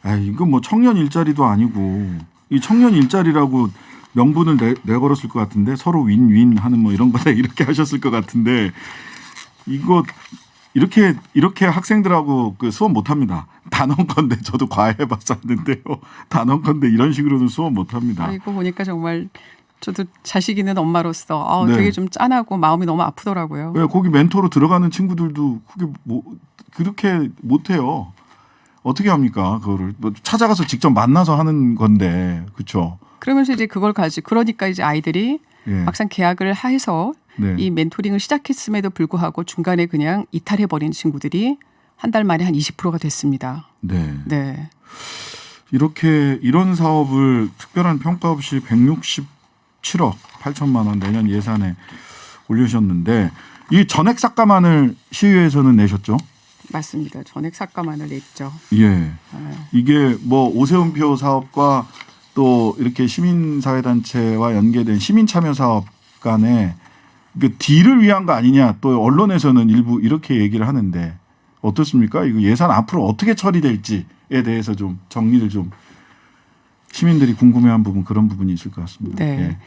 아, 이건 뭐 청년 일자리도 아니고 이 청년 일자리라고 명분을 내걸었을 것 같은데 서로 윈윈 하는 뭐 이런 거다 이렇게 하셨을 것 같은데 이거 이렇게 학생들하고 그 수업 못 합니다. 단언컨대 저도 과외해봤었는데요. 단언컨대 이런 식으로는 수업 못 합니다. 이거 보니까 정말 저도 자식 있는 엄마로서 되게 좀 짠하고 마음이 너무 아프더라고요. 왜 거기 멘토로 들어가는 친구들도 그게 뭐 그렇게 못해요. 어떻게 합니까? 그거를 뭐 찾아가서 직접 만나서 하는 건데, 그렇죠? 그러면서 이제 그걸 가지고 그러니까 이제 아이들이 막상 계약을 해서 이 멘토링을 시작했음에도 불구하고 중간에 그냥 이탈해버린 친구들이 한 달 만에 한 20%가 됐습니다. 네. 이런 사업을 특별한 평가 없이 167억 8천만 원 내년 예산에 올리셨는데 이 전액 삭감안을 시의회에서는 내셨죠? 맞습니다. 전액 삭감안을 냈죠. 예. 이게 뭐 오세훈표 사업과 또 이렇게 시민사회단체와 연계된 시민참여사업 간에 그 딜을 위한 거 아니냐 또 언론에서는 일부 이렇게 얘기를 하는데 어떻습니까? 이거 예산 앞으로 어떻게 처리될지에 대해서 좀 정리를 좀 시민들이 궁금해한 부분 그런 부분이 있을 것 같습니다. 네. 예.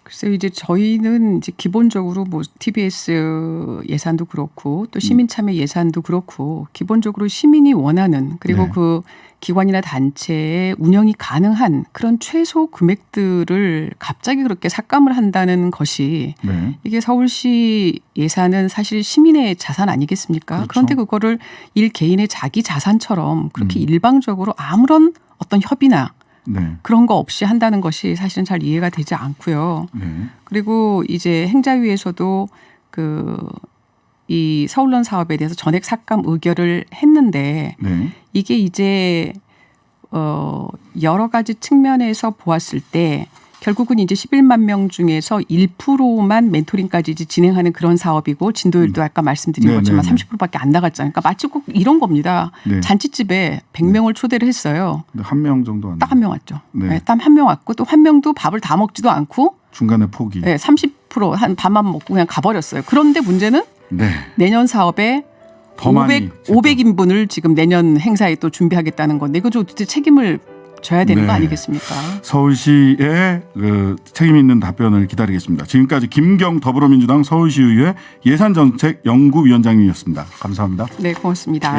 글쎄 이제 저희는 이제 기본적으로 뭐 TBS 예산도 그렇고 또 시민참여 예산도 그렇고 기본적으로 시민이 원하는 그리고 그 기관이나 단체의 운영이 가능한 그런 최소 금액들을 갑자기 그렇게 삭감을 한다는 것이 이게 서울시 예산은 사실 시민의 자산 아니겠습니까? 그렇죠. 그런데 그거를 일 개인의 자기 자산처럼 그렇게 일방적으로 아무런 어떤 협의나 그런 거 없이 한다는 것이 사실은 잘 이해가 되지 않고요. 그리고 이제 행자위에서도 이 서울론 사업에 대해서 전액 삭감 의결을 했는데 이게 이제 여러 가지 측면에서 보았을 때 결국은 이제 11만 명 중에서 1%만 멘토링까지 이제 진행하는 그런 사업이고 진도율도 아까 말씀드린 것처럼 30%밖에 안 나갔잖아요. 그러니까 마치 꼭 이런 겁니다. 잔치집에 100명을 초대를 했어요. 한 명 정도 안 딱 한 명 왔죠. 딱 한 명 왔고 또 한 명도 밥을 다 먹지도 않고 중간에 포기. 30% 한 반만 먹고 그냥 가버렸어요. 그런데 문제는 내년 사업에 500인분을 지금 내년 행사에 또 준비하겠다는 건데 이거 좀 책임을 져야 되는 거 아니겠습니까? 서울시의 그 책임 있는 답변을 기다리겠습니다. 지금까지 김경 더불어민주당 서울시의회 예산정책 연구위원장님이었습니다. 감사합니다. 네, 고맙습니다.